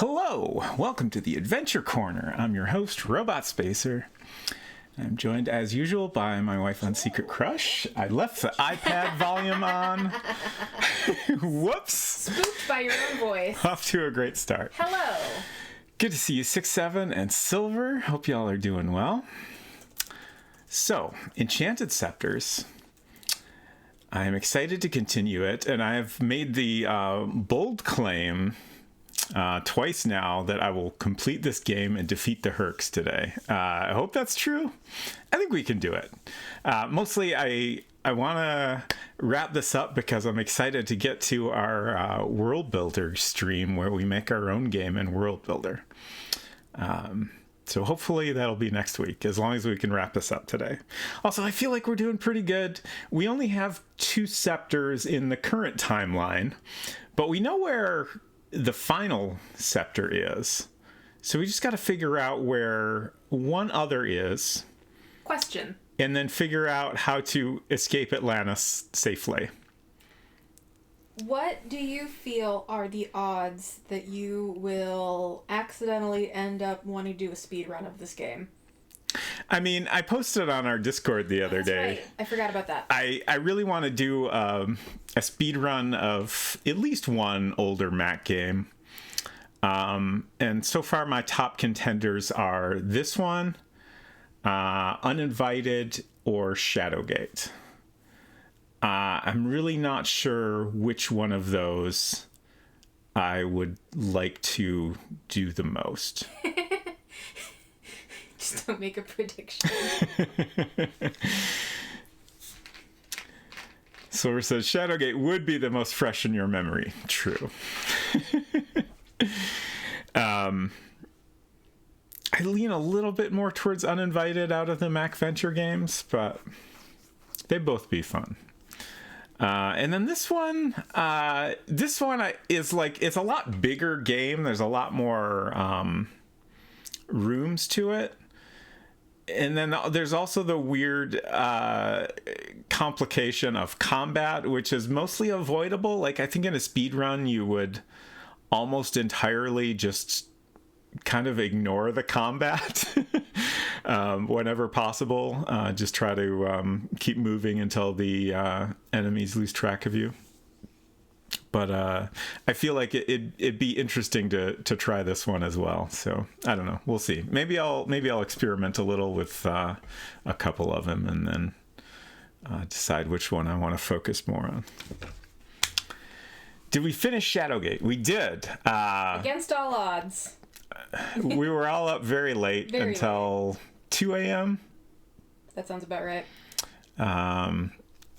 Hello, welcome to the Adventure Corner. I'm your host, Robot Spacer. I'm joined as usual by my wife on Secret Crush. I left the iPad volume on. Whoops. Spooked by your own voice. Off to a great start. Hello. Good to see you, 6-7 and Silver. Hope y'all are doing well. So, Enchanted Scepters. I am excited to continue it, and I have made the bold claim twice now that I will complete this game and defeat the Hurks today. I hope that's true. I think we can do it. Mostly, I want to wrap this up because I'm excited to get to our World Builder stream where we make our own game in World Builder. So hopefully that'll be next week, as long as we can wrap this up today. Also, I feel like we're doing pretty good. We only have 2 scepters in the current timeline, but we know where the final scepter is. So we just got to figure out where one other is. Question. And then figure out how to escape Atlantis safely. What do you feel are the odds that you will accidentally end up wanting to do a speed run of this game? I mean, I posted on our Discord the other day. Right. I forgot about that. I really want to do a speed run of at least one older Mac game. And so far my top contenders are this one, Uninvited, or Shadowgate. I'm really not sure which one of those I would like to do the most. Just don't make a prediction. Silver says Shadowgate would be the most fresh in your memory. True. I lean a little bit more towards Uninvited out of the Mac Venture games, but they'd both be fun. And then this one is like, it's a lot bigger game. There's a lot more rooms to it. And then there's also the weird complication of combat, which is mostly avoidable. Like, I think in a speed run, you would almost entirely just kind of ignore the combat whenever possible. Just try to keep moving until the enemies lose track of you. But I feel like it'd be interesting to try this one as well. So I don't know. We'll see. Maybe I'll experiment a little with a couple of them and then decide which one I want to focus more on. Did we finish Shadowgate? We did. Against all odds. We were all up very late until 2 a.m. That sounds about right.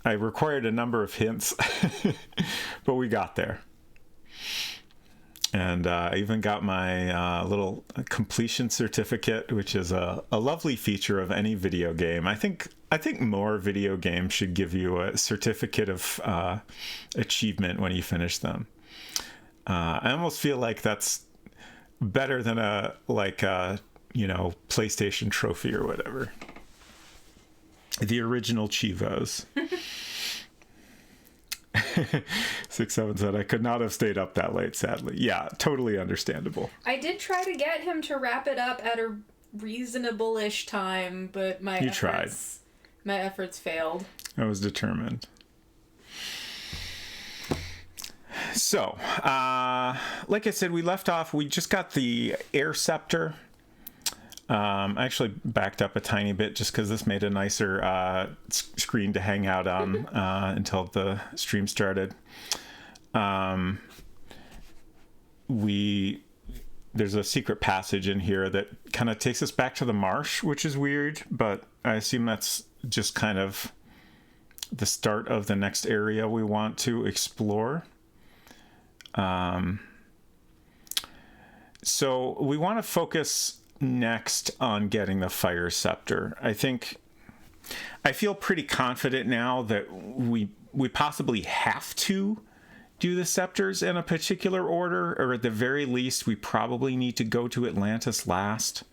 I required a number of hints, but we got there. And I even got my little completion certificate, which is a lovely feature of any video game. I think more video games should give you a certificate of achievement when you finish them. I almost feel like that's better than a PlayStation trophy or whatever. The original Chivos. 6-7 said, I could not have stayed up that late, sadly. Yeah, totally understandable. I did try to get him to wrap it up at a reasonable-ish time, but my efforts failed. I was determined. So, like I said, we left off, we just got the Air Scepter. I actually backed up a tiny bit just because this made a nicer screen to hang out on until the stream started. There's a secret passage in here that kind of takes us back to the marsh, which is weird, but I assume that's just kind of the start of the next area we want to explore. So we want to focus next on getting the Fire Scepter. I feel pretty confident now that we possibly have to do the scepters in a particular order, or at the very least we probably need to go to Atlantis last.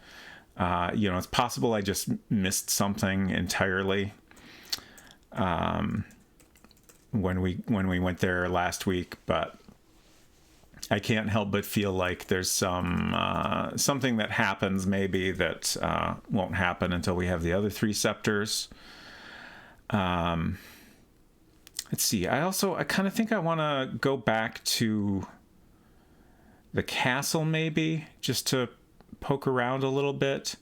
It's possible I just missed something entirely when we went there last week, but I can't help but feel like there's something that happens maybe that won't happen until we have the other 3 scepters. Let's see. I kind of think I want to go back to the castle maybe, just to poke around a little bit.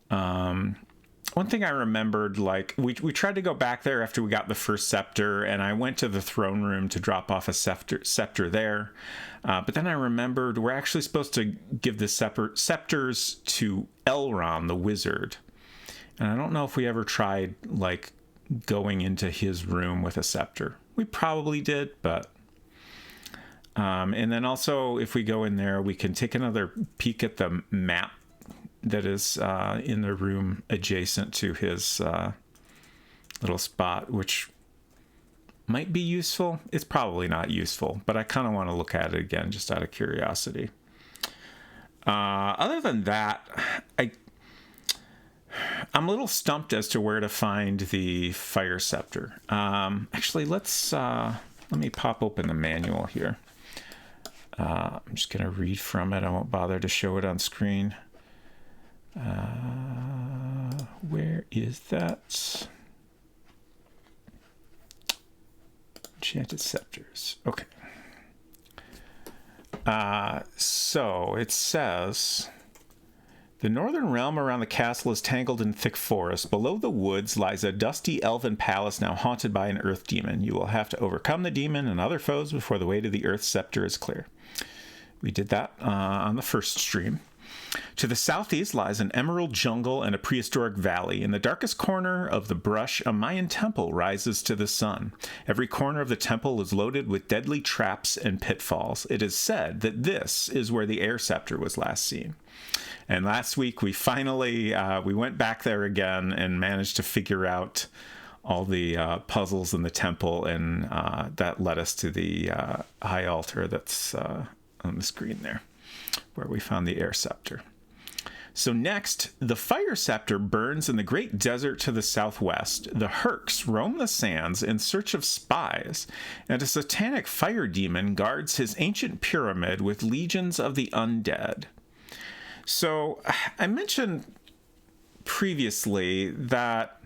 One thing I remembered, like, we tried to go back there after we got the first scepter, and I went to the throne room to drop off a scepter there. But then I remembered we're actually supposed to give the scepters to Elrond, the wizard. And I don't know if we ever tried, like, going into his room with a scepter. We probably did, but... and then also, if we go in there, we can take another peek at the map that is in the room adjacent to his little spot, which might be useful. It's probably not useful, but I kind of want to look at it again just out of curiosity. Other than that, I'm a little stumped as to where to find the fire scepter. Actually, let me pop open the manual here. I'm just going to read from it. I won't bother to show it on screen. Where is that? Enchanted Scepters. Okay. So it says... The northern realm around the castle is tangled in thick forest. Below the woods lies a dusty elven palace now haunted by an earth demon. You will have to overcome the demon and other foes before the way to the earth scepter is clear. We did that on the first stream. To the southeast lies an emerald jungle and a prehistoric valley. In the darkest corner of the brush, a Mayan temple rises to the sun. Every corner of the temple is loaded with deadly traps and pitfalls. It is said that this is where the air scepter was last seen. And last week we finally we went back there again and managed to figure out all the puzzles in the temple, and that led us to the high altar that's on the screen there, where we found the air scepter. So next, the fire scepter burns in the great desert to the southwest. The Hurks roam the sands in search of spies, and a satanic fire demon guards his ancient pyramid with legions of the undead. So I mentioned previously that,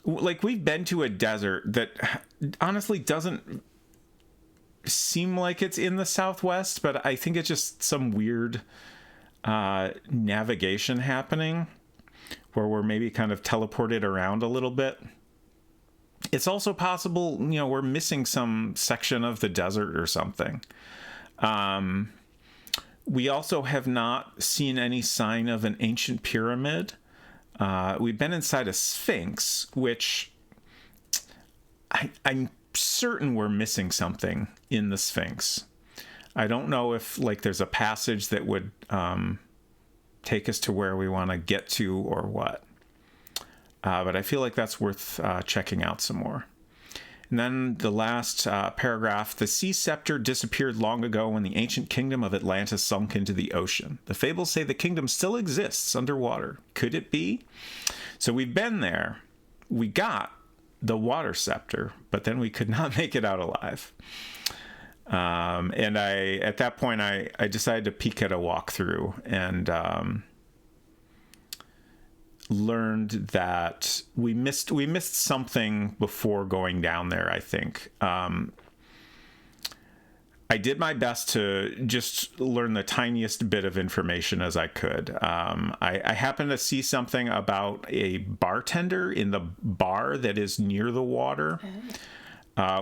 like, we've been to a desert that honestly doesn't seem like it's in the southwest, but I think it's just some weird navigation happening where we're maybe kind of teleported around a little bit. It's also possible, we're missing some section of the desert or something. We also have not seen any sign of an ancient pyramid. We've been inside a sphinx, which I'm certain we're missing something in the sphinx. I don't know if there's a passage that would take us to where we want to get to or what. But I feel like that's worth checking out some more. And then the last paragraph, the sea scepter disappeared long ago when the ancient kingdom of Atlantis sunk into the ocean. The fables say the kingdom still exists underwater. Could it be? So we've been there. We got the water scepter, but then we could not make it out alive. And at that point, I decided to peek at a walkthrough and learned that we missed something before going down there, I think. I did my best to just learn the tiniest bit of information as I could. I happened to see something about a bartender in the bar that is near the water,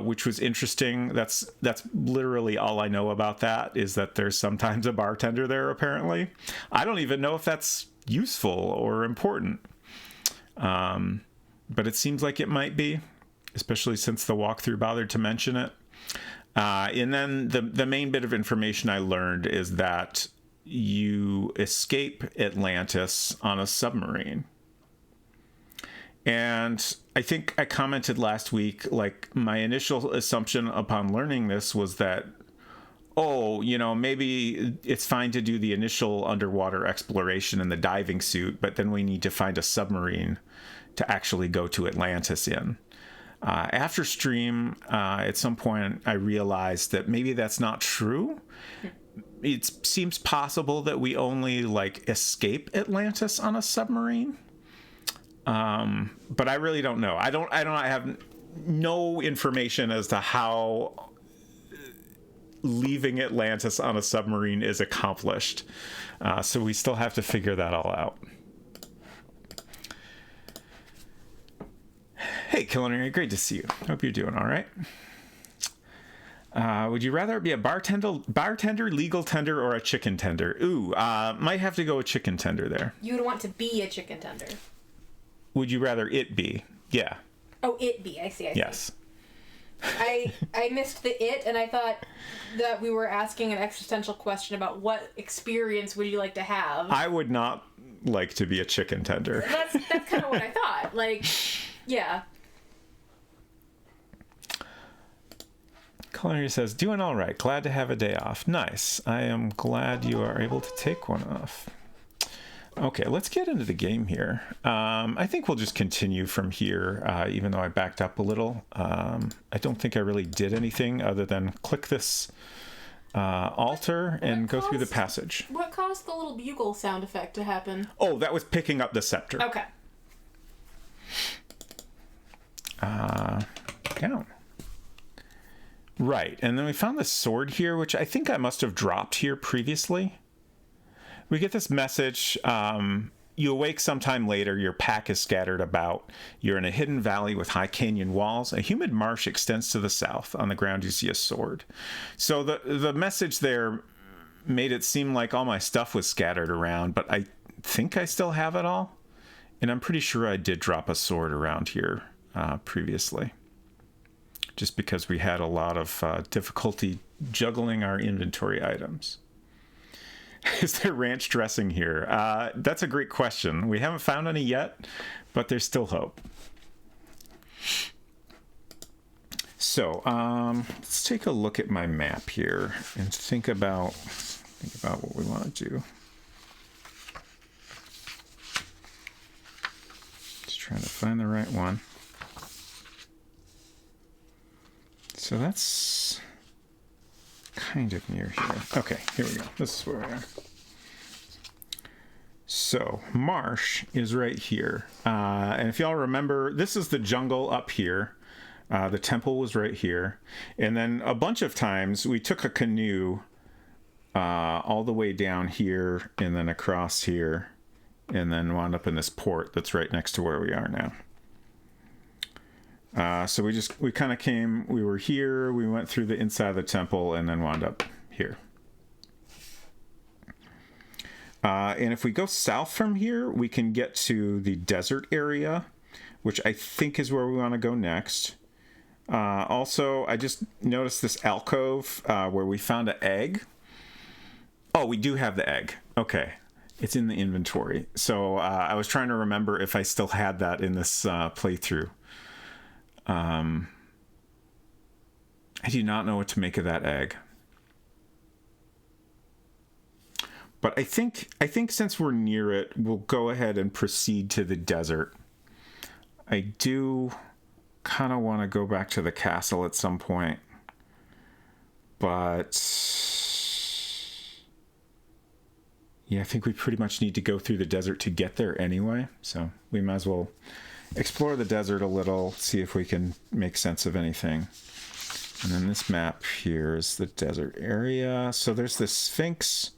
which was interesting. That's literally all I know about that, is that there's sometimes a bartender there, apparently. I don't even know if that's useful or important. But it seems like it might be, especially since the walkthrough bothered to mention it. And then the main bit of information I learned is that you escape Atlantis on a submarine. And I think I commented last week, my initial assumption upon learning this was that, maybe it's fine to do the initial underwater exploration in the diving suit, but then we need to find a submarine to actually go to Atlantis in. After stream, at some point, I realized that maybe that's not true. It seems possible that we only like escape Atlantis on a submarine. But I really don't know. I have no information as to how leaving Atlantis on a submarine is accomplished. So we still have to figure that all out. Hey, Culinary, great to see you. Hope you're doing all right. Would you rather be a bartender, legal tender, or a chicken tender? Ooh, might have to go with chicken tender there. You would want to be a chicken tender. Would you rather it be? Yeah. Oh, it be. I see. Yes. I missed the it, and I thought that we were asking an existential question about what experience would you like to have. I would not like to be a chicken tender. That's kind of what I thought. Like, yeah. Culinary says, doing all right. Glad to have a day off. Nice. I am glad you are able to take one off. Okay, let's get into the game here. I think we'll just continue from here, even though I backed up a little. I don't think I really did anything other than click this altar and go through the passage. What caused the little bugle sound effect to happen? Oh, that was picking up the scepter. Okay. Down. Right, and then we found this sword here, which I think I must have dropped here previously. We get this message, you awake sometime later, your pack is scattered about. You're in a hidden valley with high canyon walls. A humid marsh extends to the south. On the ground, you see a sword. So the message there made it seem like all my stuff was scattered around, but I think I still have it all. And I'm pretty sure I did drop a sword around here previously, just because we had a lot of difficulty juggling our inventory items. Is there ranch dressing here? That's a great question. We haven't found any yet, but there's still hope. So let's take a look at my map here and think about what we want to do. Just trying to find the right one. So that's kind of near here. Okay, here we go. This is where we are. So marsh is right here. And if y'all remember, this is the jungle up here. The temple was right here. And then a bunch of times we took a canoe all the way down here and then across here and then wound up in this port that's right next to where we are now. So we kind of came, we were here, we went through the inside of the temple and then wound up here. And if we go south from here, we can get to the desert area, which I think is where we want to go next. Also, I just noticed this alcove where we found an egg. Oh, we do have the egg. Okay. It's in the inventory. So I was trying to remember if I still had that in this playthrough. I do not know what to make of that egg. But I think since we're near it, we'll go ahead and proceed to the desert. I do kind of want to go back to the castle at some point. But yeah, I think we pretty much need to go through the desert to get there anyway. So we might as well explore the desert a little, see if we can make sense of anything. And then this map here is the desert area. So there's the Sphinx,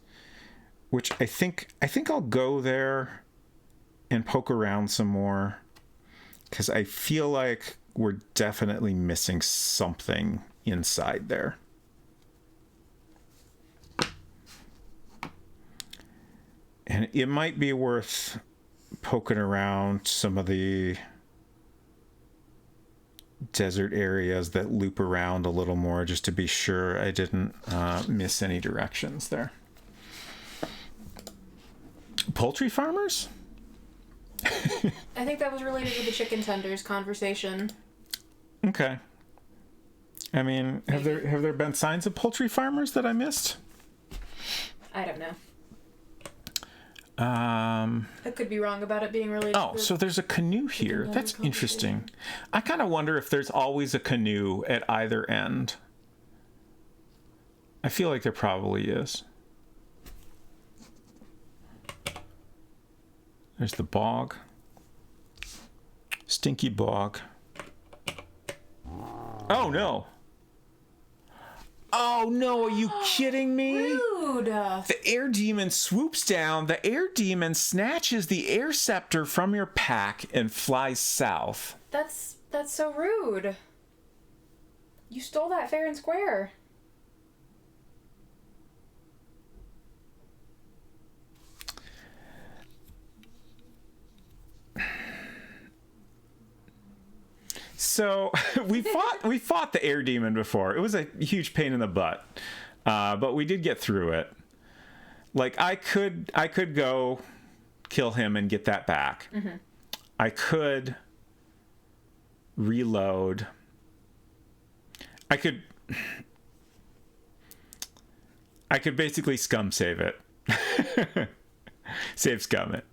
which I think I'll go there and poke around some more, because I feel like we're definitely missing something inside there. And it might be worth poking around some of the desert areas that loop around a little more, just to be sure I didn't miss any directions there. Poultry farmers? I think that was related to the chicken tenders conversation. Okay. I mean, have there been signs of poultry farmers that I missed? I don't know. I could be wrong about it being related. Oh, so there's a canoe here. That's interesting. I kind of wonder if there's always a canoe at either end. I feel like there probably is. There's the bog. Stinky bog. Oh, no. Oh, no, are you kidding me? Rude. The air demon swoops down. The air demon snatches the air scepter from your pack and flies south. That's so rude. You stole that fair and square. So we fought the air demon before. It was a huge pain in the butt, but we did get through it. Like I could go kill him and get that back. Mm-hmm. I could reload. I could basically scum save it. Save scum it.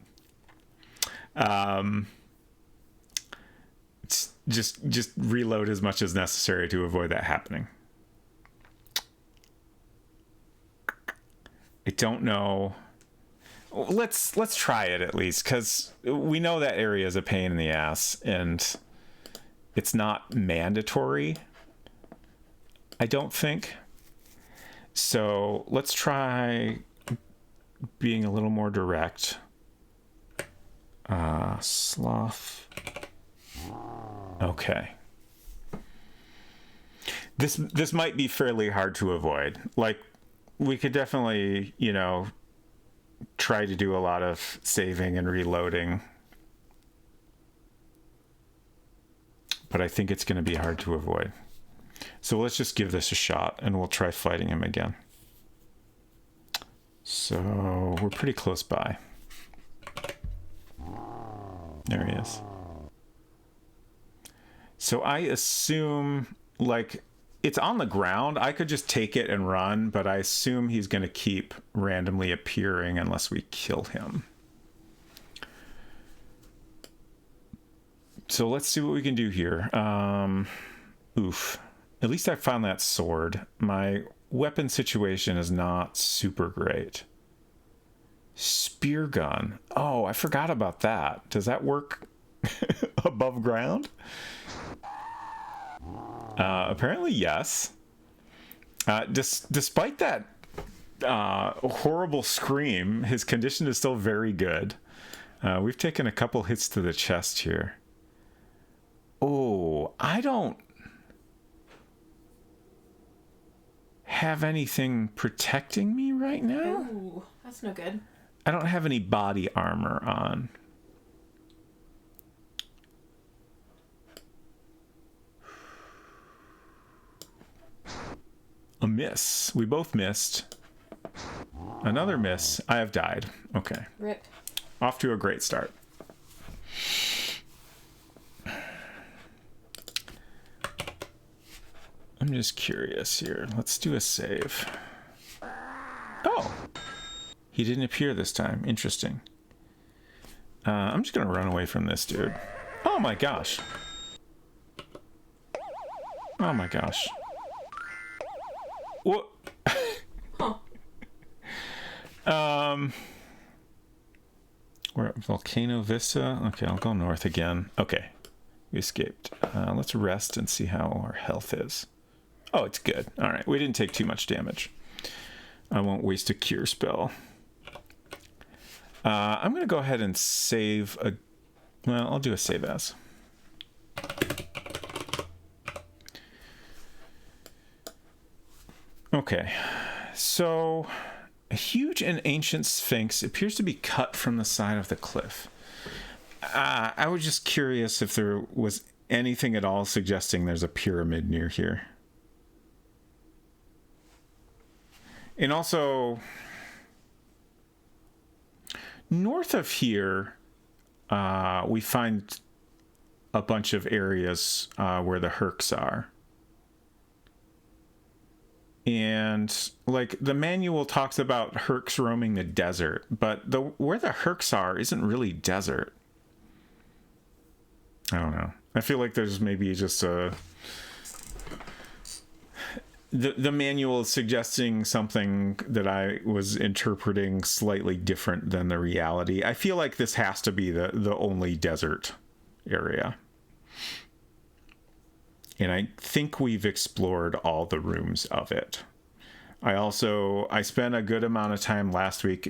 Just reload as much as necessary to avoid that happening. I don't know. Let's try it at least, because we know that area is a pain in the ass, and it's not mandatory, I don't think. So let's try being a little more direct. Sloth. Okay. This might be fairly hard to avoid. Like, we could definitely, try to do a lot of saving and reloading. But I think it's going to be hard to avoid. So let's just give this a shot, and we'll try fighting him again. So we're pretty close by. There he is. So I assume, like, it's on the ground. I could just take it and run, but I assume he's going to keep randomly appearing unless we kill him. So let's see what we can do here. Oof. At least I found that sword. My weapon situation is not super great. Spear gun. Oh, I forgot about that. Does that work above ground? Apparently, yes. Despite that horrible scream, his condition is still very good. We've taken a couple hits to the chest here. Oh, I don't have anything protecting me right now. Ooh, that's no good. I don't have any body armor on. A miss. We both missed. Another miss. I have died. Okay. Rip. Off to a great start. I'm just curious here. Let's do a save. Oh! He didn't appear this time. Interesting. I'm just going to run away from this dude. Oh my gosh. Oh my gosh. What? Huh. We're at Volcano Vista. Okay, I'll go north again. Okay, we escaped. Let's rest and see how our health is. Oh, it's good. All right, we didn't take too much damage. I won't waste a cure spell. I'm going to go ahead and save a... Well, I'll do a save as. Okay, so a huge and ancient sphinx appears to be cut from the side of the cliff. I was just curious if there was anything at all suggesting there's a pyramid near here. And also, north of here, we find a bunch of areas where the Hurks are. And like the manual talks about Hurks roaming the desert, but where the Hurks are isn't really desert. I don't know. I feel like there's maybe just the manual is suggesting something that I was interpreting slightly different than the reality. I feel like this has to be the only desert area. And I think we've explored all the rooms of it. I spent a good amount of time last week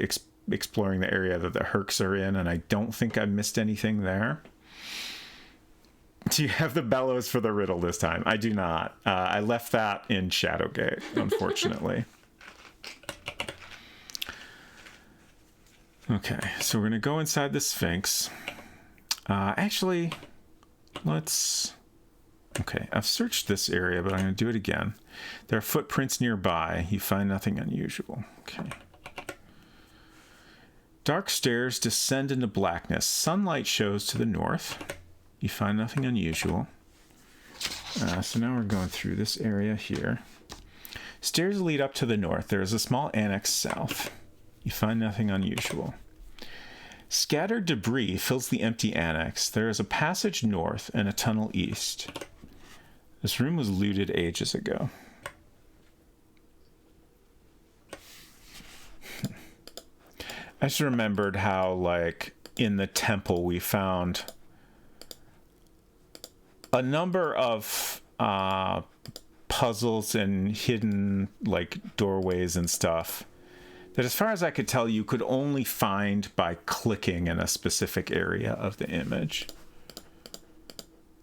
exploring the area that the Hurks are in, and I don't think I missed anything there. Do you have the bellows for the riddle this time? I do not. I left that in Shadowgate, unfortunately. Okay, so we're going to go inside the Sphinx. Actually, let's... Okay, I've searched this area, but I'm going to do it again. There are footprints nearby. You find nothing unusual. Okay. Dark stairs descend into blackness. Sunlight shows to the north. You find nothing unusual. So now we're going through this area here. Stairs lead up to the north. There is a small annex south. You find nothing unusual. Scattered debris fills the empty annex. There is a passage north and a tunnel east. This room was looted ages ago. I just remembered how, like, in the temple we found a number of puzzles and hidden, like, doorways and stuff that, as far as I could tell, you could only find by clicking in a specific area of the image.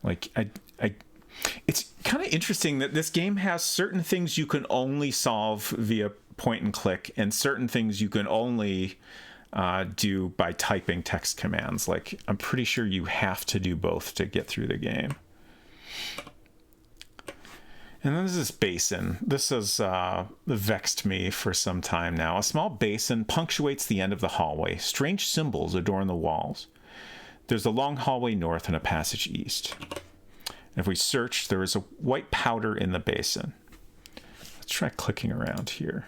Like, it's kind of interesting that this game has certain things you can only solve via point and click, and certain things you can only do by typing text commands. Like, I'm pretty sure you have to do both to get through the game. And then there's this basin. This has vexed me for some time now. A small basin punctuates the end of the hallway. Strange symbols adorn the walls. There's a long hallway north and a passage east. If we search, there is a white powder in the basin. Let's try clicking around here.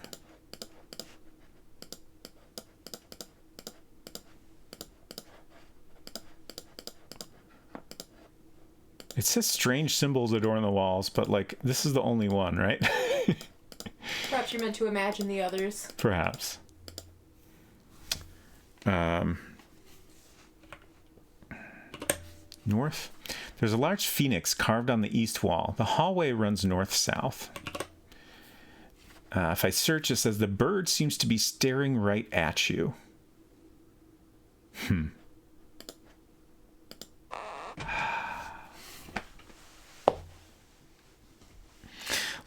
It says strange symbols adorn the walls, but like this is the only one, right? Perhaps you're meant to imagine the others. Perhaps. North. There's a large phoenix carved on the east wall. The hallway runs north-south. If I search, it says the bird seems to be staring right at you.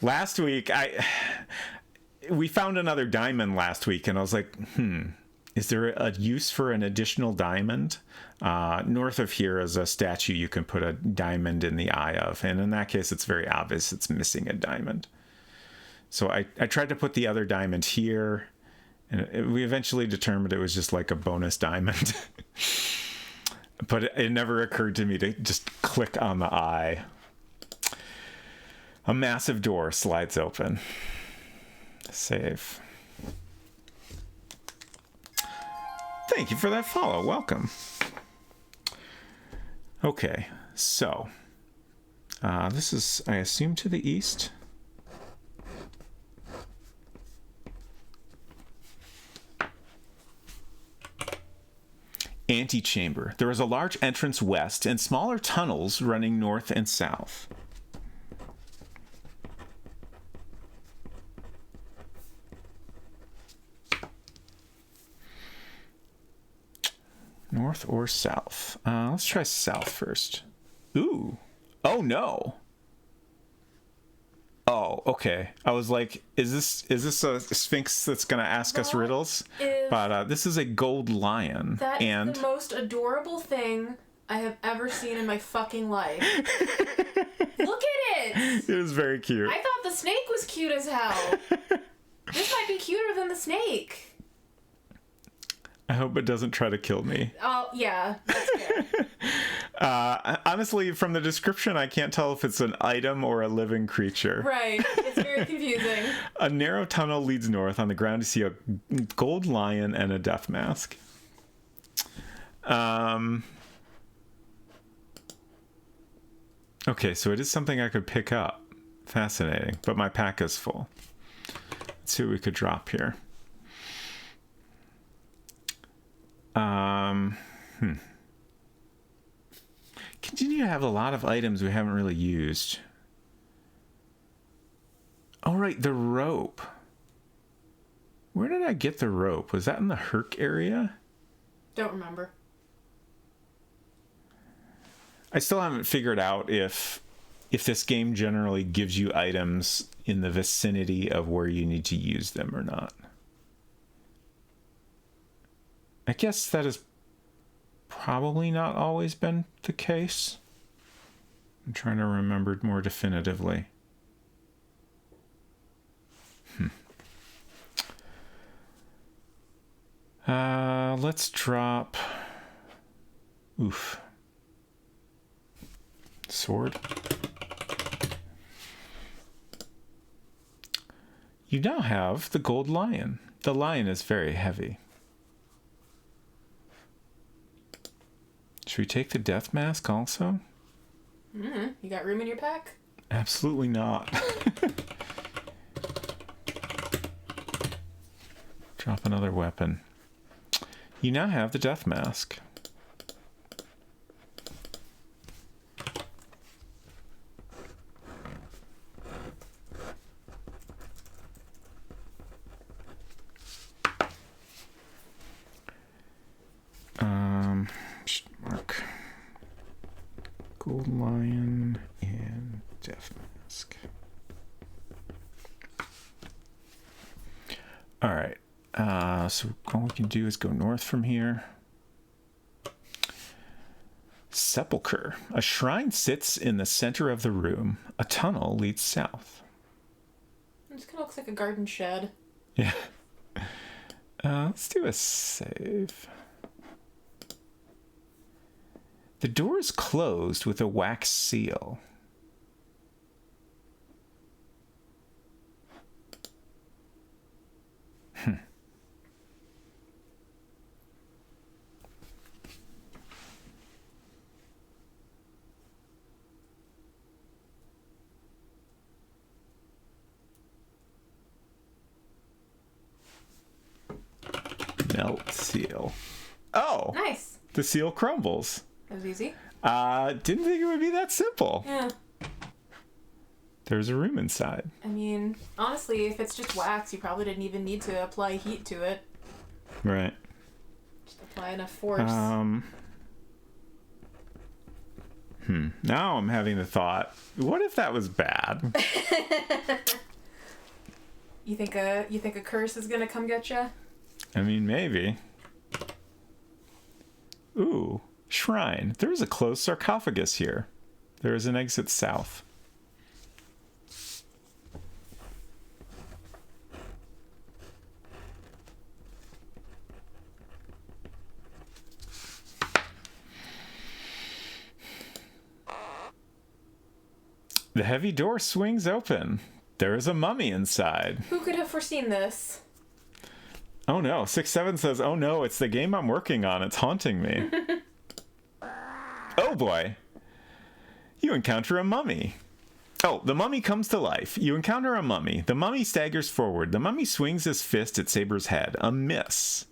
Last week, we found another diamond last week, and I was like, is there a use for an additional diamond? North of here is a statue you can put a diamond in the eye of, and in that case, it's very obvious it's missing a diamond. So I tried to put the other diamond here, and we eventually determined it was just like a bonus diamond. But it never occurred to me to just click on the eye. A massive door slides open. Save. Thank you for that follow. Welcome. Okay, so this is, I assume, to the east. Antechamber. There is a large entrance west and smaller tunnels running north and south. North or south? Let's try south first. Ooh. Oh, no. Oh, okay. I was like, is this a sphinx that's going to ask us riddles? But this is a gold lion. That is the most adorable thing I have ever seen in my fucking life. Look at it! It is very cute. I thought the snake was cute as hell. This might be cuter than the snake. I hope it doesn't try to kill me. Oh, yeah. That's Honestly, from the description, I can't tell if it's an item or a living creature. Right. It's very confusing. A narrow tunnel leads north. On the ground, you see a gold lion and a death mask. Okay, so it is something I could pick up. Fascinating. But my pack is full. Let's see what we could drop here. Continue to have a lot of items we haven't really used. Oh, right, the rope. Where did I get the rope? Was that in the Hurk area? Don't remember. I still haven't figured out if this game generally gives you items in the vicinity of where you need to use them or not. I guess that has probably not always been the case. I'm trying to remember more definitively. Let's drop... Oof. Sword. You now have the gold lion. The lion is very heavy. Should we take the death mask also? You got room in your pack? Absolutely not. Drop another weapon. You now have the death mask. Mark. Gold lion and death mask. All right. So all we can do is go north from here. Sepulcher. A shrine sits in the center of the room. A tunnel leads south. This kind of looks like a garden shed. Yeah. Let's do a save. The door is closed with a wax seal. Melt seal. Oh! Nice. The seal crumbles. That was easy. Didn't think it would be that simple. Yeah. There's a room inside. I mean, honestly, if it's just wax, you probably didn't even need to apply heat to it. Right. Just apply enough force. Now I'm having the thought, what if that was bad? You think a curse is gonna come get you? I mean, maybe. Ooh, shrine. There is a closed sarcophagus here. There is an exit south. The heavy door swings open. There is a mummy inside. Who could have foreseen this? Oh no, 6-7 says, oh no, it's the game I'm working on. It's haunting me. Oh boy. You encounter a mummy. Oh, the mummy comes to life. You encounter a mummy. The mummy staggers forward. The mummy swings his fist at Saber's head. A miss.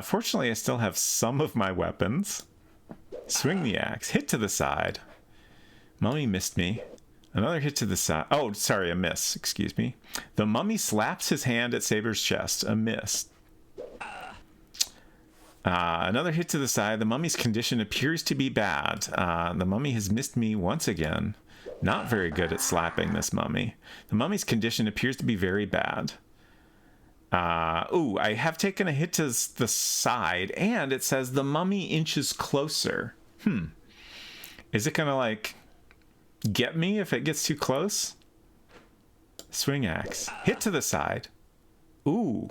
Fortunately, I still have some of my weapons. Swing the axe. Hit to the side. Mummy missed me. Another hit to the side. Oh, sorry, a miss. Excuse me. The mummy slaps his hand at Saber's chest. A miss. Another hit to the side. The mummy's condition appears to be bad. The mummy has missed me once again. Not very good at slapping this mummy. The mummy's condition appears to be very bad. Ooh, I have taken a hit to the side, and it says the mummy inches closer. Is it gonna, like, get me if it gets too close? Swing axe. Hit to the side. Ooh.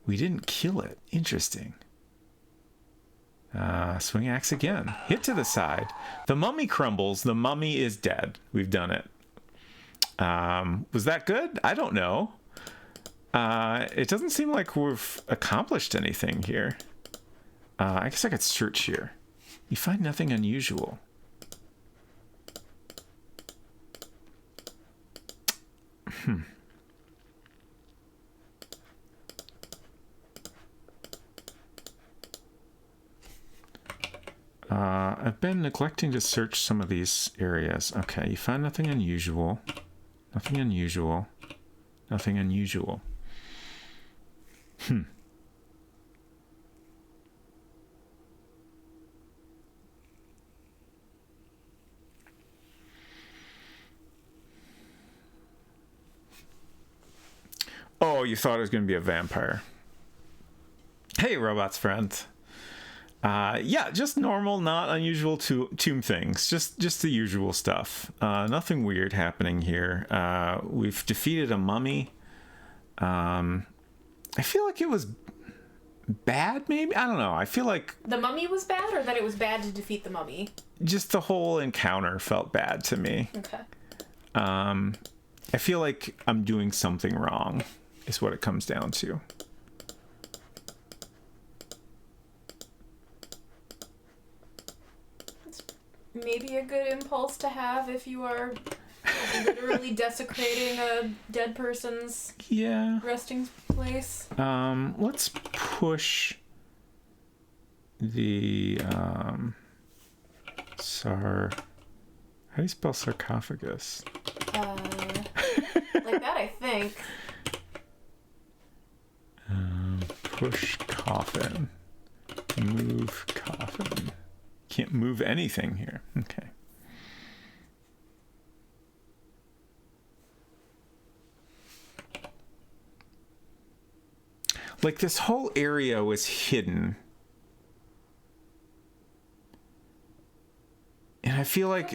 We didn't kill it. Interesting. Swing axe again. Hit to the side. The mummy crumbles. The mummy is dead. We've done it. Was that good? I don't know. It doesn't seem like we've accomplished anything here. I guess I could search here. You find nothing unusual. I've been neglecting to search some of these areas. Okay, you find nothing unusual. Nothing unusual. Nothing unusual. Oh, you thought it was going to be a vampire. Hey, robots friends. Yeah, just normal, not unusual tomb things. Just the usual stuff. Nothing weird happening here. We've defeated a mummy. I feel like it was bad, maybe? I don't know. I feel like... The mummy was bad, or that it was bad to defeat the mummy? Just the whole encounter felt bad to me. Okay. I feel like I'm doing something wrong, is what it comes down to. Maybe a good impulse to have if you are literally desecrating a dead person's resting place. Let's push the How do you spell sarcophagus? Like that, I think. Push coffin. Move coffin. Can't move anything here. Okay. Like this whole area was hidden. And I feel like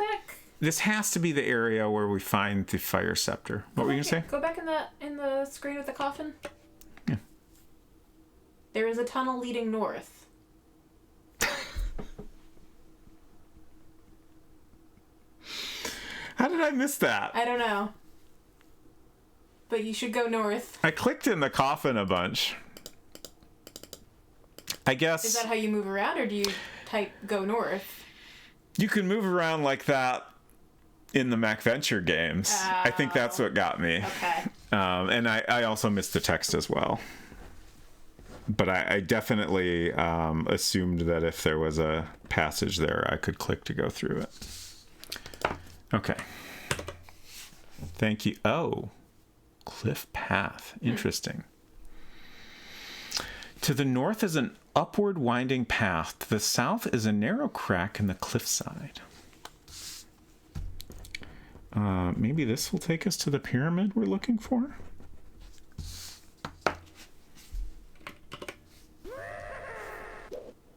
this has to be the area where we find the fire scepter. What were you going to say? Go back in the screen with the coffin. Yeah. There is a tunnel leading north. How did I miss that? I don't know. But you should go north. I clicked in the coffin a bunch. I guess... Is that how you move around, or do you type go north? You can move around like that in the MacVenture games. Oh. I think that's what got me. Okay. And I also missed the text as well. But I definitely assumed that if there was a passage there, I could click to go through it. Okay. Thank you. Oh, cliff path. Interesting. To the north is an upward winding path. To the south is a narrow crack in the cliffside. Maybe this will take us to the pyramid we're looking for?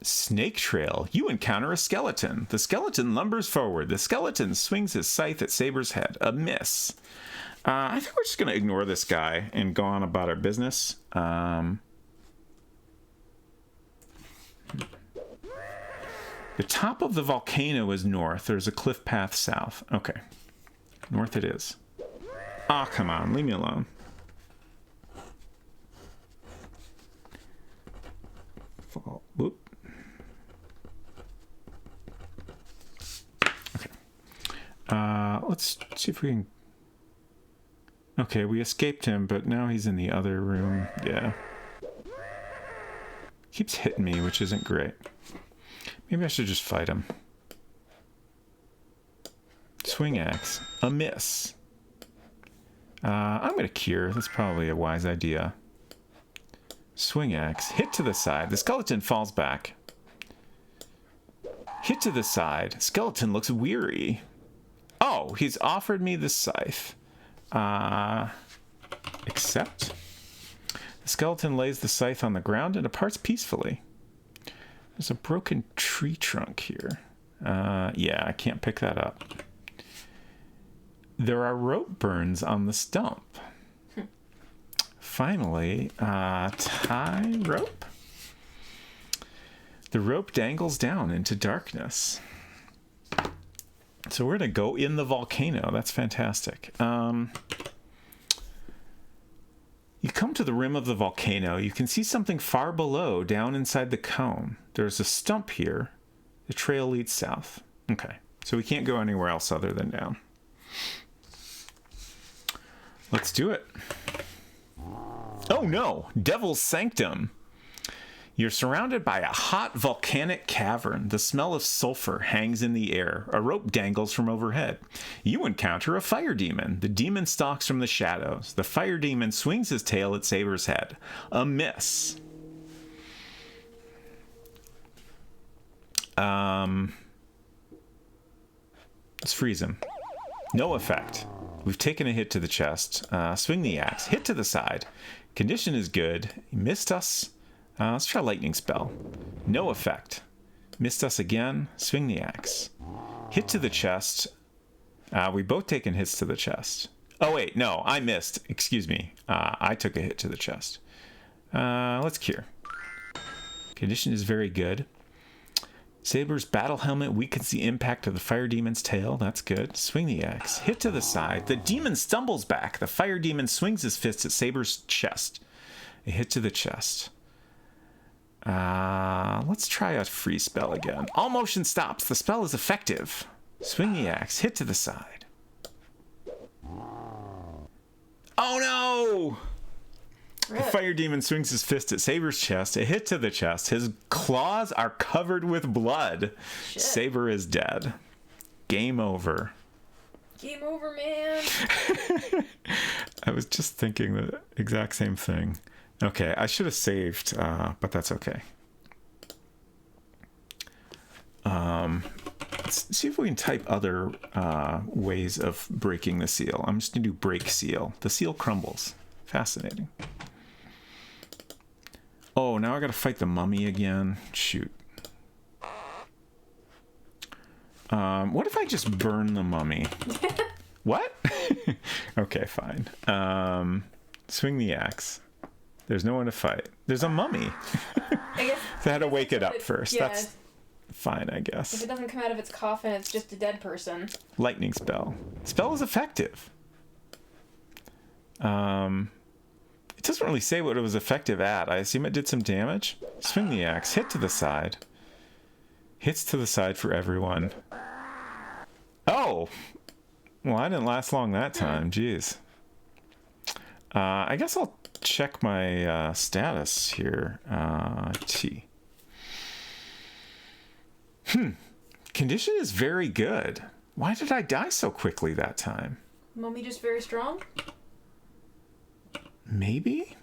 Snake trail. You encounter a skeleton. The skeleton lumbers forward. The skeleton swings his scythe at Saber's head. A miss. I think we're just going to ignore this guy and go on about our business. The top of the volcano is north. There's a cliff path south. Okay. North it is. Ah, come on. Leave me alone. Fall. Whoop. Let's see if we can... Okay, we escaped him, but now he's in the other room. Yeah. Keeps hitting me, which isn't great. Maybe I should just fight him. Swing axe. A miss. I'm going to cure. That's probably a wise idea. Swing axe. Hit to the side. The skeleton falls back. Hit to the side. Skeleton looks weary. Oh, he's offered me the scythe. Accept. The skeleton lays the scythe on the ground and departs peacefully. There's a broken tree trunk here. Yeah, I can't pick that up. There are rope burns on the stump. Finally, tie rope. The rope dangles down into darkness. So we're going to go in the volcano. That's fantastic. You come to the rim of the volcano. You can see something far below, down inside the cone. There's a stump here. The trail leads south. Okay, so we can't go anywhere else other than down. Let's do it. Oh no, Devil's Sanctum. You're surrounded by a hot volcanic cavern. The smell of sulfur hangs in the air. A rope dangles from overhead. You encounter a fire demon. The demon stalks from the shadows. The fire demon swings his tail at Saber's head. A miss. Let's freeze him. No effect. We've taken a hit to the chest. Swing the axe. Hit to the side. Condition is good. He missed us. Let's try lightning spell. No effect. Missed us again. Swing the axe. Hit to the chest. We both taken hits to the chest. Oh wait, no, I missed. Excuse me. I took a hit to the chest. Let's cure. Condition is very good. Saber's battle helmet weakens the impact of the fire demon's tail. That's good. Swing the axe. Hit to the side. The demon stumbles back. The fire demon swings his fist at Saber's chest. A hit to the chest. Let's try a free spell again. All motion stops. The spell is effective. Swing the axe. Hit to the side. Oh no! The fire demon swings his fist at Saber's chest. A hit to the chest. His claws are covered with blood. Shit. Saber is dead. Game over. Game over, man. I was just thinking the exact same thing. Okay, I should have saved, but that's okay. Let's see if we can type other ways of breaking the seal. I'm just going to do break seal. The seal crumbles. Fascinating. Oh, now I got to fight the mummy again. Shoot. What if I just burn the mummy? What? Okay, fine. Swing the axe. There's no one to fight. There's a mummy. I guess so I had to wake it up first. Yeah. That's fine, I guess. If it doesn't come out of its coffin, it's just a dead person. Lightning spell. Spell is effective. It doesn't really say what it was effective at. I assume it did some damage. Swing the axe. Hit to the side. Hits to the side for everyone. Oh! Well, I didn't last long that time. Jeez. I guess I'll check my status here. T. Condition is very good. Why did I die so quickly that time? Mummy just very strong? Maybe?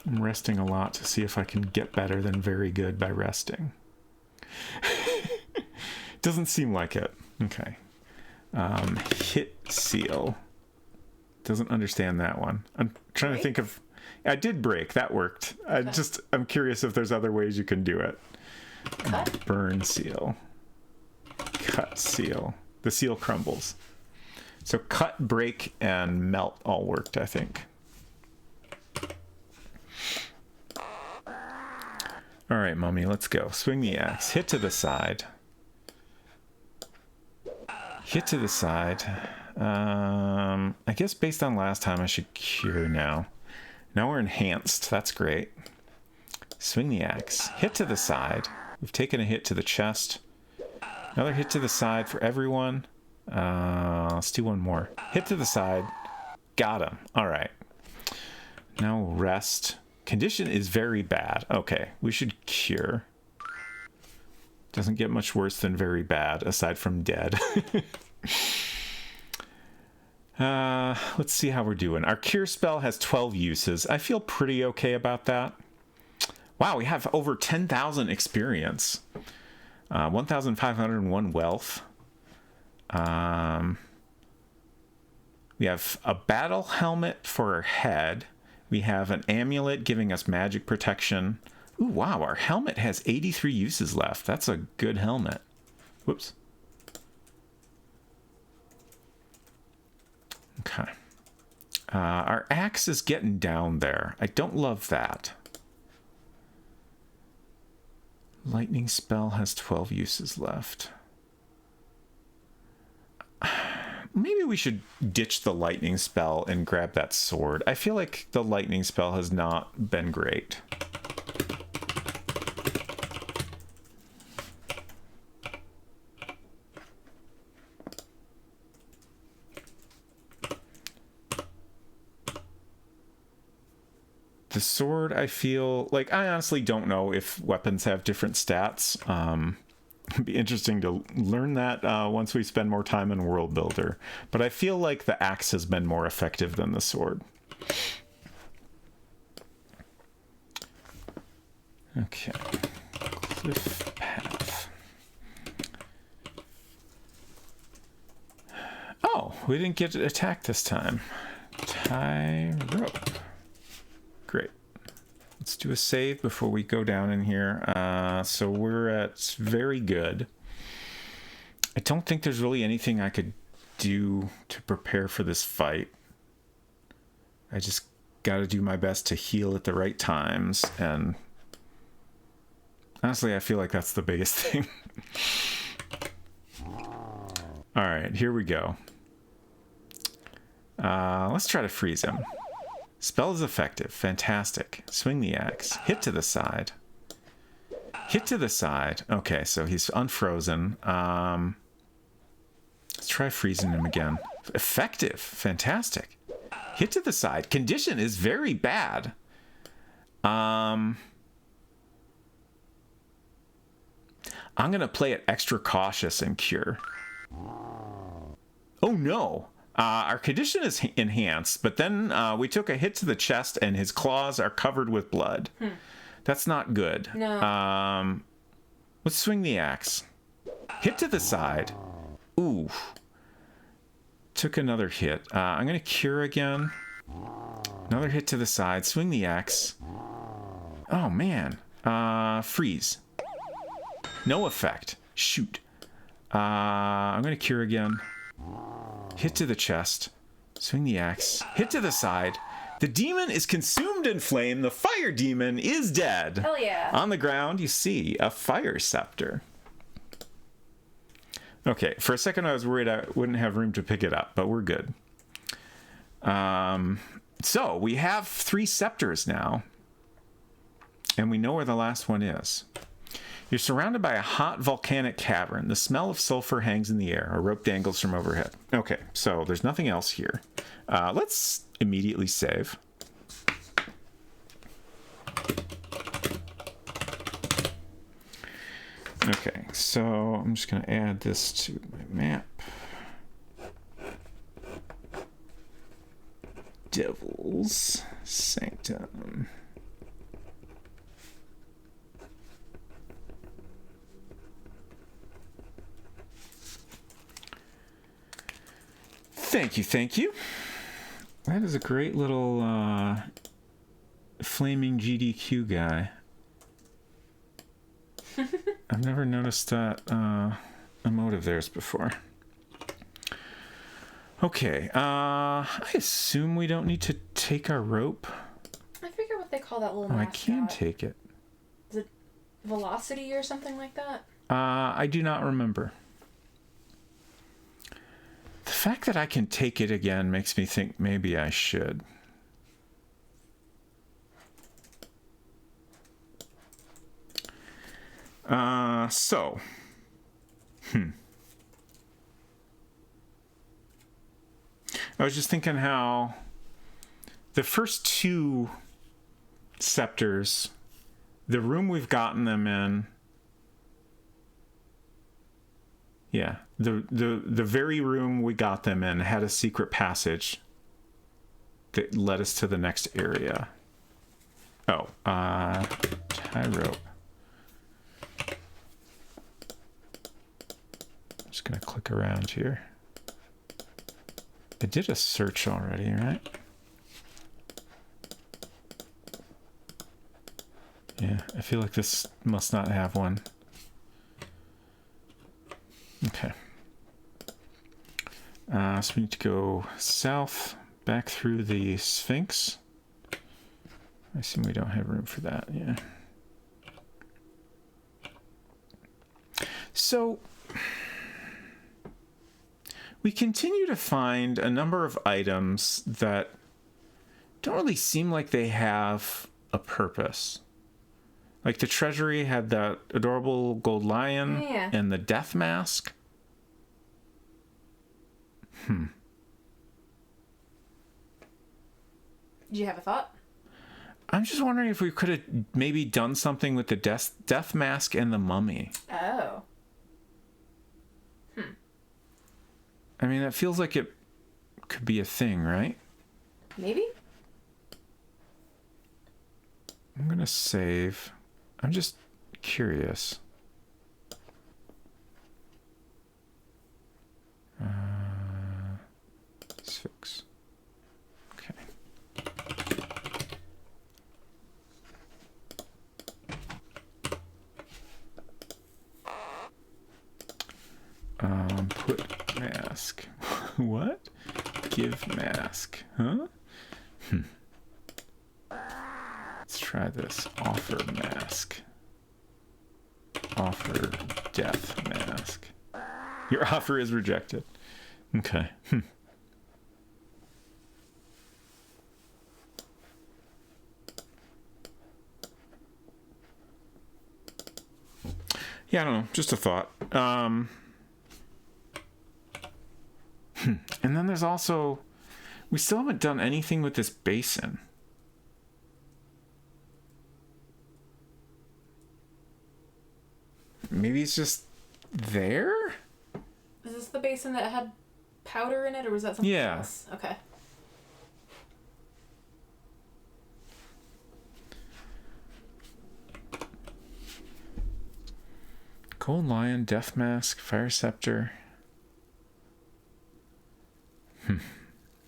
I'm resting a lot to see if I can get better than very good by resting. Doesn't seem like it. Okay. Hit seal. Doesn't understand that one. I'm trying to think of... I did break. That worked. I'm curious if there's other ways you can do it. Cut? Burn seal. Cut seal. The seal crumbles. So cut, break, and melt all worked, I think. All right, mummy, let's go. Swing the axe. Hit to the side. Hit to the side. I guess based on last time, I should cure now. Now we're enhanced. That's great. Swing the axe. Hit to the side. We've taken a hit to the chest. Another hit to the side for everyone. Let's do one more. Hit to the side. Got him. All right. Now we'll rest. Condition is very bad. Okay, we should cure. Doesn't get much worse than very bad, aside from dead. Let's see how we're doing. Our cure spell has 12 uses. I feel pretty okay about that. Wow, we have over 10,000 experience. 1,501 wealth. We have a battle helmet for our head. We have an amulet giving us magic protection. Ooh, wow, our helmet has 83 uses left. That's a good helmet. Whoops. Okay. Our axe is getting down there. I don't love that. Lightning spell has 12 uses left. Maybe we should ditch the lightning spell and grab that sword. I feel like the lightning spell has not been great. The sword, I feel like, I honestly don't know if weapons have different stats. It'd be interesting to learn that once we spend more time in World Builder. But I feel like the axe has been more effective than the sword. Okay. Cliff path. Oh, we didn't get attacked this time. Tie rope. Great. Let's do a save before we go down in here. So we're at very good. I don't think there's really anything I could do to prepare for this fight. I just got to do my best to heal at the right times. And honestly, I feel like that's the biggest thing. All right, here we go. Let's try to freeze him. Spell is effective. Fantastic. Swing the axe. Hit to the side. Hit to the side. Okay, so he's unfrozen. Let's try freezing him again. Effective. Fantastic. Hit to the side. Condition is very bad. I'm going to play it extra cautious and cure. Oh, no. Our condition is enhanced, but then we took a hit to the chest and his claws are covered with blood. That's not good. No. Let's swing the axe. Hit to the side. Ooh. Took another hit. I'm going to cure again. Another hit to the side. Swing the axe. Oh, man. Freeze. No effect. Shoot. I'm going to cure again. Hit to the chest. Swing the axe. Hit to the side. The demon is consumed in flame. The fire demon is dead. Hell yeah. On the ground, you see a fire scepter. Okay, for a second I was worried I wouldn't have room to pick it up, but we're good. So we have 3 scepters now. And we know where the last one is. You're surrounded by a hot volcanic cavern. The smell of sulfur hangs in the air. A rope dangles from overhead. Okay, so there's nothing else here. Let's immediately save. Okay, so I'm just going to add this to my map. Devil's Sanctum. Thank you, thank you. That is a great little flaming GDQ guy. I've never noticed that emote of theirs before. Okay, I assume we don't need to take our rope. I forget what they call that little mascot. mascot. I can take it. Is it Velocity or something like that? I do not remember. The fact that I can take it again makes me think maybe I should. So. I was just thinking how the first 2 scepters, the room we've gotten them in, yeah, the very room we got them in had a secret passage that led us to the next area. Oh, tie rope. Just gonna click around here. I did a search already, right? Yeah, I feel like this must not have one. Okay. So we need to go south, back through the Sphinx. I assume we don't have room for that, yeah. So we continue to find a number of items that don't really seem like they have a purpose. Like the treasury had that adorable gold lion and the death mask. Do you have a thought? I'm just wondering if we could have maybe done something with the death mask and the mummy. Oh. I mean, that feels like it could be a thing, right? Maybe? I'm going to save. I'm just curious. Let's fix. Okay. Put mask. What? Give mask. Huh? Let's try this. Offer mask. Offer death mask. Your offer is rejected. Okay. Yeah, I don't know. Just a thought. And then there's also... We still haven't done anything with this basin. Maybe it's just there? Is this the basin that had powder in it, or was that something else? Okay. Gold lion, death mask, fire scepter.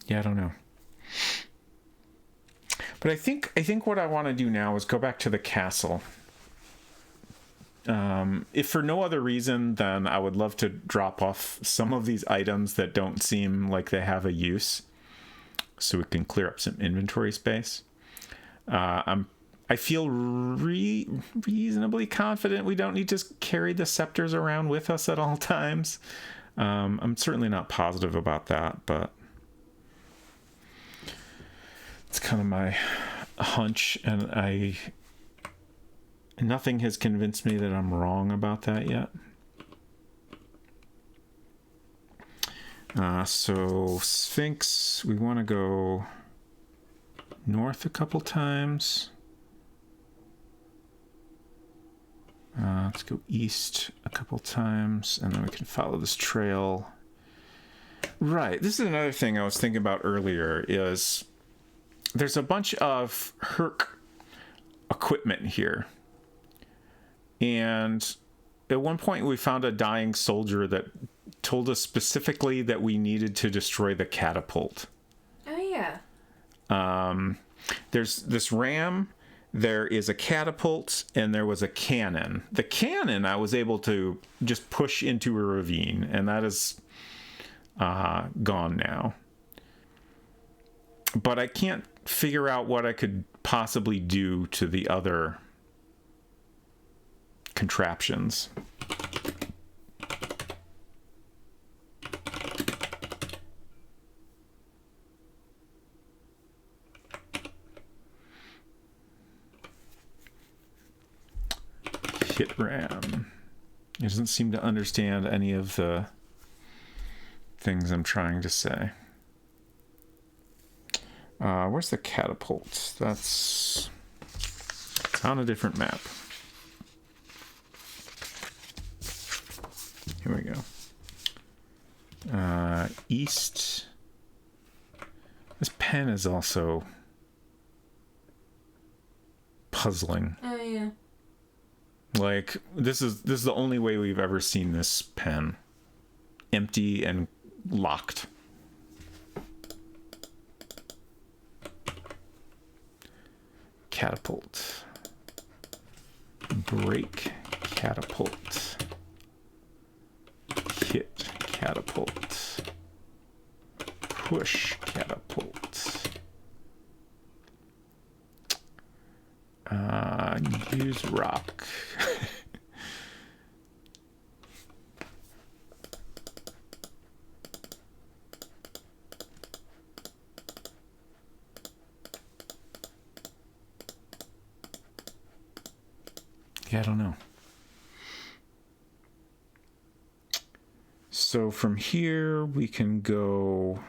Yeah, I don't know. But I think what I want to do now is go back to the castle. If for no other reason, then I would love to drop off some of these items that don't seem like they have a use, so we can clear up some inventory space. I feel reasonably confident we don't need to carry the scepters around with us at all times. I'm certainly not positive about that, but it's kind of my hunch, and nothing has convinced me that I'm wrong about that yet. So Sphinx, we want to go north a couple times. Let's go east a couple times, and then we can follow this trail. Right, this is another thing I was thinking about earlier, is there's a bunch of Hurk equipment here. And at one point we found a dying soldier that told us specifically that we needed to destroy the catapult. Oh, yeah. There's this ram, there is a catapult, and there was a cannon. The cannon I was able to just push into a ravine, and that is gone now. But I can't figure out what I could possibly do to the other contraptions. Hit ram. It doesn't seem to understand any of the things I'm trying to say. Where's the catapult? It's on a different map. Here we go. East. This pen is also puzzling. Oh, yeah. Like, this is the only way we've ever seen this pen. Empty and locked. Catapult. Break catapult. Hit catapult. Push catapult. Use rock. Yeah, I don't know. So from here we can go.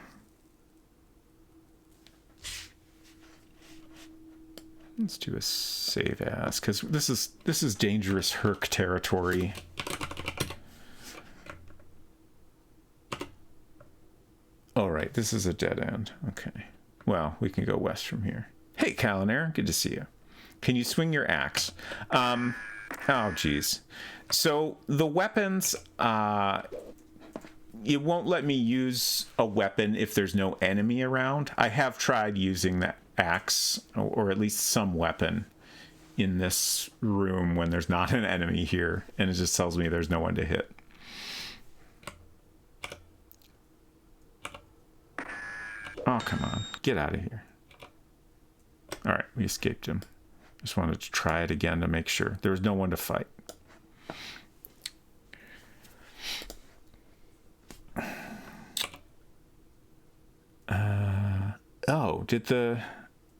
Let's do a save as, because this is dangerous Hurk territory. All right, this is a dead end. Okay. Well, we can go west from here. Hey, Kalinair, good to see you. Can you swing your axe? Oh, geez. So the weapons, it won't let me use a weapon if there's no enemy around. I have tried using that axe, or at least some weapon, in this room when there's not an enemy here, and it just tells me there's no one to hit. Oh, come on. Get out of here. All right, we escaped him. Just wanted to try it again to make sure. There was no one to fight. Oh,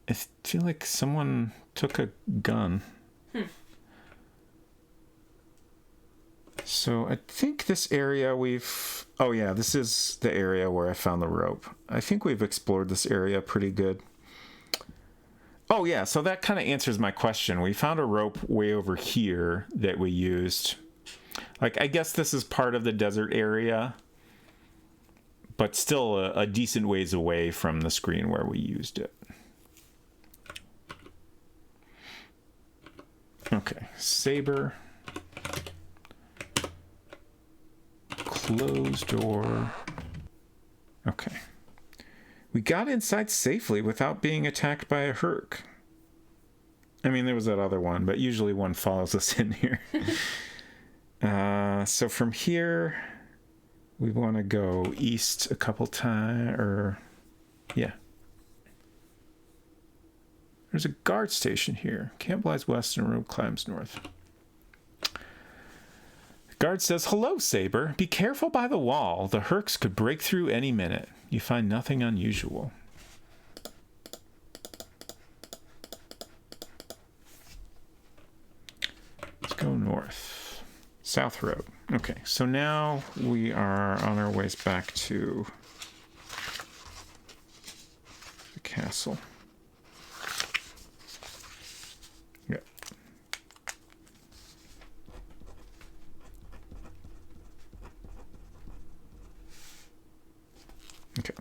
I feel like someone took a gun. So I think this area oh yeah, this is the area where I found the rope. I think we've explored this area pretty good. Oh yeah, so that kind of answers my question. We found a rope way over here that we used. Like, I guess this is part of the desert area, but still a decent ways away from the screen where we used it. Okay, saber. Close door. Okay. We got inside safely without being attacked by a Hurk. I mean, there was that other one, but usually one follows us in here. So from here, we want to go east a couple times, or yeah. There's a guard station here. Camp lies west and road climbs north. The guard says, "Hello, Saber. Be careful by the wall. The Hurks could break through any minute. You find nothing unusual." Let's go north. South Road. Okay, so now we are on our ways back to the castle. Yep. Okay.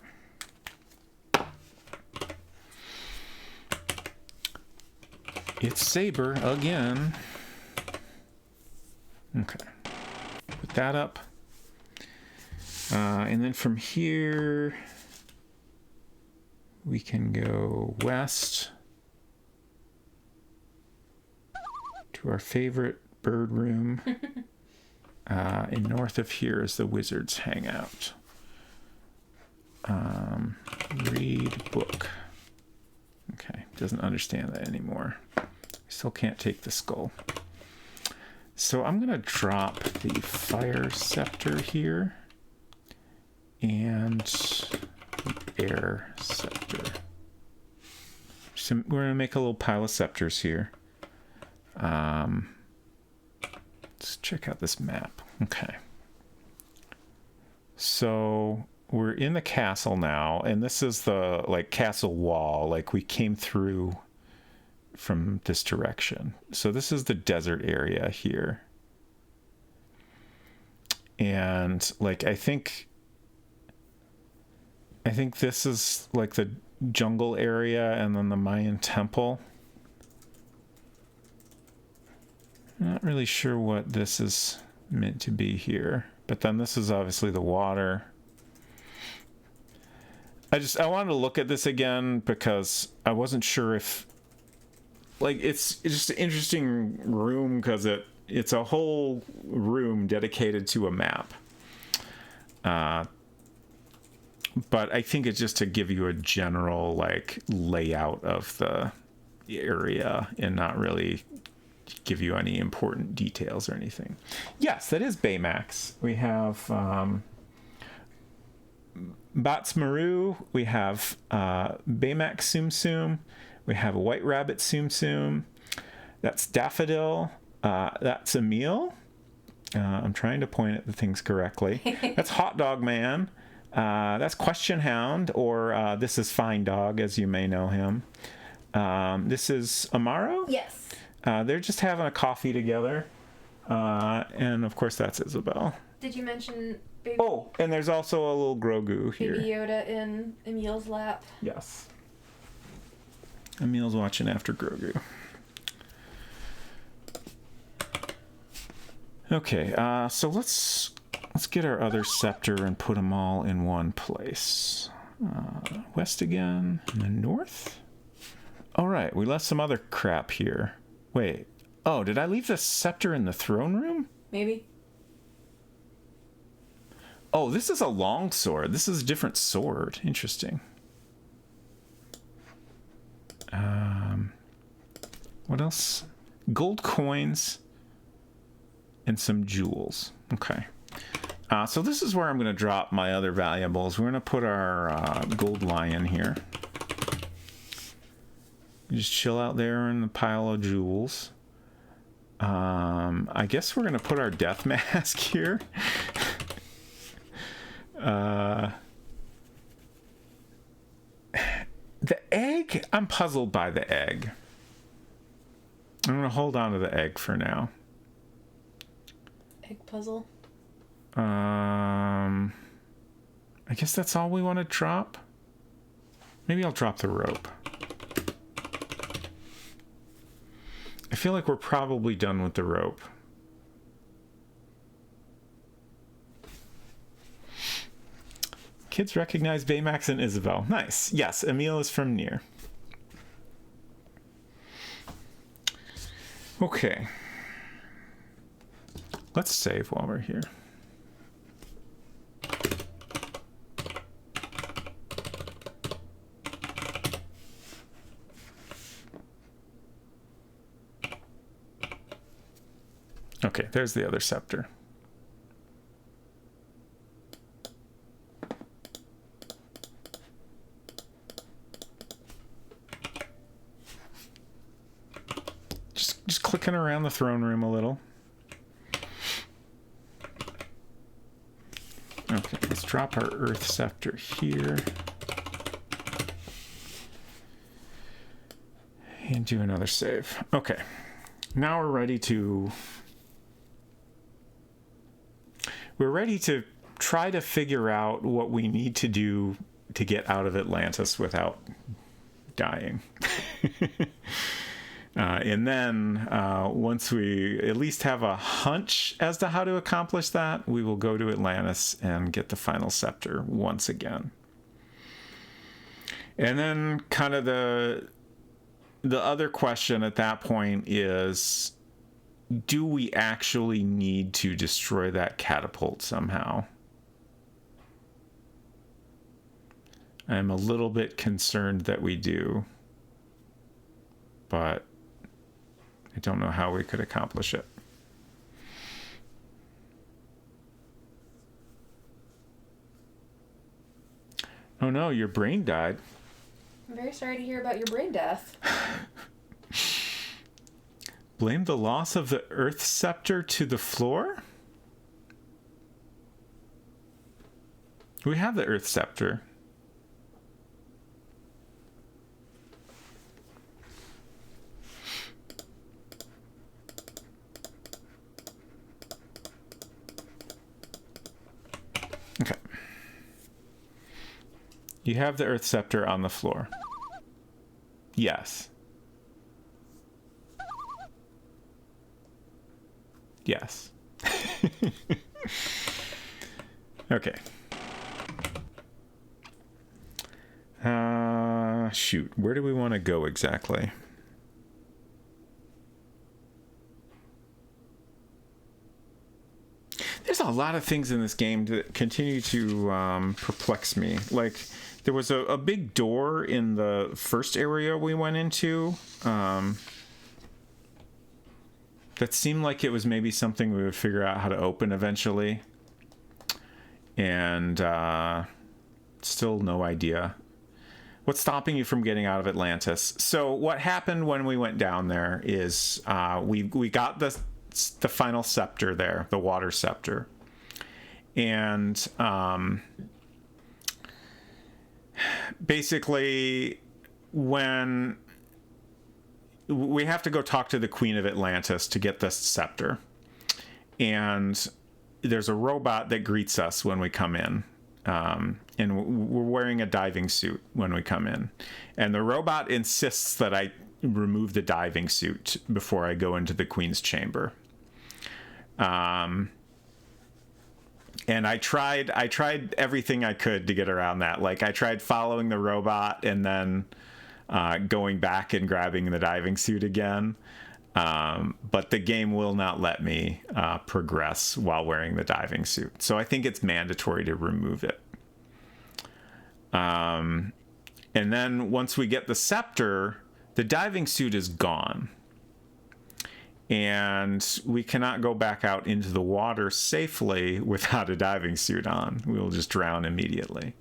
It's Saber again. Okay. Put that up. And then from here, we can go west to our favorite bird room. And north of here is the wizard's hangout. Read book. Okay, doesn't understand that anymore. Still can't take the skull. So I'm gonna drop the fire scepter here and the air scepter. So we're gonna make a little pile of scepters here. Let's check out this map. Okay. So we're in the castle now, and this is the castle wall. Like, we came through from this direction. So this is the desert area here. And I think this is like the jungle area and then the Mayan temple. Not really sure what this is meant to be here, but then this is obviously the water. I wanted to look at this again because I wasn't sure if it's just an interesting room because it's a whole room dedicated to a map. But I think it's just to give you a general layout of the area and not really give you any important details or anything. Yes, that is Baymax. We have Batsmaru, we have Baymax Tsum Tsum, we have a White Rabbit Tsum Tsum, that's Daffodil, That's Emil. I'm trying to point at the things correctly. That's Hot Dog Man. That's Question Hound, or this is Fine Dog, as you may know him. This is Amaro? Yes. They're just having a coffee together. And, of course, that's Isabel. Did you mention Baby... Oh, and there's also a little Grogu here. Baby Yoda in Emil's lap. Yes. Emil's watching after Grogu. Okay, so let's get our other scepter and put them all in one place. West again, and then north. All right, we left some other crap here. Wait. Oh, did I leave the scepter in the throne room? Maybe. Oh, this is a long sword. This is a different sword. Interesting. What else? Gold coins and some jewels. Okay. So this is where I'm going to drop my other valuables. We're going to put our gold lion here. Just chill out there in the pile of jewels. I guess we're going to put our death mask here. The egg, I'm puzzled by the egg. I'm going to hold on to the egg for now. Egg puzzle. I guess that's all we want to drop. Maybe I'll drop the rope. I feel like we're probably done with the rope. Kids recognize Baymax and Isabel. Nice. Yes, Emil is from Nier. Okay. Let's save while we're here. Okay, there's the other scepter. Just clicking around the throne room a little. Okay, let's drop our Earth Scepter here. And do another save. Okay, now we're ready to try to figure out what we need to do to get out of Atlantis without dying. And then once we at least have a hunch as to how to accomplish that, we will go to Atlantis and get the final scepter once again. And then kind of the other question at that point is, do we actually need to destroy that catapult somehow? I'm a little bit concerned that we do, but I don't know how we could accomplish it. Oh no, your brain died. I'm very sorry to hear about your brain death. Blame the loss of the Earth Scepter to the floor? We have the Earth Scepter. Okay. You have the Earth Scepter on the floor. Yes. Yes. Okay. Shoot. Where do we want to go exactly? There's a lot of things in this game that continue to perplex me. Like, there was a big door in the first area we went into. That seemed like it was maybe something we would figure out how to open eventually. And still no idea. What's stopping you from getting out of Atlantis? So what happened when we went down there is we got the final scepter there, the water scepter. And basically, when we have to go talk to the Queen of Atlantis to get this scepter, and there's a robot that greets us when we come in, and we're wearing a diving suit when we come in, and the robot insists that I remove the diving suit before I go into the Queen's chamber. And I tried everything I could to get around that. Like, I tried following the robot and then going back and grabbing the diving suit again. But the game will not let me progress while wearing the diving suit. So I think it's mandatory to remove it. And then once we get the scepter, the diving suit is gone. And we cannot go back out into the water safely without a diving suit on. We will just drown immediately.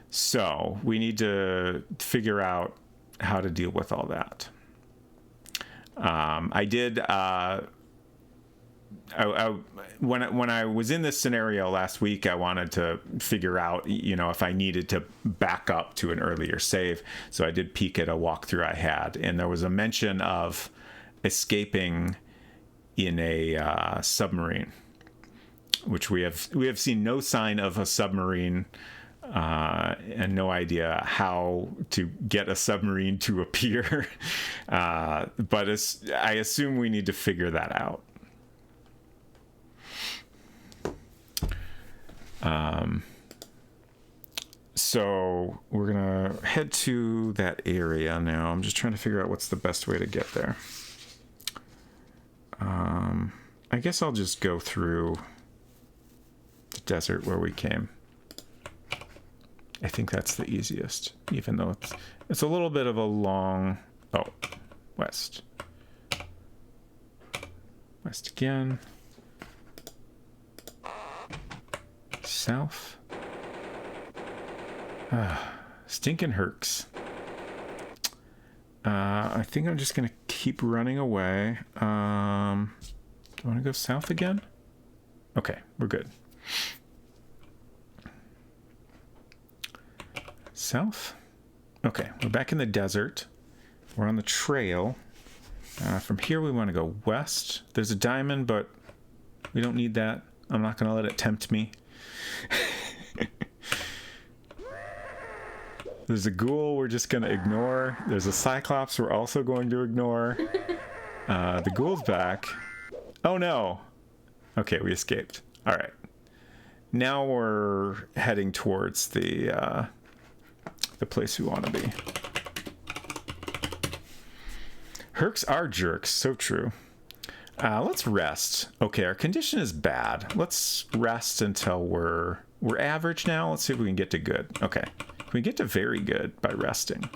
So we need to figure out how to deal with all that. I did... when I was in this scenario last week, I wanted to figure out, if I needed to back up to an earlier save. So I did peek at a walkthrough I had, and there was a mention of escaping in a submarine, which we have seen no sign of a submarine, and no idea how to get a submarine to appear. But I assume we need to figure that out. So we're gonna head to that area now. I'm just trying to figure out what's the best way to get there. I guess I'll just go through the desert where we came. I think that's the easiest, even though it's a little bit of a long... Oh, west. West again. South. Stinking Hurks. I think I'm just gonna keep running away. Do I want to go south again? Okay, we're good. South? Okay, we're back in the desert. We're on the trail. From here we want to go west. There's a diamond, but we don't need that. I'm not going to let it tempt me. There's a ghoul we're just going to ignore. There's a cyclops we're also going to ignore. The ghoul's back. Oh no. Okay, we escaped. All right. Now we're heading towards the place we want to be. Hurks are jerks. So true. Let's rest. Okay, our condition is bad. Let's rest until we're average now. Let's see if we can get to good. Okay. Can we get to very good by resting?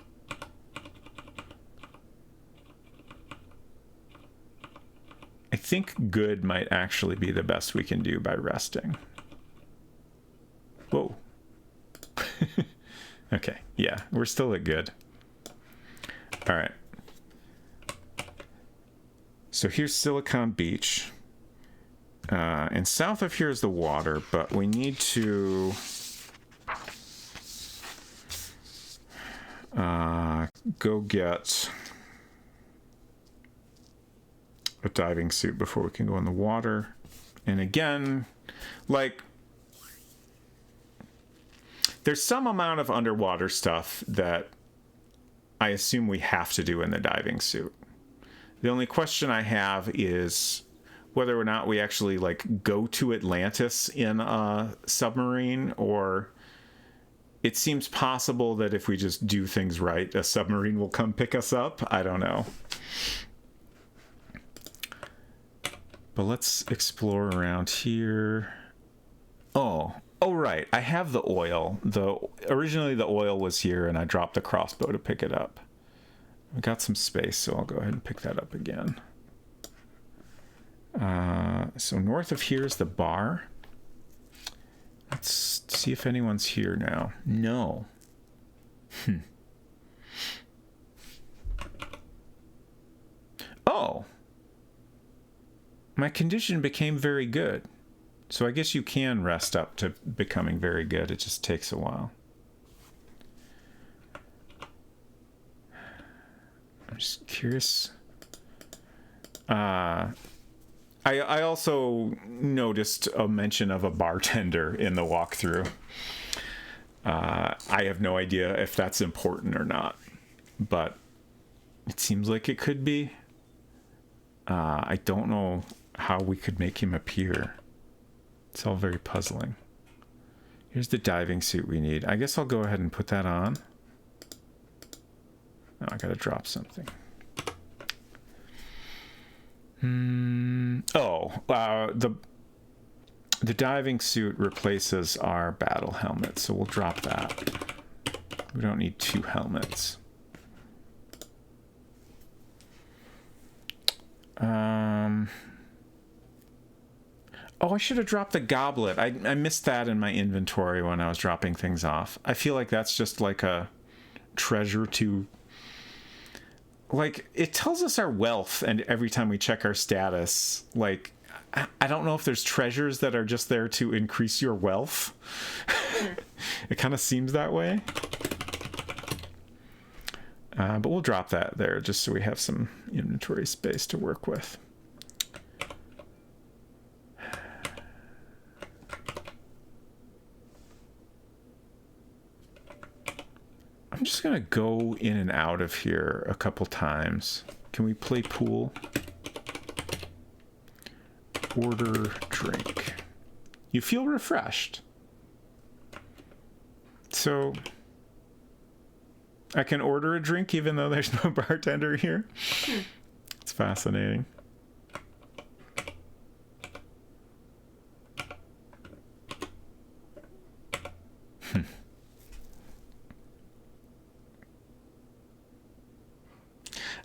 I think good might actually be the best we can do by resting. Whoa. Okay, yeah, we're still at good. All right. So here's Silicon Beach. And south of here is the water, but we need to go get a diving suit before we can go in the water. And again, like, there's some amount of underwater stuff that I assume we have to do in the diving suit. The only question I have is whether or not we actually like go to Atlantis in a submarine, or it seems possible that if we just do things right, a submarine will come pick us up. I don't know. But let's explore around here. Oh, right. I have the oil. Originally the oil was here, and I dropped the crossbow to pick it up. I got some space, so I'll go ahead and pick that up again. So north of here is the bar. Let's see if anyone's here now. No. Oh. my condition became very good. So I guess you can rest up to becoming very good. It just takes a while. I'm just curious. I also noticed a mention of a bartender in the walkthrough. I have no idea if that's important or not, but it seems like it could be. I don't know how we could make him appear. It's all very puzzling. Here's the diving suit we need. I guess I'll go ahead and put that on. Oh, I gotta drop something. The diving suit replaces our battle helmet, so we'll drop that. We don't need 2 helmets. Oh, I should have dropped the goblet. I missed that in my inventory when I was dropping things off. I feel like that's just like a treasure to... Like, it tells us our wealth, and every time we check our status, like, I don't know if there's treasures that are just there to increase your wealth. It kind of seems that way. But we'll drop that there just so we have some inventory space to work with. I'm just going to go in and out of here a couple times. Can we play pool? Order drink. You feel refreshed. So I can order a drink even though there's no bartender here. It's fascinating.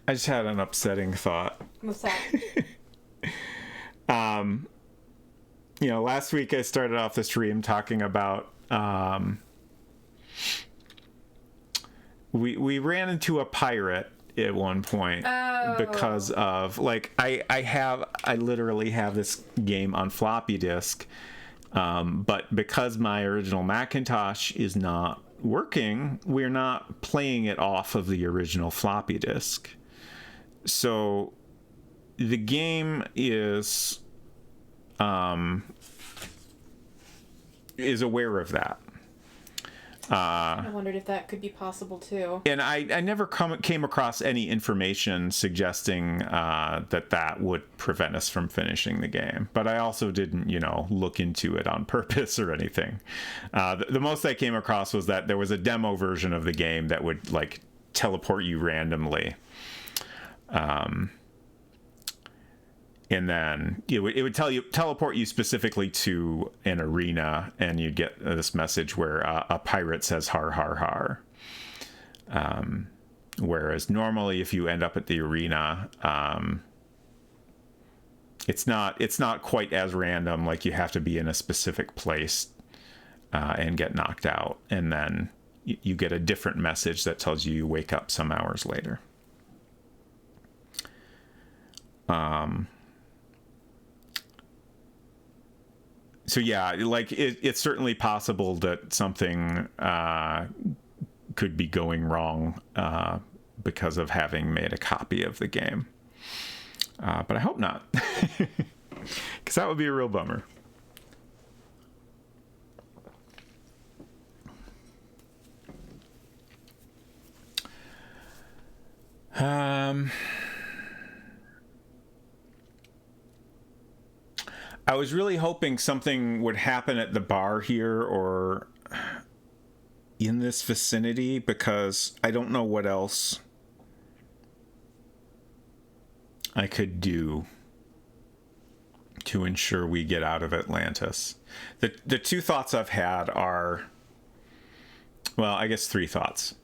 I just had an upsetting thought. What's that? Last week I started off the stream talking about we ran into a pirate at one point because of I literally have this game on floppy disk, but because my original Macintosh is not working, we're not playing it off of the original floppy disk. So the game is aware of that. I wondered if that could be possible too. And I never came across any information suggesting that would prevent us from finishing the game. But I also didn't, look into it on purpose or anything. The most I came across was that there was a demo version of the game that would teleport you randomly. And then it would teleport you specifically to an arena, and you'd get this message where a pirate says har har har. Whereas normally if you end up at the arena, it's not quite as random. Like, you have to be in a specific place and get knocked out, and then you get a different message that tells you wake up some hours later. So yeah, it's certainly possible that something could be going wrong because of having made a copy of the game. But I hope not, because that would be a real bummer. I was really hoping something would happen at the bar here or in this vicinity, because I don't know what else I could do to ensure we get out of Atlantis. The 2 thoughts I've had are, well, I guess 3 thoughts.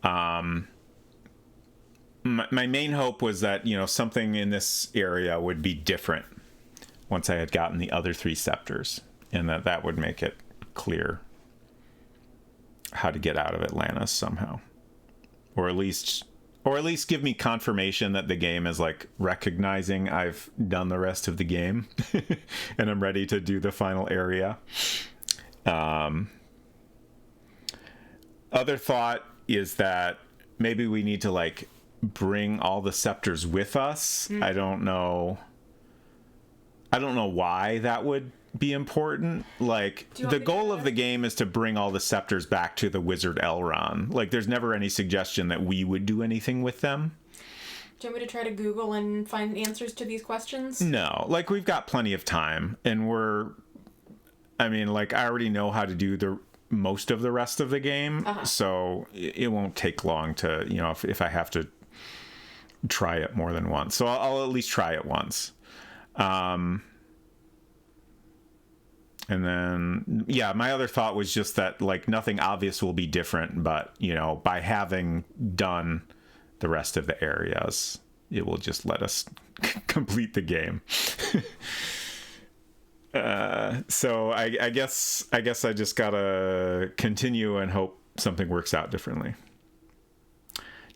My main hope was that, something in this area would be different once I had gotten the other 3 scepters, and that would make it clear how to get out of Atlantis somehow. Or at least Or at least give me confirmation that the game is like recognizing I've done the rest of the game and I'm ready to do the final area. Other thought is that maybe we need to like bring all the scepters with us. I don't know why that would be important. Like, the goal of the game is to bring all the scepters back to the wizard Elrond. Like, there's never any suggestion that we would do anything with them. Do you want me to try to Google and find answers to these questions? No, like, we've got plenty of time, and I already know how to do most of the rest of the game, so it won't take long to, if I have to try it more than once. So I'll at least try it once. And then, my other thought was just that, like, nothing obvious will be different, but, by having done the rest of the areas, it will just let us complete the game. So I guess I just gotta continue and hope something works out differently.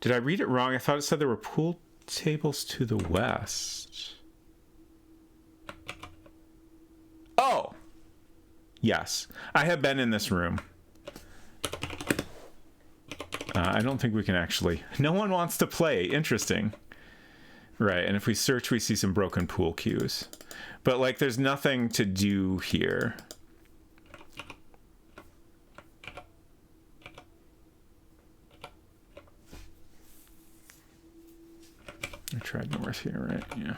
Did I read it wrong? I thought it said there were pool tables to the west. Oh! Yes, I have been in this room. I don't think we can actually... No one wants to play. Interesting. Right, and if we search, we see some broken pool cues. But, like, there's nothing to do here. I tried north here, right? Yeah.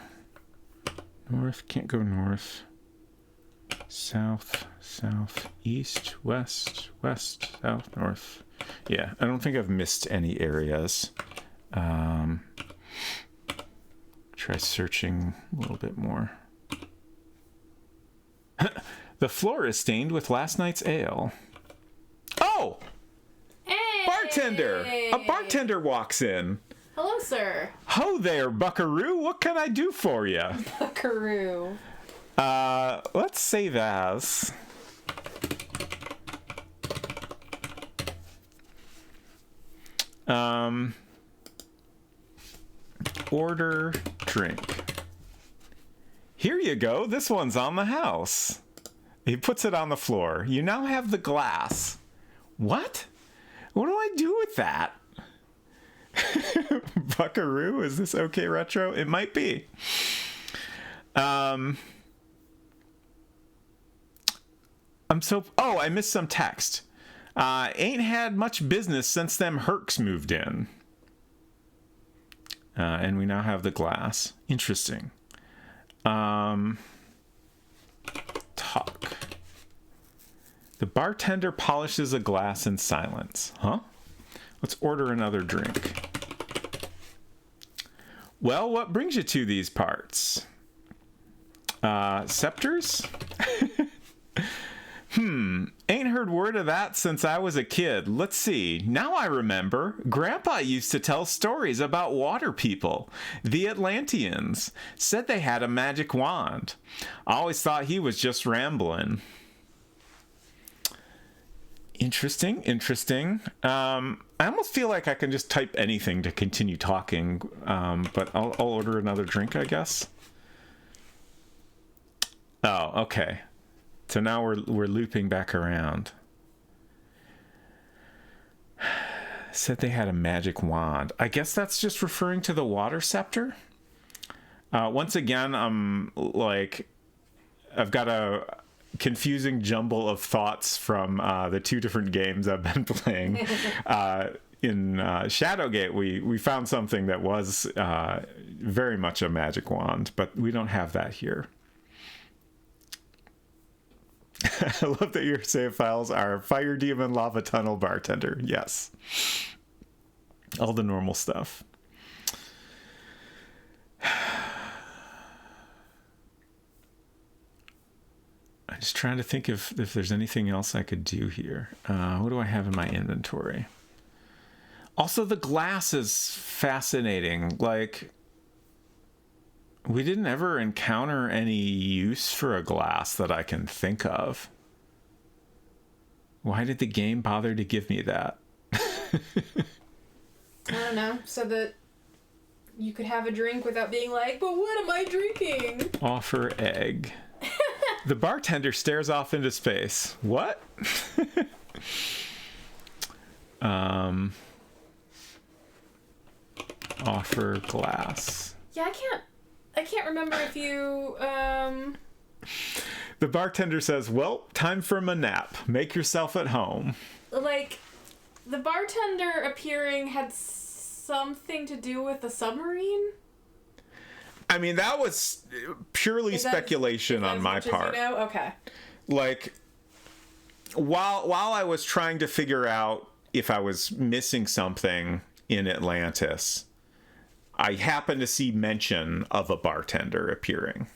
North, can't go north. South, south, east, west, west, south, north. Yeah, I don't think I've missed any areas. Try searching a little bit more. The floor is stained with last night's ale. Oh! Hey! Bartender! A bartender walks in. Hello, sir. Ho there, buckaroo. What can I do for you? Buckaroo. Let's save as. Order drink. Here you go. This one's on the house. He puts it on the floor. You now have the glass. What? What do I do with that? Buckaroo? Is this okay retro? It might be. I missed some text. Ain't had much business since them Hurks moved in. And we now have the glass. Interesting. Talk. The bartender polishes a glass in silence. Huh? Let's order another drink. Well, what brings you to these parts? Scepters? Ain't heard word of that since I was a kid. Let's see. Now I remember. Grandpa used to tell stories about water people. The Atlanteans. Said they had a magic wand. I always thought he was just rambling. Interesting. I almost feel like I can just type anything to continue talking, but I'll order another drink, I guess. Oh, okay. So now we're looping back around. Said they had a magic wand. I guess that's just referring to the water scepter. Once again, I've got a confusing jumble of thoughts from the two different games I've been playing. In Shadowgate, we found something that was very much a magic wand, but we don't have that here. I love that your save files are Fire Demon, Lava Tunnel, Bartender. Yes. All the normal stuff. I'm just trying to think if there's anything else I could do here. What do I have in my inventory? Also, the glass is fascinating. Like, we didn't ever encounter any use for a glass that I can think of. Why did the game bother to give me that? I don't know, so that you could have a drink without being like, but what am I drinking? Offer egg. The bartender stares off into space. What? Offer glass. Yeah, I can't remember if you, The bartender says, well, time for a nap. Make yourself at home. Like, the bartender appearing had something to do with the submarine? I mean, that was purely speculation on my part. You know? Okay. Like, while I was trying to figure out if I was missing something in Atlantis, I happened to see mention of a bartender appearing.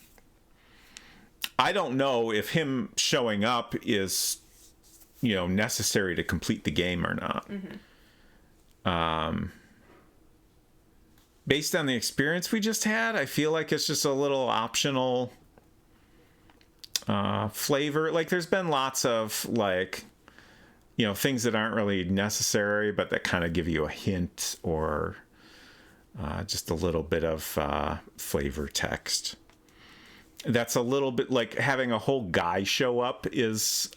I don't know if him showing up is, necessary to complete the game or not. Mm-hmm. Based on the experience we just had, I feel like it's just a little optional flavor. Like, there's been lots of, things that aren't really necessary, but that kind of give you a hint or just a little bit of flavor text. That's a little bit like having a whole guy show up is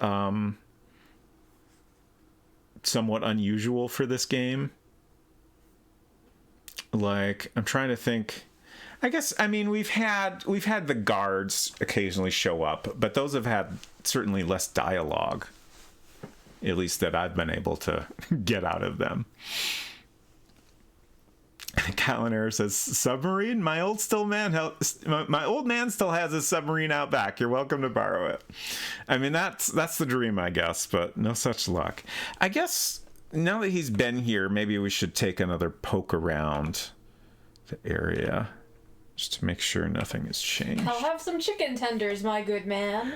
somewhat unusual for this game. Like, I'm trying to think. We've had the guards occasionally show up, but those have had certainly less dialogue, at least that I've been able to get out of them. Calendar says, submarine? My old man still has a submarine out back. You're welcome to borrow it. I mean, that's the dream, I guess, but no such luck. I guess now that he's been here, maybe we should take another poke around the area just to make sure nothing has changed. I'll have some chicken tenders, my good man.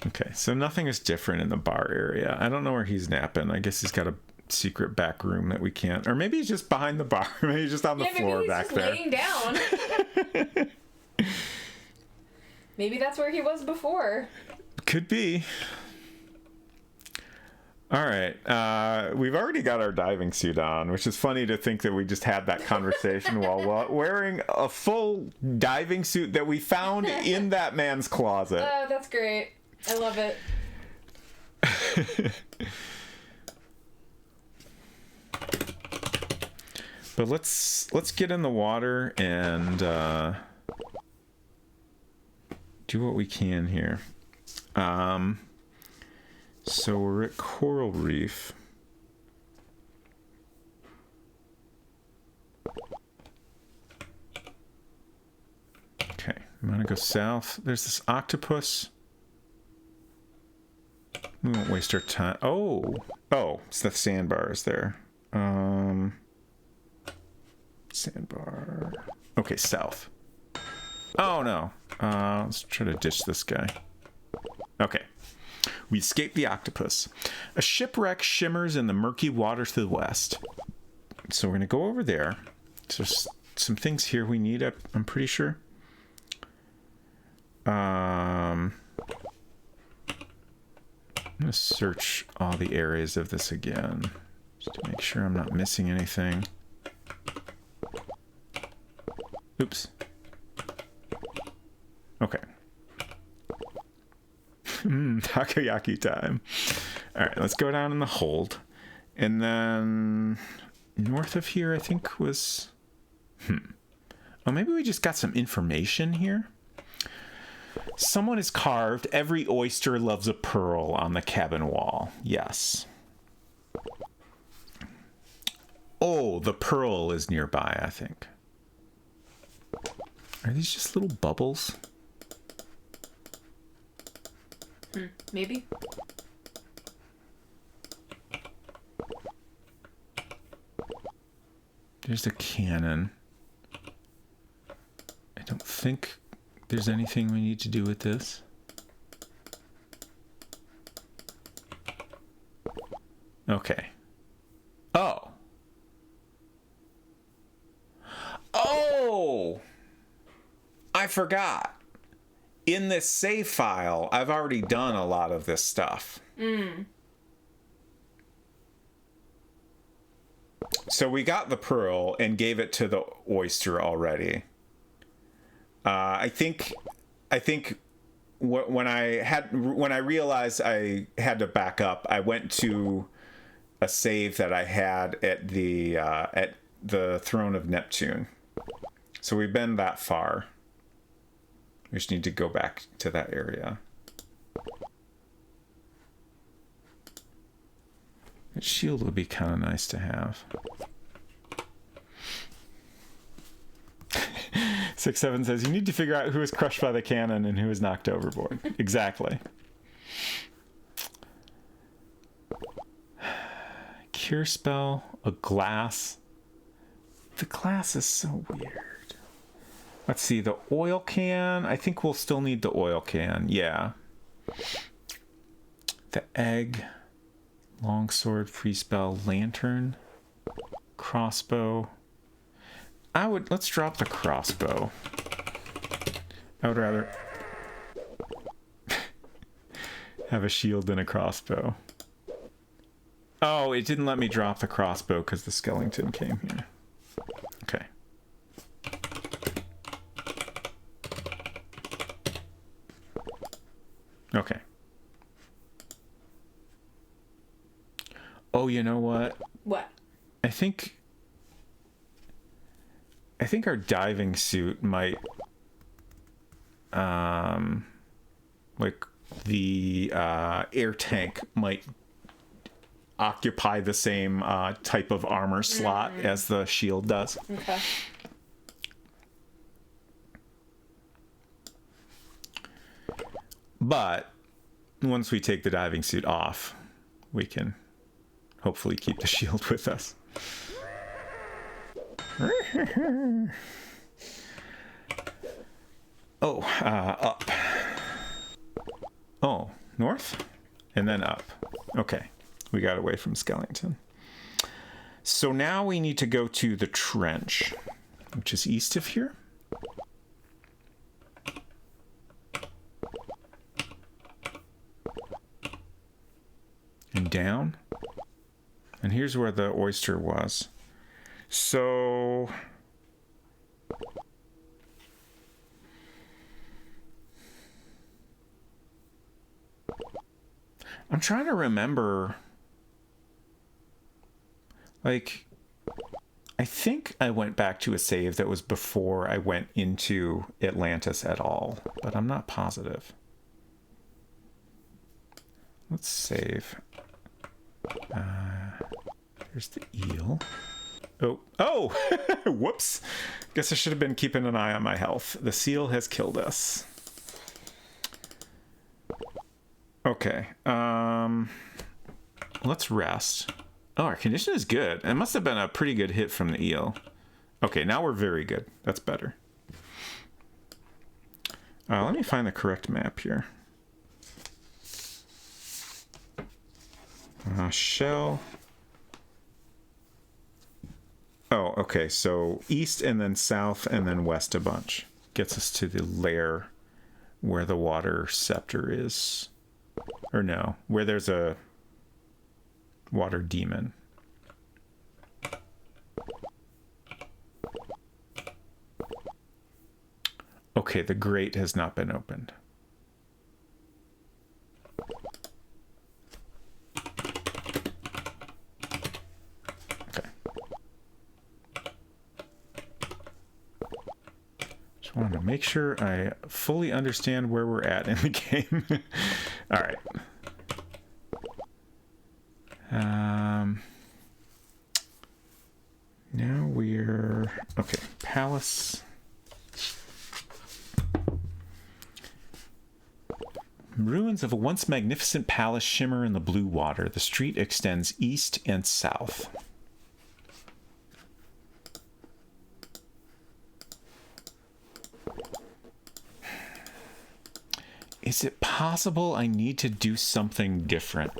Okay, so nothing is different in the bar area. I don't know where he's napping. I guess he's got a secret back room that we can't, or maybe he's just behind the bar. Maybe he's just on the floor back there. Laying down. Maybe that's where he was before. Could be. All right, we've already got our diving suit on, which is funny to think that we just had that conversation while wearing a full diving suit that we found in that man's closet. Oh, that's great. I love it. But let's get in the water and do what we can here. So we're at Coral Reef. Okay, I'm gonna go south. There's this octopus. We won't waste our time. Oh, it's the sandbars there. Sandbar. Okay, south. Oh no. Let's try to ditch this guy. Okay. We escape the octopus. A shipwreck shimmers in the murky water to the west. So we're going to go over there. There's some things here we need, I'm pretty sure. I'm going to search all the areas of this again, just to make sure I'm not missing anything. Oops. Okay. Takoyaki time. All right, let's go down in the hold. And then north of here, I think was... Oh, maybe we just got some information here. Someone has carved, "Every oyster loves a pearl" on the cabin wall. Yes. Oh, the pearl is nearby, I think. Are these just little bubbles? Maybe. There's a cannon. I don't think there's anything we need to do with this. Okay. Oh! I forgot. In this save file, I've already done a lot of this stuff. so we got the pearl and gave it to the oyster already. I think when I realized I had to back up, I went to a save that I had at the Throne of Neptune. So we've been that far. We just need to go back to that area. That shield would be kind of nice to have. 6-7 says, you need to figure out who is crushed by the cannon and who is knocked overboard. Exactly. Cure spell, a glass. The glass is so weird. Let's see, the oil can. I think we'll still need the oil can. Yeah. The egg. Longsword, free spell, lantern, crossbow. Let's drop the crossbow. I would rather have a shield than a crossbow. Oh, it didn't let me drop the crossbow because the skeleton came here. Okay. Okay. Oh, you know what? What? I think our diving suit might like the air tank might occupy the same type of armor slot as the shield does. Okay. But once we take the diving suit off, we can hopefully keep the shield with us. Up. Oh, north? And then up. Okay. We got away from Skellington. So now we need to go to the trench, which is east of here. And down. And here's where the oyster was. So I'm trying to remember. Like, I think I went back to a save that was before I went into Atlantis at all, but I'm not positive. Let's save. Here's the eel. Oh! Whoops! Guess I should have been keeping an eye on my health. The seal has killed us. Okay. Let's rest. Oh, our condition is good. It must have been a pretty good hit from the eel. Okay, now we're very good. That's better. Let me find the correct map here. Shell. Oh, okay. So east and then south and then west a bunch. Gets us to the lair where the water scepter is. Or no, where there's a water demon. Okay, the grate has not been opened. Okay. Just wanted to make sure I fully understand where we're at in the game. All right. Now we're okay. Palace. Ruins of a once magnificent palace shimmer in the blue water. The street extends east and south. Is it possible I need to do something different?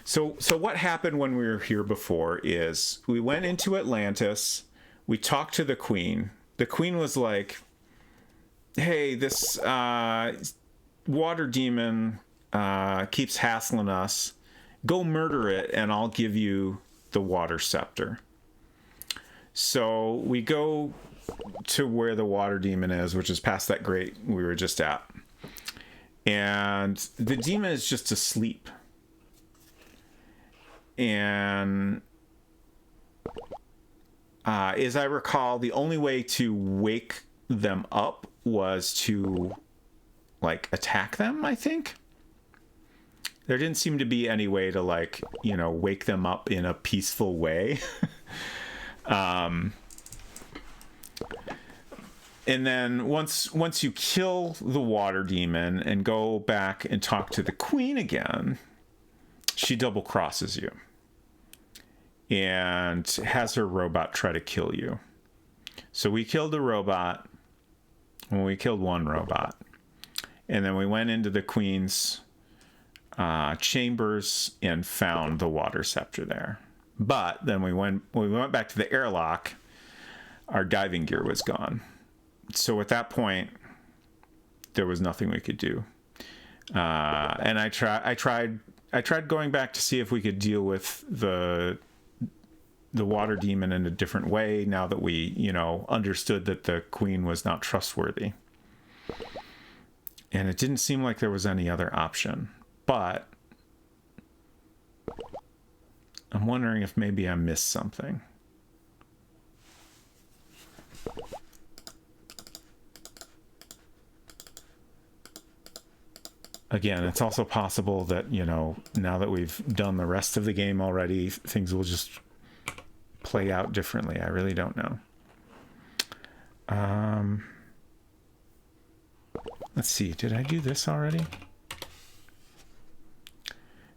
So what happened when we were here before is we went into Atlantis, we talked to the queen. The queen was like, hey, this water demon keeps hassling us. Go murder it and I'll give you the water scepter. So we go to where the water demon is, which is past that grate we were just at. And the demon is just asleep. And as I recall, the only way to wake them up was to, like, attack them, I think. There didn't seem to be any way to, like, you know, wake them up in a peaceful way. And then once you kill the water demon and go back and talk to the queen again, she double crosses you and has her robot try to kill you. So we killed a robot. Well, we killed one robot. And then we went into the queen's chambers and found the water scepter there. But then when we went back to the airlock, our diving gear was gone. So at that point, there was nothing we could do. And I tried going back to see if we could deal with the water demon in a different way now that we, you know, understood that the queen was not trustworthy. And it didn't seem like there was any other option. But I'm wondering if maybe I missed something. Again, it's also possible that, you know, now that we've done the rest of the game already, things will just play out differently. I really don't know. Let's see. Did I do this already?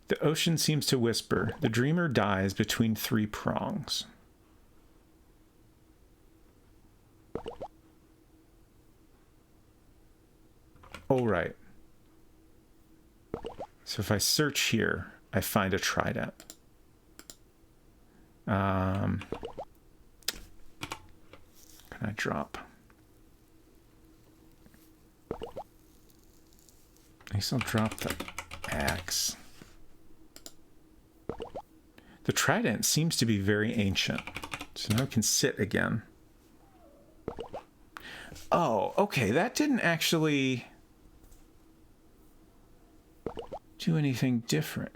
The ocean seems to whisper. The dreamer dies between three prongs. Oh, right. So if I search here, I find a trident. Can I drop? I guess I'll drop the axe. The trident seems to be very ancient. So now I can sit again. Oh, okay. That didn't actually do anything different.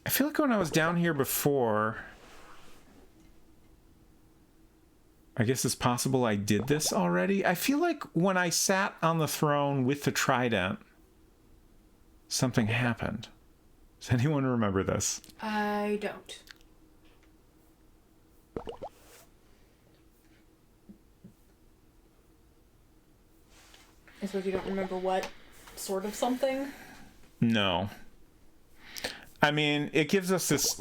I feel like when I was down here before, I guess it's possible I did this already. I feel like when I sat on the throne with the trident, something happened. Does anyone remember this? I don't. I suppose you don't remember what sort of something? No. I mean, it gives us this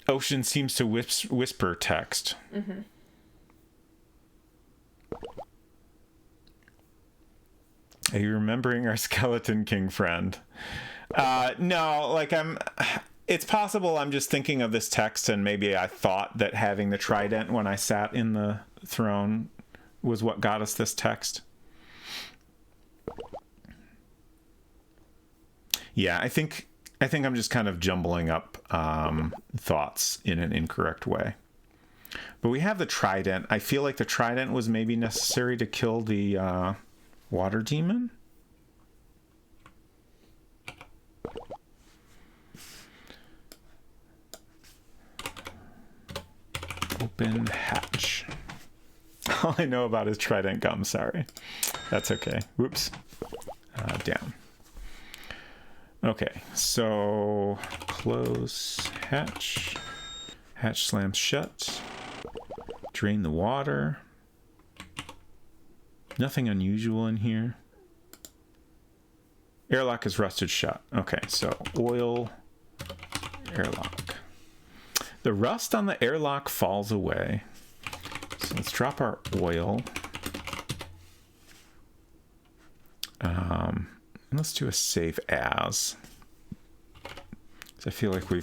ocean seems to whisper text. Mm-hmm. Are you remembering our Skeleton King friend? No, like it's possible I'm just thinking of this text and maybe I thought that having the trident when I sat in the throne was what got us this text. Yeah, I think I'm just kind of jumbling up thoughts in an incorrect way. But we have the trident. I feel like the trident was maybe necessary to kill the water demon. Open hatch. All I know about is trident gum, sorry. That's okay. Whoops. Down. Okay, so close hatch. Hatch slams shut. Drain the water. Nothing unusual in here. Airlock is rusted shut. Okay, so oil, airlock. The rust on the airlock falls away. So let's drop our oil. And let's do a save as. So I feel like we're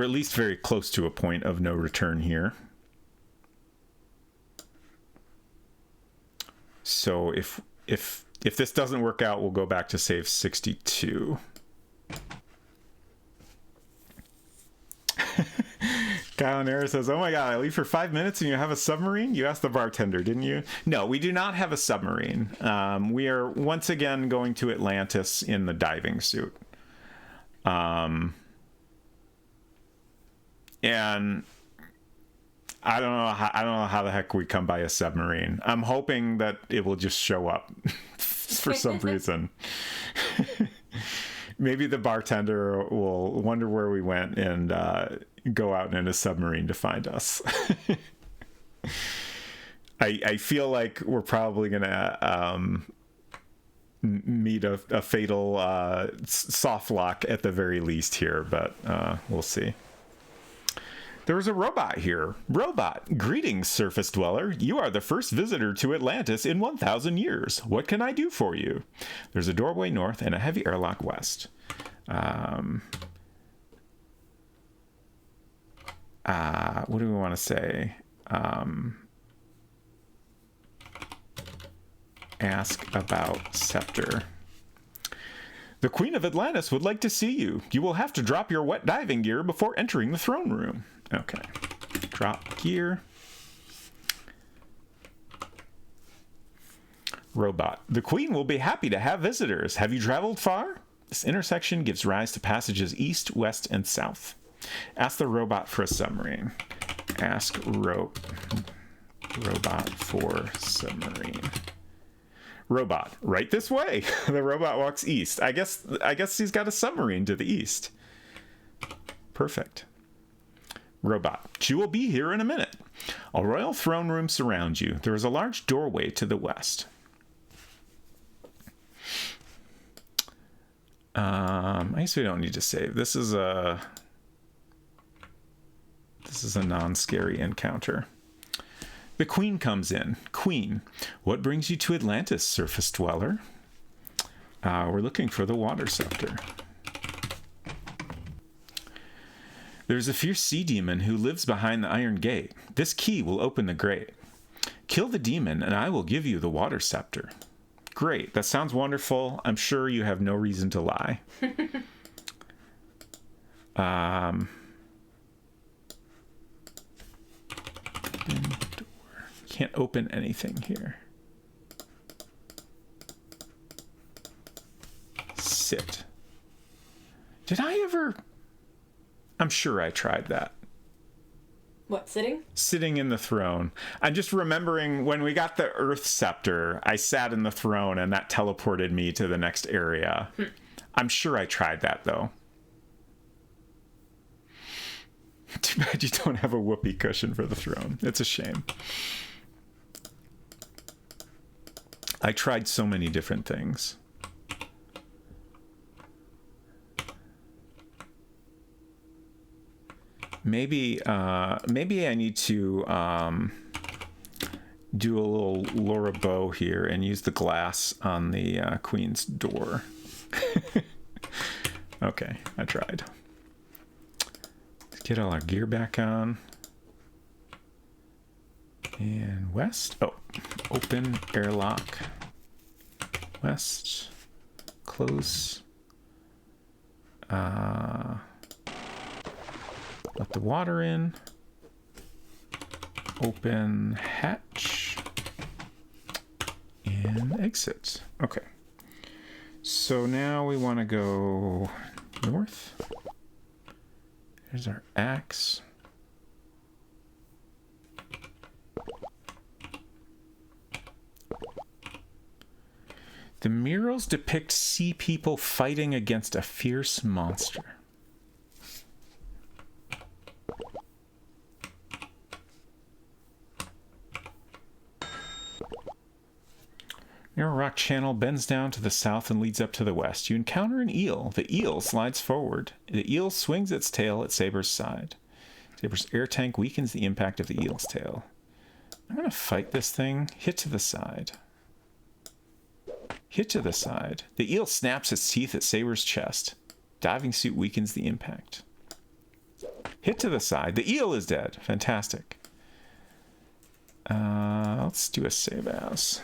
at least very close to a point of no return here. So if this doesn't work out, we'll go back to save 62. Kyle Nera says, oh my god, I leave for 5 minutes and you have a submarine? You asked the bartender, didn't you? No, we do not have a submarine. We are once again going to Atlantis in the diving suit. And I don't know how the heck we come by a submarine. I'm hoping that it will just show up for some reason. Maybe the bartender will wonder where we went and go out in a submarine to find us. I feel like we're probably gonna meet a fatal soft lock at the very least here, but we'll see. There was a robot here. Robot, greetings, surface dweller. You are the first visitor to Atlantis in 1,000 years. What can I do for you? There's a doorway north and a heavy airlock west. What do we want to say? Ask about scepter. The Queen of Atlantis would like to see you. You will have to drop your wet diving gear before entering the throne room. Okay. Drop gear. Robot. The Queen will be happy to have visitors. Have you traveled far? This intersection gives rise to passages east, west, and south. Ask the robot for a submarine. Ask robot for submarine. Robot, right this way. The robot walks east. I guess he's got a submarine to the east. Perfect. Robot, she will be here in a minute. A royal throne room surrounds you. There is a large doorway to the west. I guess we don't need to save. This is a non-scary encounter. The Queen comes in. Queen, what brings you to Atlantis, surface dweller? We're looking for the water scepter. There's a fierce sea demon who lives behind the iron gate. This key will open the grate. Kill the demon and I will give you the water scepter. Great, that sounds wonderful. I'm sure you have no reason to lie. Can't open anything here. Sit. Did I ever... I'm sure I tried that. What, sitting? Sitting in the throne. I'm just remembering when we got the Earth Scepter, I sat in the throne and that teleported me to the next area. I'm sure I tried that, though. Too bad you don't have a whoopee cushion for the throne. It's a shame. I tried so many different things. Maybe I need to do a little Laura Bow here and use the glass on the Queen's door. Okay, I tried. Let's get all our gear back on. And west. Oh, open airlock. West. Close. Let the water in. Open hatch. And exit. Okay. So now we want to go north. Here's our axe. The murals depict sea people fighting against a fierce monster. Narrow rock channel bends down to the south and leads up to the west. You encounter an eel. The eel slides forward. The eel swings its tail at Saber's side. Saber's air tank weakens the impact of the eel's tail. I'm going to fight this thing. Hit to the side. Hit to the side. The eel snaps its teeth at Saber's chest. Diving suit weakens the impact. Hit to the side. The eel is dead. Fantastic. Let's do a save as.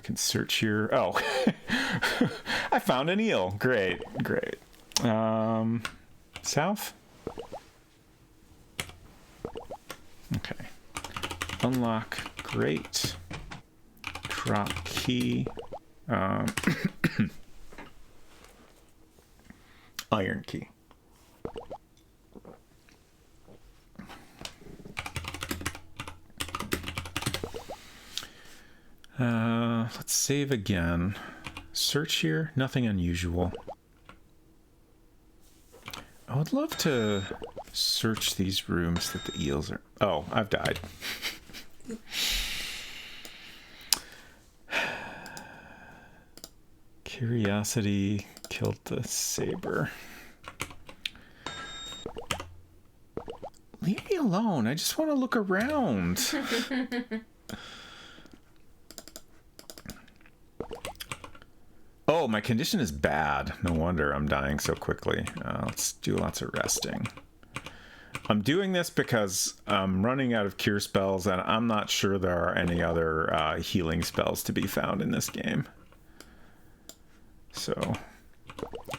can search here. Oh, I found an eel. Great, great. South? Okay. Unlock. Great. Drop key. Iron key. Let's save again. Search here. Nothing unusual. I would love to search these rooms that the eels are... Oh, I've died. Curiosity killed the saber. Leave me alone. I just want to look around. Oh, my condition is bad. No wonder I'm dying so quickly. Let's do lots of resting. I'm doing this because I'm running out of cure spells, and I'm not sure there are any other healing spells to be found in this game. So,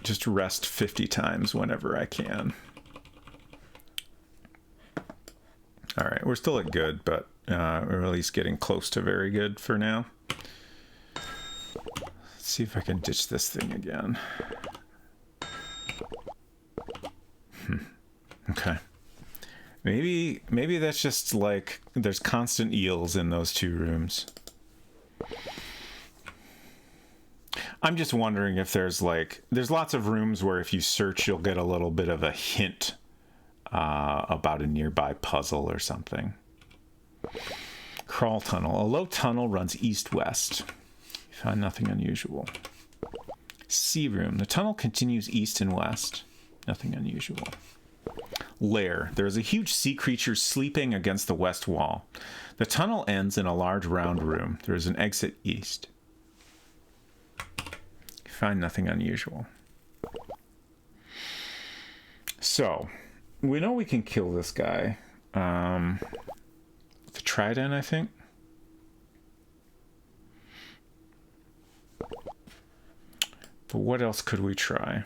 just rest 50 times whenever I can. Alright, we're still at good, but we're at least getting close to very good for now. Let's see if I can ditch this thing again. Okay. Maybe that's just like there's constant eels in those two rooms. I'm just wondering if there's lots of rooms where if you search you'll get a little bit of a hint about a nearby puzzle or something. Crawl tunnel. A low tunnel runs east-west. You find nothing unusual. Sea room. The tunnel continues east and west. Nothing unusual. Lair. There is a huge sea creature sleeping against the west wall. The tunnel ends in a large round room. There is an exit east. You find nothing unusual. So, we know we can kill this guy. The trident, I think. But what else could we try?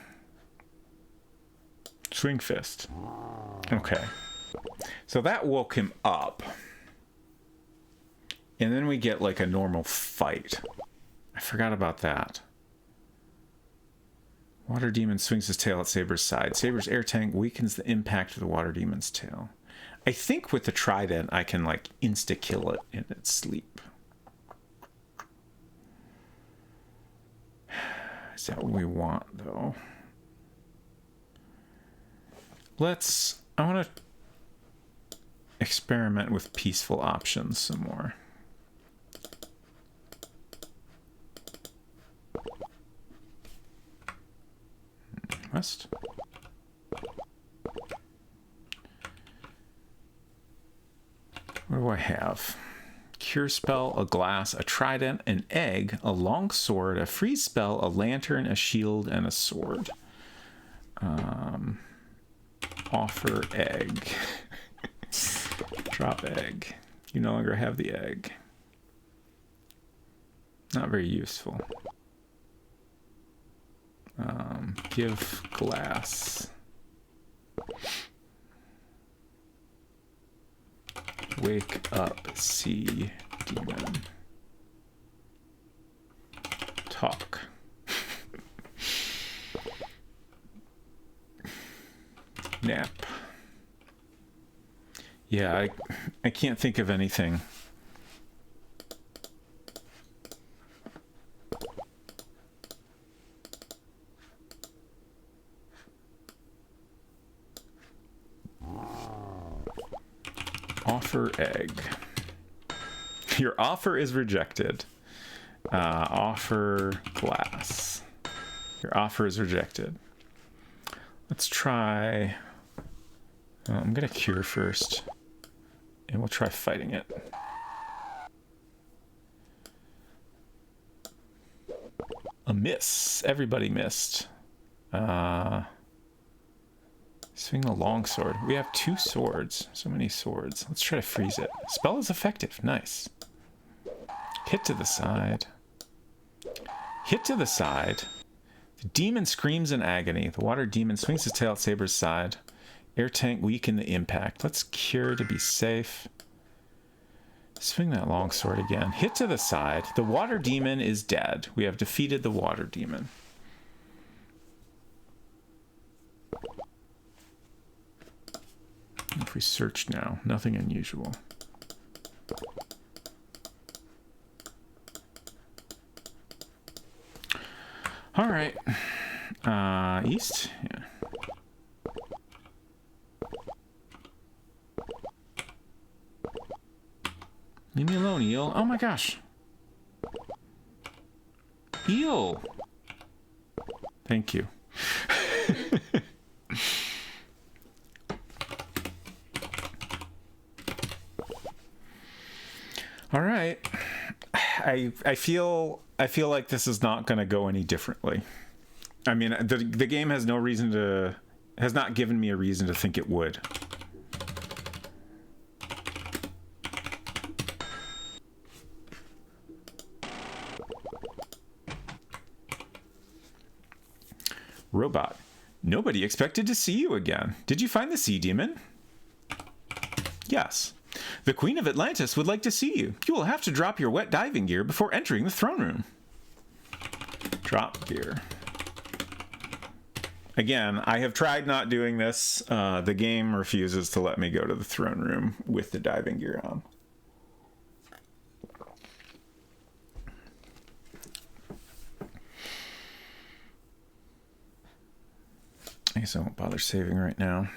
Swing fist. Okay. So that woke him up. And then we get like a normal fight. I forgot about that. Water demon swings his tail at Saber's side. Saber's air tank weakens the impact of the water demon's tail. I think with the trident I can like insta-kill it in its sleep. Is that what we want though? I want to experiment with peaceful options some more. West. What do I have? Cure spell, a glass, a trident, an egg, a long sword, a freeze spell, a lantern, a shield, and a sword. Offer egg. Drop egg. You no longer have the egg. Not very useful. Give glass. Wake up, sea demon. Talk. Nap. Yeah, I can't think of anything. Offer egg. Your offer is rejected. Offer glass. Your offer is rejected. Let's try... I'm going to cure first. And we'll try fighting it. A miss. Everybody missed. Swing the long sword. We have 2 swords. So many swords. Let's try to freeze it. Spell is effective. Nice. Hit to the side. Hit to the side. The demon screams in agony. The water demon swings his tail at Saber's side. Air tank weaken the impact. Let's cure to be safe. Swing that longsword again. Hit to the side. The water demon is dead. We have defeated the water demon. If we search now, nothing unusual. All right. East? Yeah. Leave me alone, eel. Oh my gosh. Eel. Thank you. All right. I feel like this is not going to go any differently. I mean, the game has not given me a reason to think it would. Robot. Nobody expected to see you again. Did you find the sea demon? Yes. The Queen of Atlantis would like to see you. You will have to drop your wet diving gear before entering the throne room. Drop gear. Again, I have tried not doing this. The game refuses to let me go to the throne room with the diving gear on. I guess I won't bother saving right now.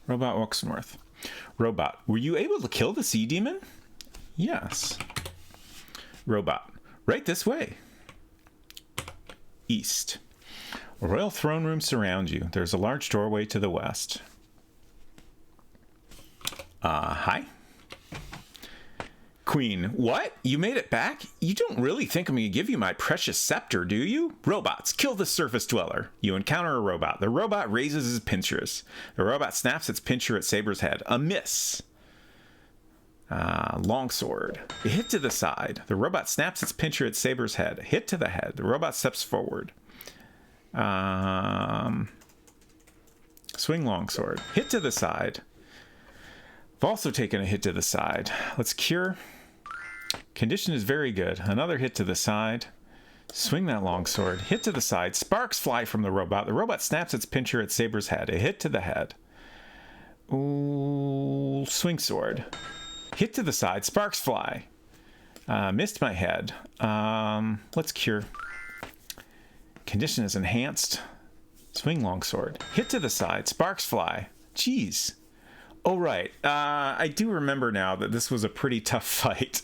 Robot walks north. Robot, were you able to kill the sea demon? Yes. Robot, right this way. East. A royal throne room surrounds you. There's a large doorway to the west. Hi? Queen, what? You made it back? You don't really think I'm going to give you my precious scepter, do you? Robots, kill the surface dweller. You encounter a robot. The robot raises his pincers. The robot snaps its pincer at Saber's head. A miss. Longsword. A hit to the side. The robot snaps its pincer at Saber's head. A hit to the head. The robot steps forward. Swing longsword. Hit to the side. I've also taken a hit to the side. Let's cure. Condition is very good. Another hit to the side. Swing that longsword. Hit to the side. Sparks fly from the robot. The robot snaps its pincer at Saber's head. A hit to the head. Ooh, swing sword. Hit to the side. Sparks fly. Missed my head. Let's cure. Condition is enhanced. Swing longsword. Hit to the side. Sparks fly. Jeez. Oh, right. I do remember now that this was a pretty tough fight.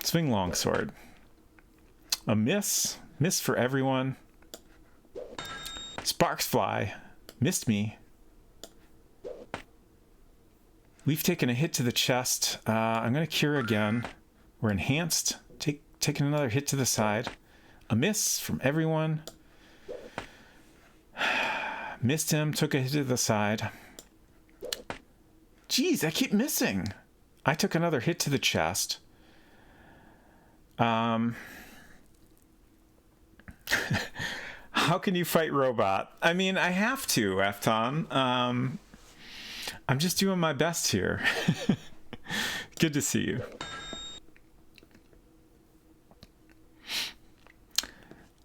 Swing longsword. A miss. Miss for everyone. Sparks fly. Missed me. We've taken a hit to the chest. I'm going to cure again. We're enhanced. Taking another hit to the side. A miss from everyone. Missed him. Took a hit to the side. Jeez, I keep missing. I took another hit to the chest. How can you fight robot? I mean, I have to, Afton. I'm just doing my best here. Good to see you.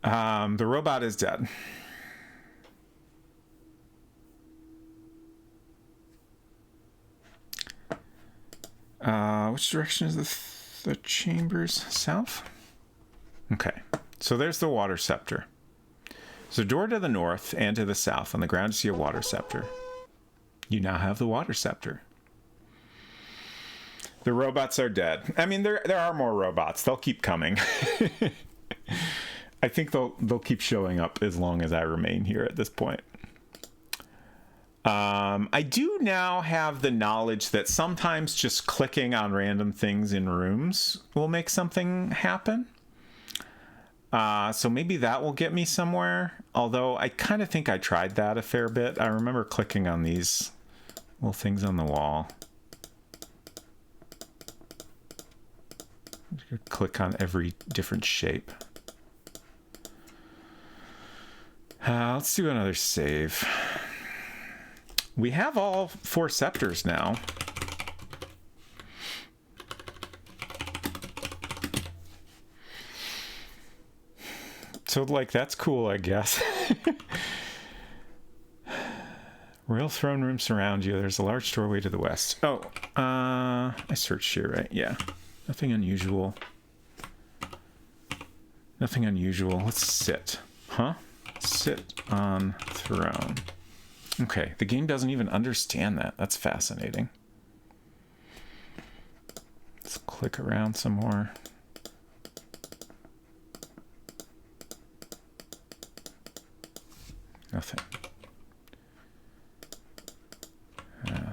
The robot is dead. Which direction is the chambers? South? Okay. So there's the water scepter. There's a door to the north and to the south. On the ground you see a water scepter. You now have the water scepter. The robots are dead. I mean, there are more robots. They'll keep coming. I think they'll keep showing up as long as I remain here at this point. I do now have the knowledge that sometimes just clicking on random things in rooms will make something happen. So maybe that will get me somewhere. Although I kind of think I tried that a fair bit. I remember clicking on these little things on the wall. Click on every different shape. Let's do another save. We have all 4 scepters now. So, like, that's cool, I guess. Royal throne room surround you. There's a large doorway to the west. Oh, I searched here, right? Yeah. Nothing unusual. Nothing unusual. Let's sit. Huh? Sit on throne. Okay, the game doesn't even understand that. That's fascinating. Let's click around some more. Nothing.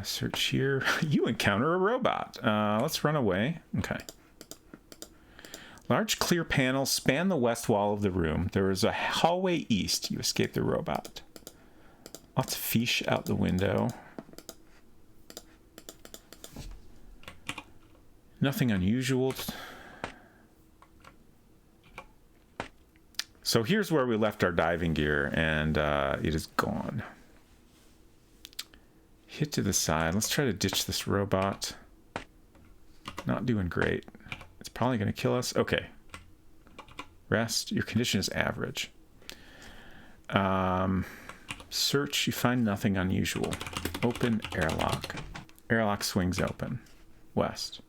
Search here. You encounter a robot. Let's run away. Okay. Large clear panels span the west wall of the room. There is a hallway east. You escape the robot. Lots of fish out the window. Nothing unusual. So here's where we left our diving gear, and it is gone. Hit to the side. Let's try to ditch this robot. Not doing great. It's probably going to kill us. Okay. Rest. Your condition is average. Search. You find nothing unusual. Open airlock. Airlock swings open. West.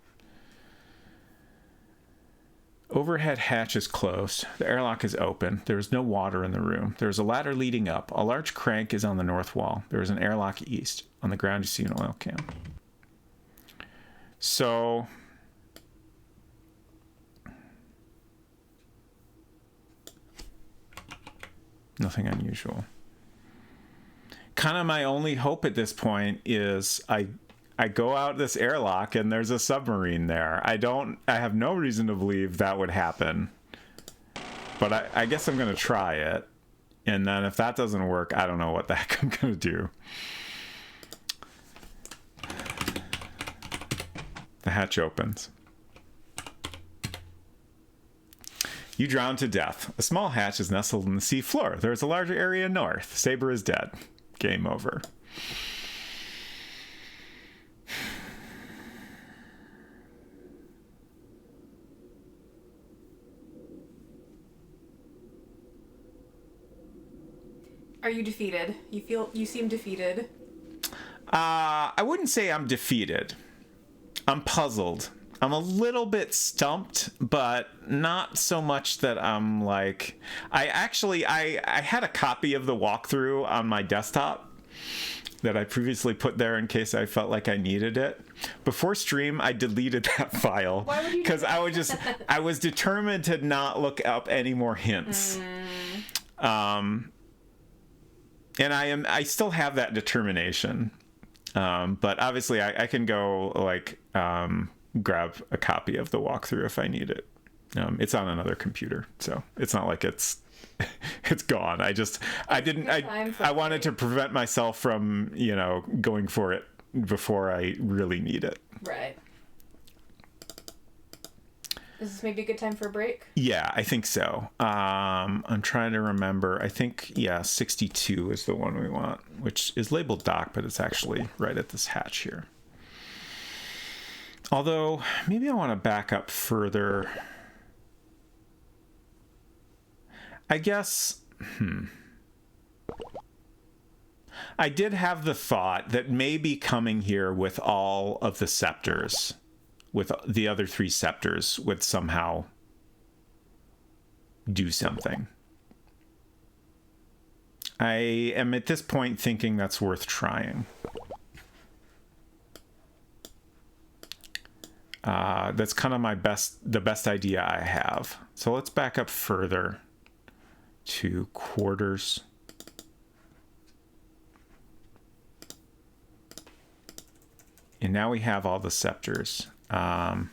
Overhead hatch is closed. The airlock is open. There is no water in the room. There is a ladder leading up. A large crank is on the north wall. There is an airlock east. On the ground, you see an oil can. So, nothing unusual. Kind of my only hope at this point is I go out this airlock and there's a submarine there. I have no reason to believe that would happen. But I guess I'm going to try it. And then if that doesn't work, I don't know what the heck I'm going to do. The hatch opens. You drown to death. A small hatch is nestled in the sea floor. There is a larger area north. Saber is dead. Game over. Are you defeated? You seem defeated. I wouldn't say I'm defeated. I'm puzzled. I'm a little bit stumped, but not so much that I'm like... I had a copy of the walkthrough on my desktop that I previously put there in case I felt like I needed it. Before stream, I deleted that file because I was determined to not look up any more hints. And I still have that determination. But obviously I can go like grab a copy of the walkthrough if I need it. It's on another computer, so it's not like it's gone. I wanted to prevent myself from, going for it before I really need it. Right. Is this maybe a good time for a break? Yeah, I think so. I'm trying to remember. I think, 62 is the one we want, which is labeled dock, but it's actually right at this hatch here. Although, maybe I want to back up further. I guess, I did have the thought that maybe coming here with all of the scepters, with the other 3 scepters, would somehow do something. I am at this point thinking that's worth trying. That's kind of the best idea I have. So let's back up further to quarters. And now we have all the scepters. And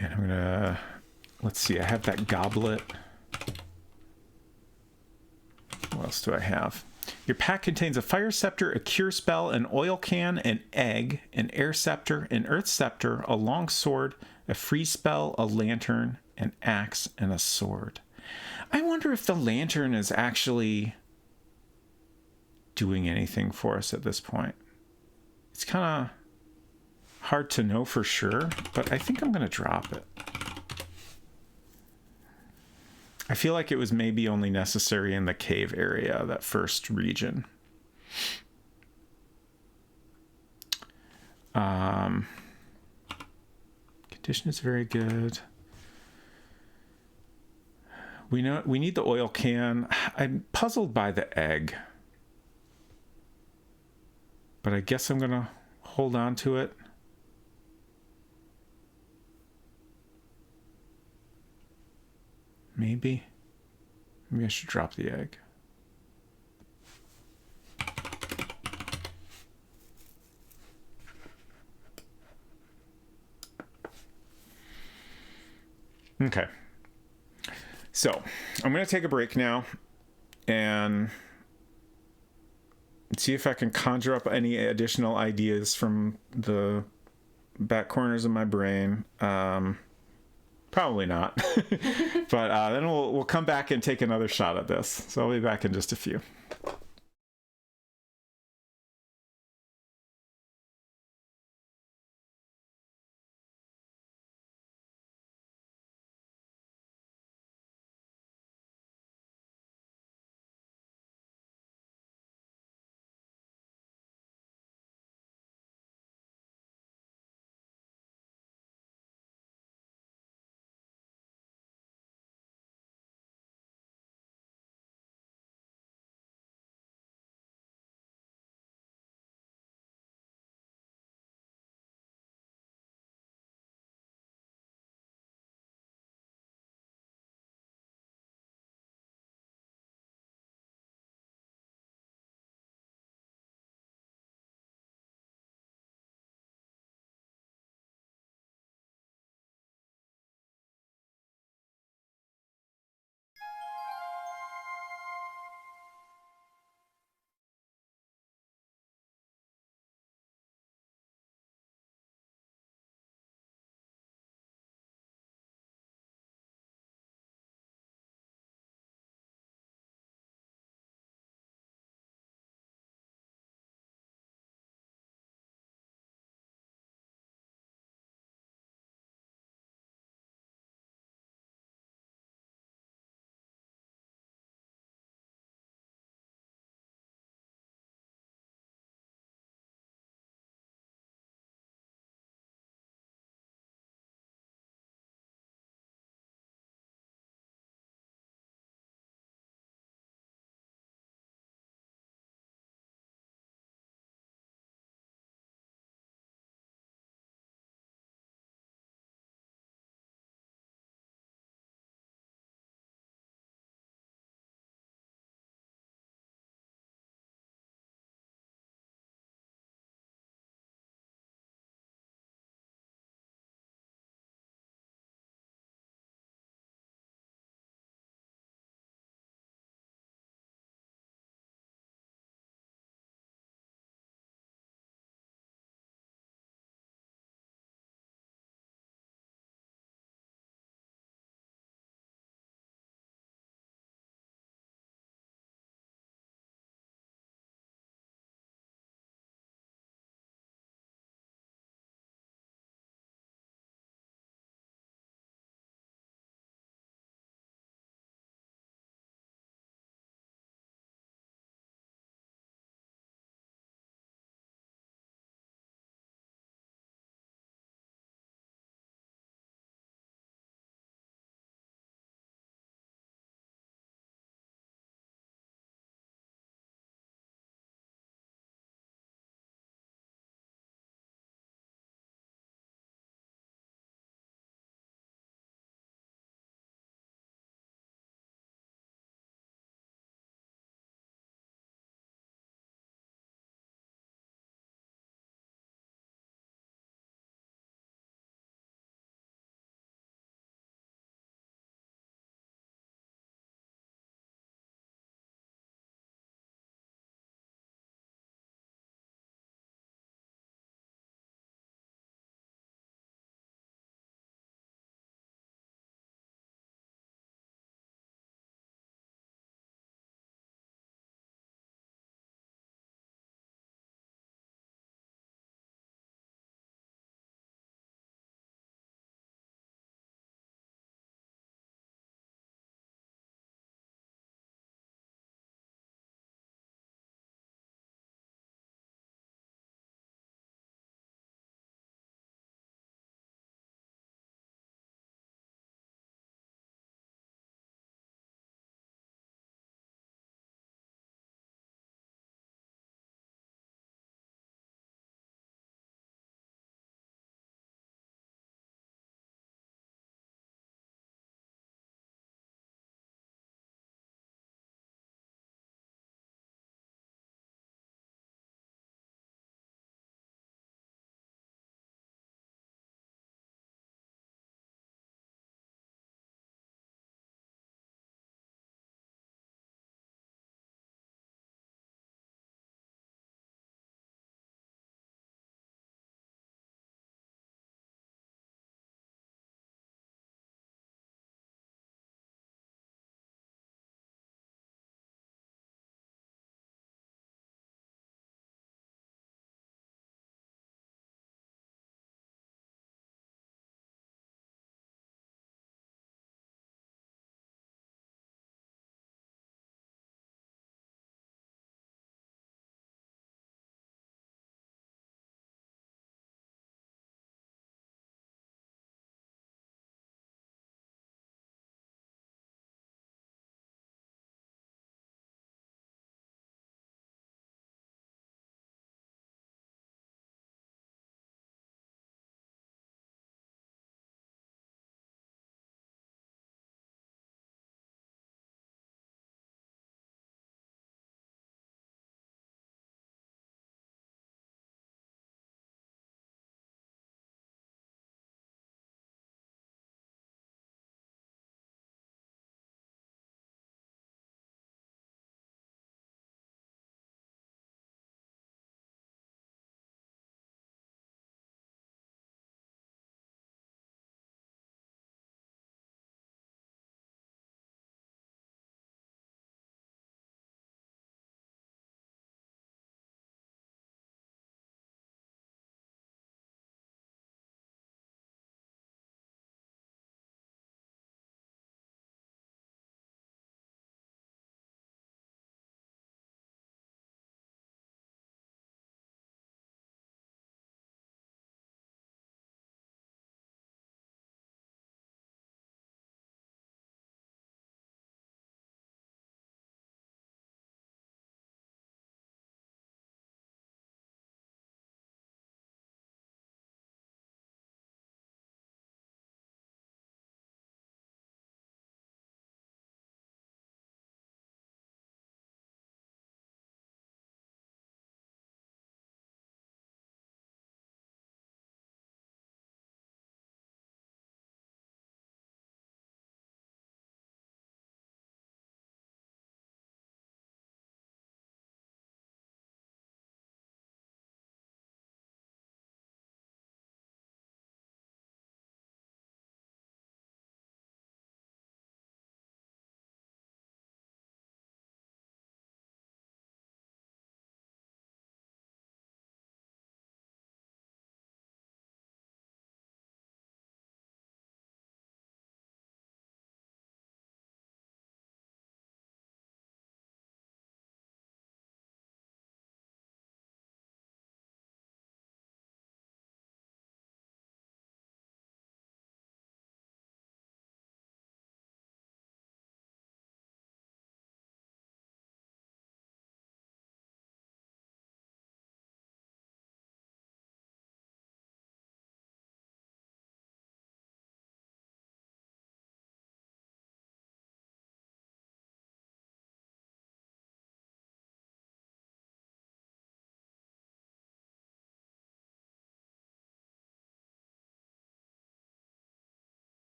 I'm gonna, let's see, I have that goblet. What else do I have? Your pack contains a fire scepter, a cure spell, an oil can, an egg, an air scepter, an earth scepter, a long sword, a free spell, a lantern, an axe, and a sword. I wonder if the lantern is actually doing anything for us at this point. It's kind of hard to know for sure, but I think I'm going to drop it. I feel like it was maybe only necessary in the cave area, that first region. Condition is very good. We know we need the oil can. I'm puzzled by the egg, but I guess I'm gonna hold on to it. Maybe I should drop the egg. Okay. So I'm going to take a break now and see if I can conjure up any additional ideas from the back corners of my brain. Probably not. But then we'll come back and take another shot at this. So I'll be back in just a few.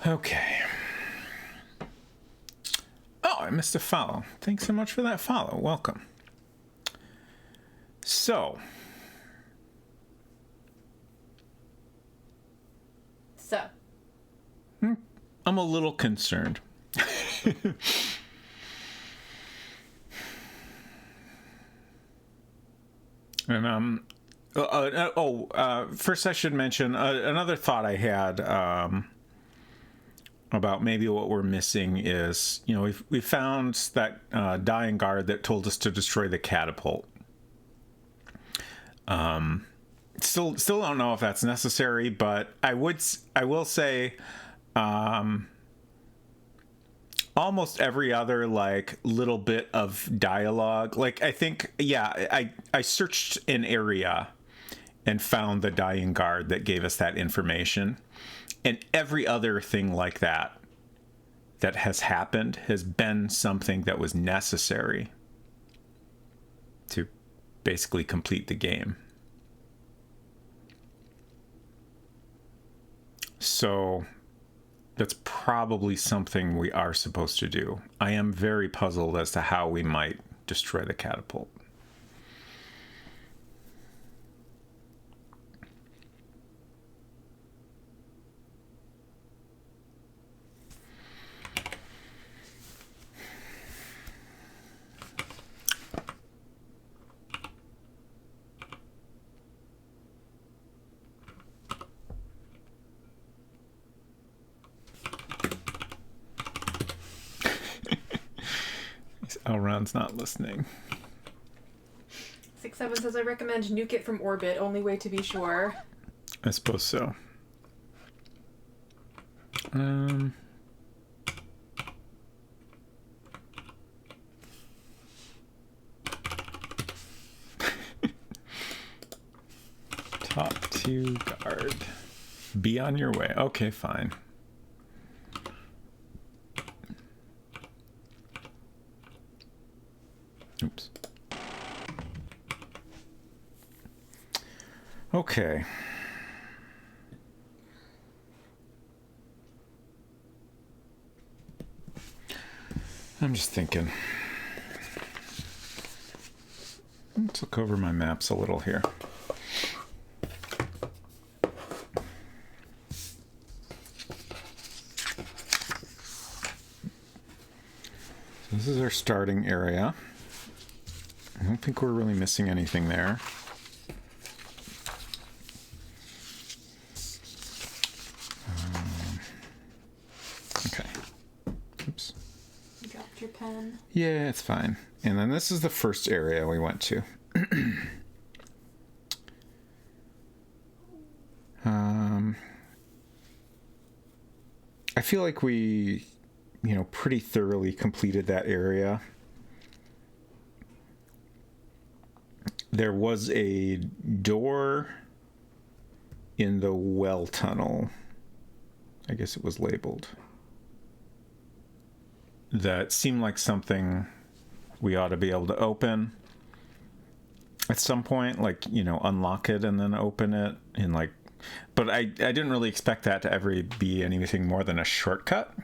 Okay. Oh, I missed a follow. Thanks so much for that follow. Welcome. So. I'm a little concerned. And first I should mention another thought I had about maybe what we're missing is, we found that dying guard that told us to destroy the catapult. Still don't know if that's necessary, but I will say, almost every other little bit of dialogue, I think, I searched an area and found the dying guard that gave us that information, and every other thing like that has happened has been something that was necessary to basically complete the game. So that's probably something we are supposed to do. I am very puzzled as to how we might destroy the catapult. Elrond's not listening. 67 says, I recommend nuke it from orbit, only way to be sure. I suppose so. Top 2 guard. Be on your way. Okay, fine. Oops. Okay. I'm just thinking. Let's look over my maps a little here. So this is our starting area. I don't think we're really missing anything there. Okay. Oops. You dropped your pen. Yeah, it's fine. And then this is the first area we went to. I feel like we, pretty thoroughly completed that area. There was a door in the well tunnel. I guess it was labeled. That seemed like something we ought to be able to open at some point, unlock it and then open it but I didn't really expect that to ever be anything more than a shortcut.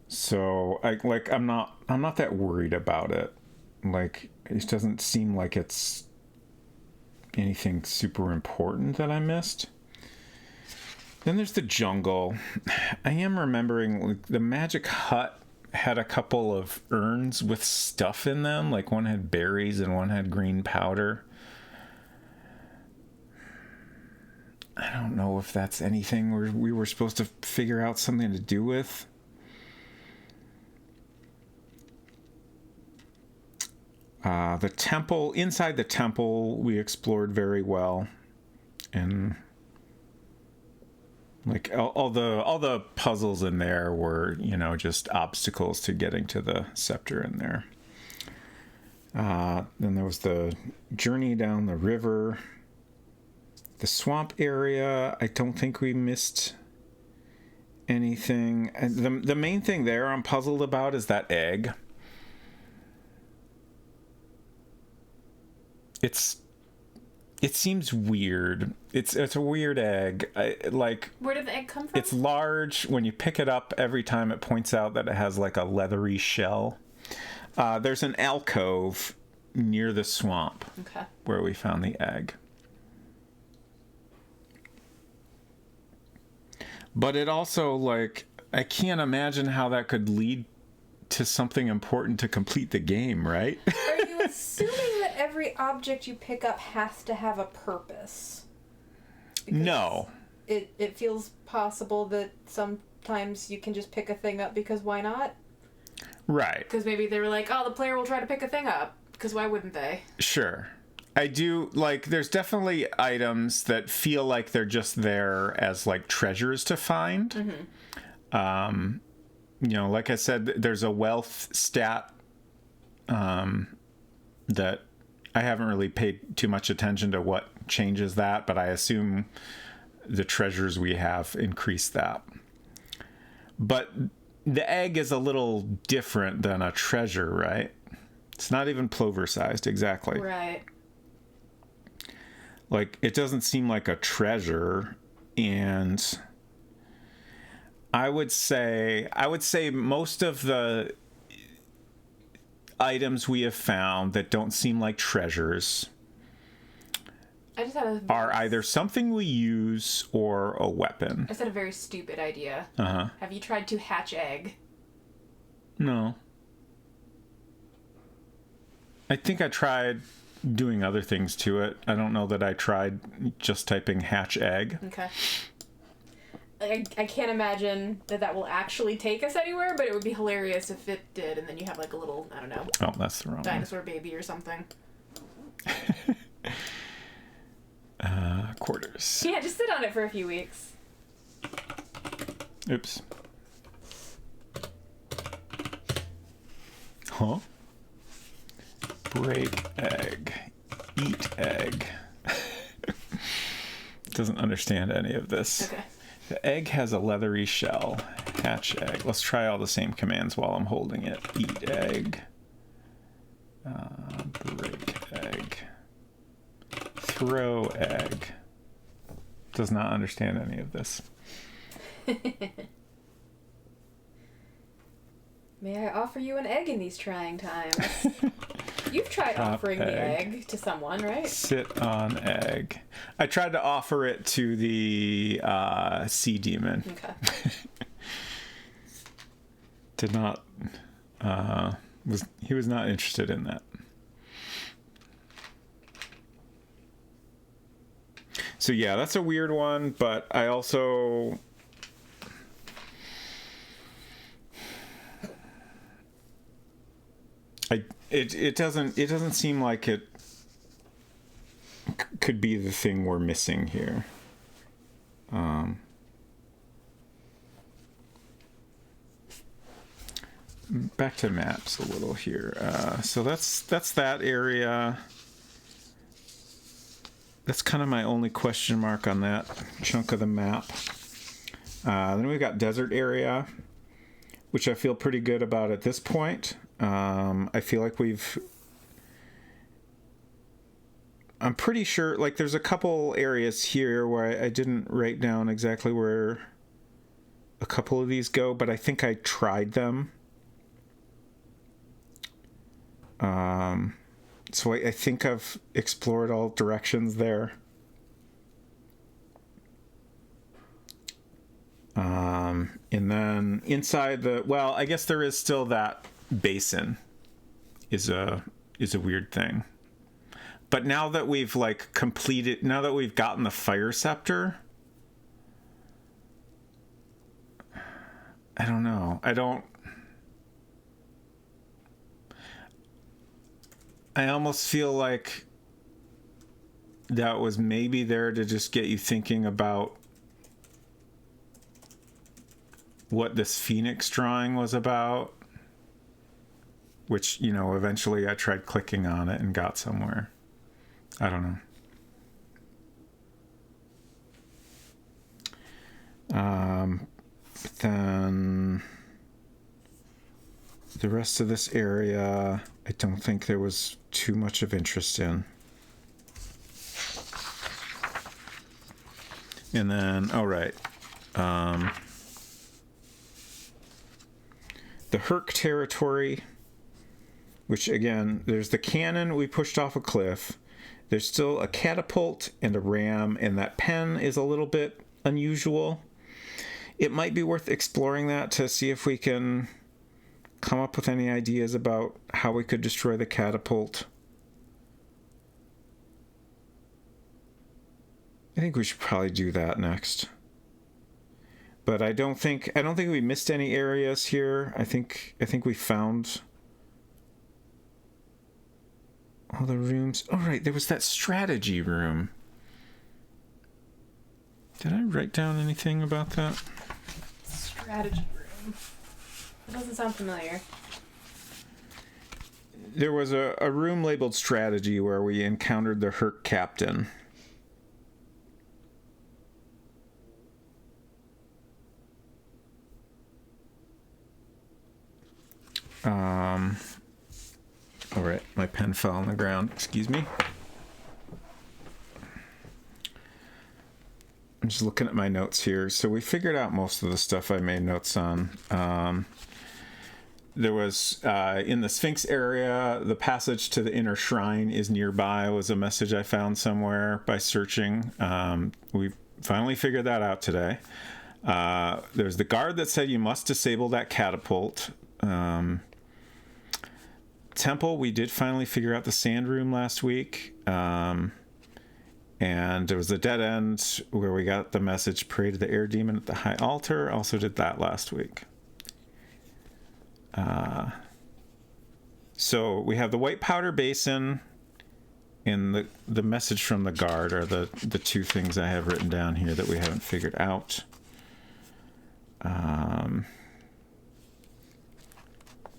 So I'm not that worried about it. It doesn't seem like it's anything super important that I missed. Then there's the jungle. I am remembering the magic hut had a couple of urns with stuff in them. One had berries and one had green powder. I don't know if that's anything we were supposed to figure out something to do with. The temple, inside the temple, we explored very well. And all the puzzles in there were, just obstacles to getting to the scepter in there. Then there was the journey down the river. The swamp area, I don't think we missed anything. And the main thing there I'm puzzled about is that egg. It seems weird. It's a weird egg. Where did the egg come from? It's large. When you pick it up, every time it points out that it has like a leathery shell. There's an alcove near the swamp where we found the egg. But it also, like, I can't imagine how that could lead to something important to complete the game, right? Are you assuming that every object you pick up has to have a purpose? Because no. It feels possible that sometimes you can just pick a thing up because why not? Right. Because maybe they were like, oh, the player will try to pick a thing up. Because why wouldn't they? Sure. I do, like, there's definitely items that feel like they're just there as, like, treasures to find. Mm-hmm. You know, like I said, there's a wealth stat that I haven't really paid too much attention to what changes that, but I assume the treasures we have increase that. But the egg is a little different than a treasure, right? It's not even plover-sized, exactly. Right. Like, it doesn't seem like a treasure, and I would say most of the items we have found that don't seem like treasures are either something we use or a weapon. I just had a very stupid idea. Uh-huh. Have you tried to hatch egg? No. I think I tried doing other things to it. I don't know that I tried just typing hatch egg. Okay. I can't imagine that will actually take us anywhere, but it would be hilarious if it did, and then you have like a little, I don't know. Oh, that's the wrong dinosaur baby or something. Quarters. Yeah, just sit on it for a few weeks. Oops. Huh? Break egg. Eat egg. Doesn't understand any of this. Okay. The egg has a leathery shell. Hatch egg. Let's try all the same commands while I'm holding it. Eat egg. Break egg. Throw egg. Does not understand any of this. May I offer you an egg in these trying times? You've tried offering the egg to someone, right? Sit on egg. I tried to offer it to the sea demon. Okay. Did not. He was not interested in that. So yeah, that's a weird one, but I also. It doesn't seem like it could be the thing we're missing here. Back to maps a little here. So that's that area. That's kind of my only question mark on that chunk of the map. Then we've got desert area, which I feel pretty good about at this point. I feel like I'm pretty sure, like, there's a couple areas here where I didn't write down exactly where a couple of these go, but I think I tried them. So I think I've explored all directions there. And then inside I guess there is still that basin is a weird thing. But now that we've now that we've gotten the fire scepter, I don't know. I almost feel like that was maybe there to just get you thinking about what this Phoenix drawing was about, which, eventually I tried clicking on it and got somewhere. I don't know. Then the rest of this area, I don't think there was too much of interest in. And then, all right. The Hurk territory, which again, there's the cannon we pushed off a cliff. There's still a catapult and a ram, and that pen is a little bit unusual. It might be worth exploring that to see if we can come up with any ideas about how we could destroy the catapult. I think we should probably do that next. But I don't think we missed any areas here. I think we found all the rooms. Oh, right, there was that strategy room. Did I write down anything about that? Strategy room. That doesn't sound familiar. There was a room labeled strategy where we encountered the Hurk captain. All right, my pen fell on the ground. Excuse me. I'm just looking at my notes here. So we figured out most of the stuff I made notes on. There was, in the Sphinx area, the passage to the inner shrine is nearby, was a message I found somewhere by searching. We finally figured that out today. There's the guard that said you must disable that catapult. Temple, we did finally figure out the sand room last week. And there was a dead end where we got the message, pray to the air demon at the high altar. Also did that last week. So we have the white powder basin and the message from the guard are the two things I have written down here that we haven't figured out.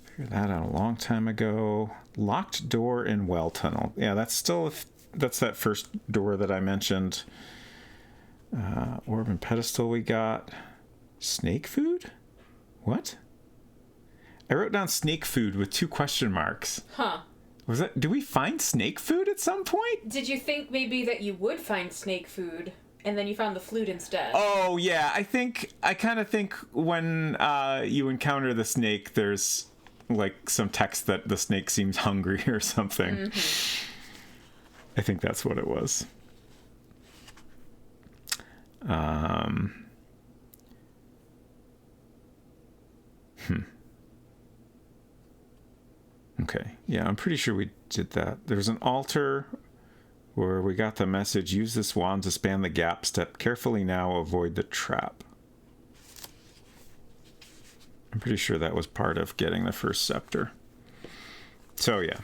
Figured that out a long time ago. Locked door in well tunnel. Yeah, that's that first door that I mentioned. Orb and pedestal we got. Snake food? What? I wrote down snake food with 2 question marks. Huh. Was that? Do we find snake food at some point? Did you think maybe that you would find snake food, and then you found the flute instead? Oh yeah, I kind of think when you encounter the snake, there's like some text that the snake seems hungry or something. Mm-hmm. I think that's what it was. Okay, yeah, I'm pretty sure we did that. There's an altar where we got the message, use this wand to span the gap. Step carefully now, avoid the trap. I'm pretty sure that was part of getting the first scepter. So, yeah.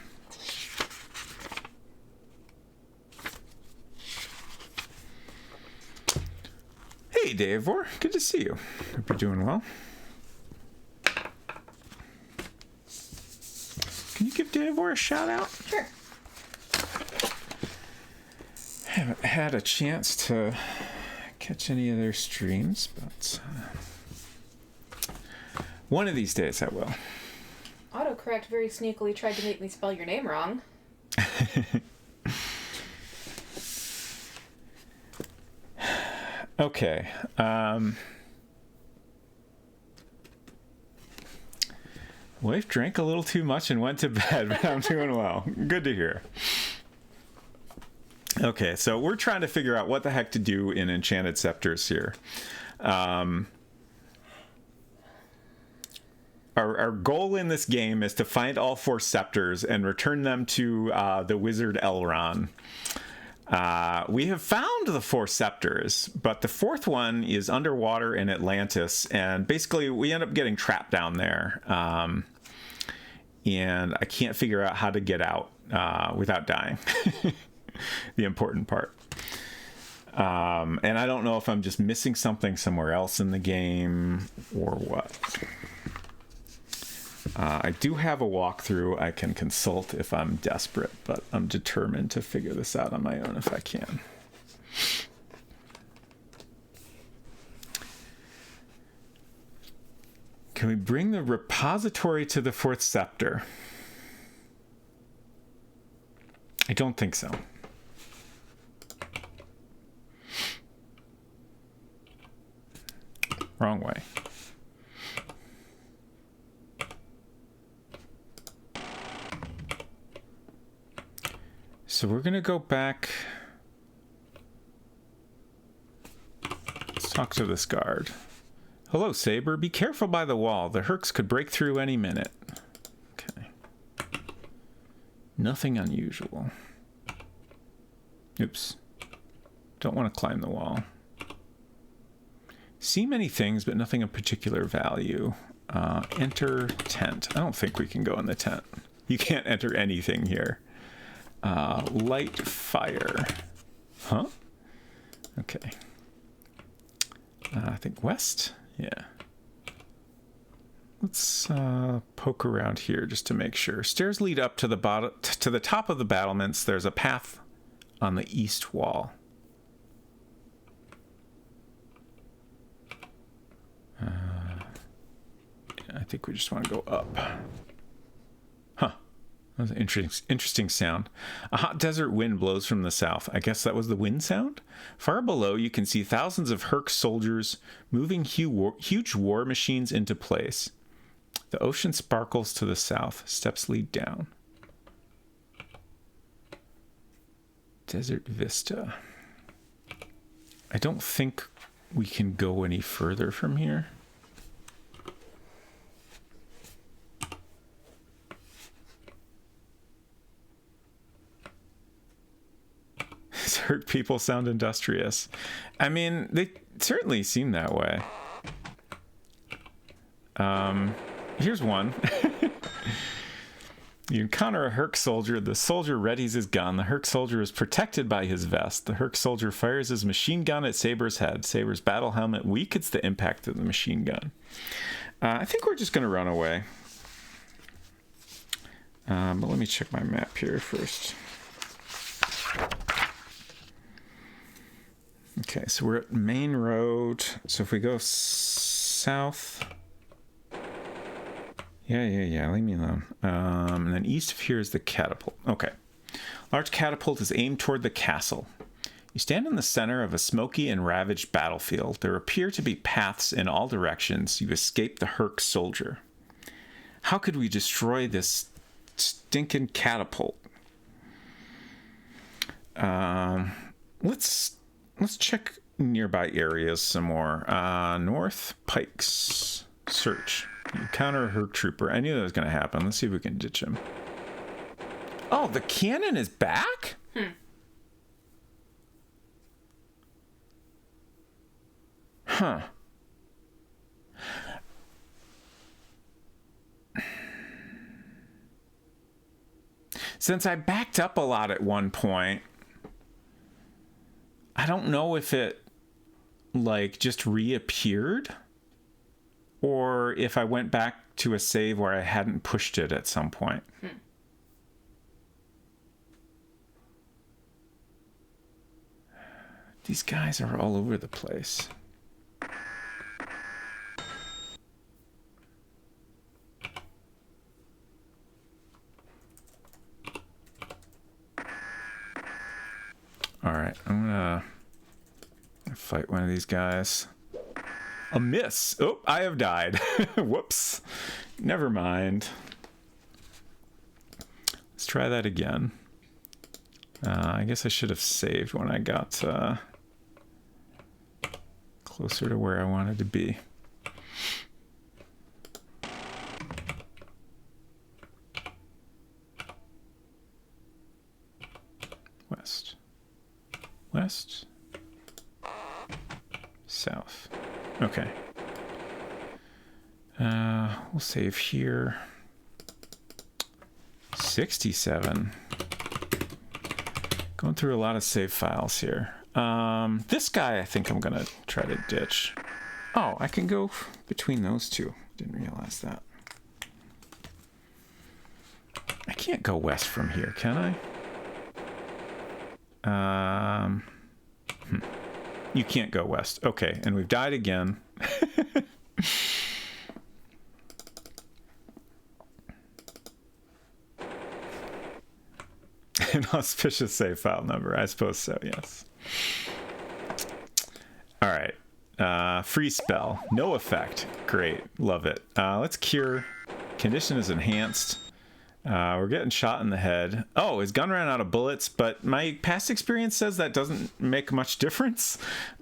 Hey, Davor. Good to see you. Hope you're doing well. Can you give Davor a shout out? Sure. Haven't had a chance to catch any of their streams, but one of these days I will. Autocorrect very sneakily tried to make me spell your name wrong. Okay. Wife drank a little too much and went to bed, but I'm doing well. Good to hear. Okay, so we're trying to figure out what the heck to do in Enchanted Scepters here. Our goal in this game is to find all 4 scepters and return them to the wizard Elron. We have found the 4 scepters, but the 4th one is underwater in Atlantis, and basically we end up getting trapped down there. And I can't figure out how to get out without dying. The important part. And I don't know if I'm just missing something somewhere else in the game or what. I do have a walkthrough I can consult if I'm desperate, but I'm determined to figure this out on my own if I can. Can we bring the repository to the 4th scepter? I don't think so. wrong way. So we're going to go back. Let's talk to this guard. Hello, Saber. Be careful by the wall. The Hurks could break through any minute. Okay. Nothing unusual. Oops. Don't want to climb the wall. See many things, but nothing of particular value. Enter tent. I don't think we can go in the tent. You can't enter anything here. Light fire. Huh? Okay. I think west? Yeah. Let's poke around here just to make sure. Stairs lead up to the top of the battlements. There's a path on the east wall. I think we just want to go up. Huh. That was an interesting sound. A hot desert wind blows from the south. I guess that was the wind sound? Far below, you can see thousands of Hurks soldiers moving huge war machines into place. The ocean sparkles to the south. Steps lead down. Desert Vista. I don't think we can go any further from here. Hurt people sound industrious. I mean, they certainly seem that way. Here's one. You encounter a Hurk soldier. The soldier readies his gun. The Hurk soldier is protected by his vest. The Hurk soldier fires his machine gun at Saber's head. Saber's battle helmet weakens the impact of the machine gun. I think we're just going to run away. But let me check my map here first. Okay, so we're at Main Road. So if we go south... Yeah, leave me alone. And then east of here is the catapult. Okay. Large catapult is aimed toward the castle. You stand in the center of a smoky and ravaged battlefield. There appear to be paths in all directions. You escape the Hurk soldier. How could we destroy this stinking catapult? Let's check nearby areas some more. North Pikes. Search. You encounter a Hurk trooper. I knew that was going to happen. Let's see if we can ditch him. Oh, the cannon is back? Huh. Since I backed up a lot at one point, I don't know if it, like, just reappeared or if I went back to a save where I hadn't pushed it at some point. These guys are all over the place. All right, I'm gonna fight one of these guys. A miss. Oh, I have died. Whoops. Never mind. Let's try that again. I guess I should have saved when I got closer to where I wanted to be. West. West. South. Okay. We'll save here. 67. Going through a lot of save files here. This guy I think I'm gonna try to ditch. Oh, I can go between those two. Didn't realize that. I can't go west from here, can I? You can't go west. Okay, and we've died again. An auspicious save file number. I suppose so, yes. All right. Freeze spell. No effect. Great. Love it. Let's cure. Condition is enhanced. We're getting shot in the head. Oh, his gun ran out of bullets, but my past experience says that doesn't make much difference.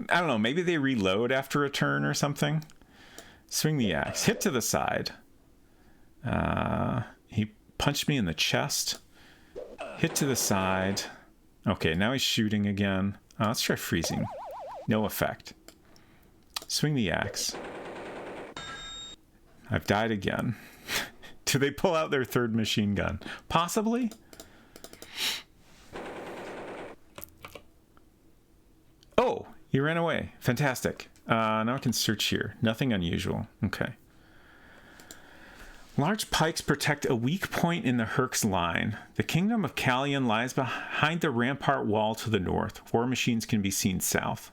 I don't know. Maybe they reload after a turn or something. Swing the axe. Hit to the side. He punched me in the chest. Hit to the side. Okay, now he's shooting again. Let's try freezing. No effect. Swing the axe. I've died again. Do they pull out their third machine gun? Possibly. Oh, he ran away. Fantastic. Now I can search here. Nothing unusual. Okay. Large pikes protect a weak point in the Hurks line. The kingdom of Callion lies behind the rampart wall to the north. War machines can be seen south.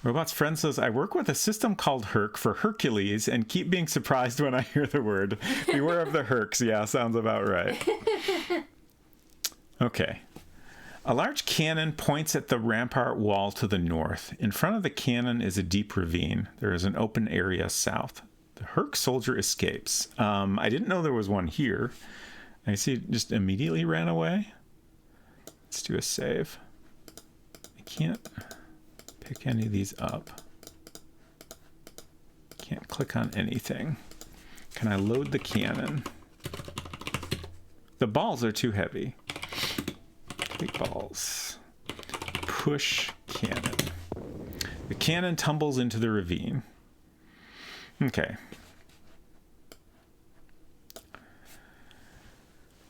Robot's friend says, I work with a system called Hurk for Hercules and keep being surprised when I hear the word. Beware of the Hurks. Yeah, sounds about right. Okay. A large cannon points at the rampart wall to the north. In front of the cannon is a deep ravine. There is an open area south. The Hurk soldier escapes. I didn't know there was one here. I see it just immediately ran away. Let's do a save. I can't pick any of these up. Can't click on anything. Can I load the cannon? The balls are too heavy. Big balls. Push cannon. The cannon tumbles into the ravine. Okay.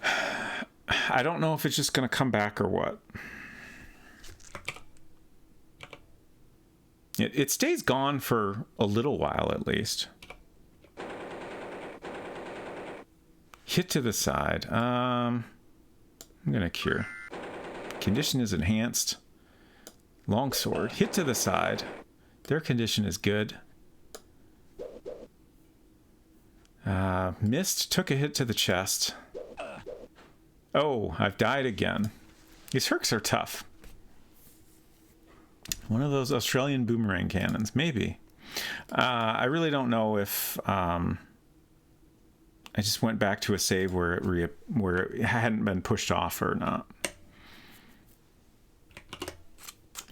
I don't know if it's just going to come back or what. It stays gone for a little while at least. Hit to the side. I'm going to cure. Condition is enhanced. Longsword. Hit to the side. Their condition is good. Missed. Took a hit to the chest. Oh, I've died again. These Hurks are tough. One of those Australian boomerang cannons. Maybe. I really don't know if... I just went back to a save where it hadn't been pushed off or not.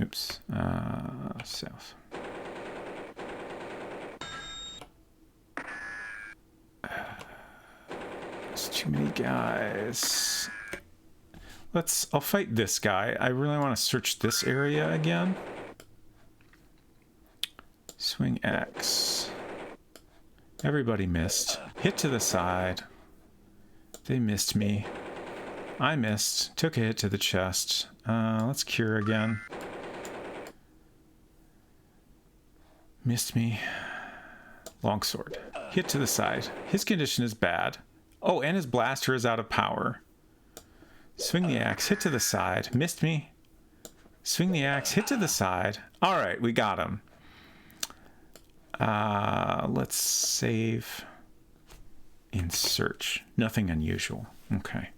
Oops. South. There's too many guys. I'll fight this guy. I really want to search this area again. Swing X. Everybody missed. Hit to the side. They missed me. I missed. Took a hit to the chest. Let's cure again. Missed me. Longsword. Hit to the side. His condition is bad. Oh, and his blaster is out of power. Swing the axe. Hit to the side. Missed me. Swing the axe. Hit to the side. All right, we got him. Let's save in search. Nothing unusual. Okay.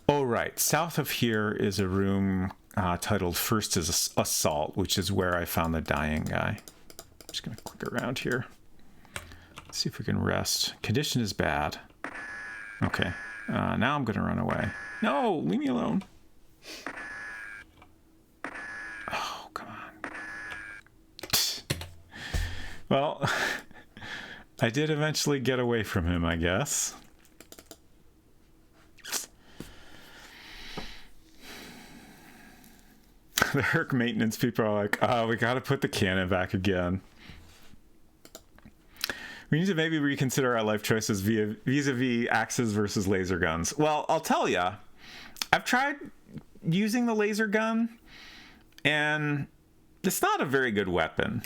Oh, right. South of here is a room titled First is Assault, which is where I found the dying guy. I'm just going to click around here. Let's see if we can rest. Condition is bad. Okay. Now I'm going to run away. No, leave me alone. Oh, come on. Well, I did eventually get away from him, I guess. The Hurk maintenance people are like, oh, we got to put the cannon back again. We need to maybe reconsider our life choices vis-a-vis axes versus laser guns. Well, I'll tell you, I've tried using the laser gun, and it's not a very good weapon.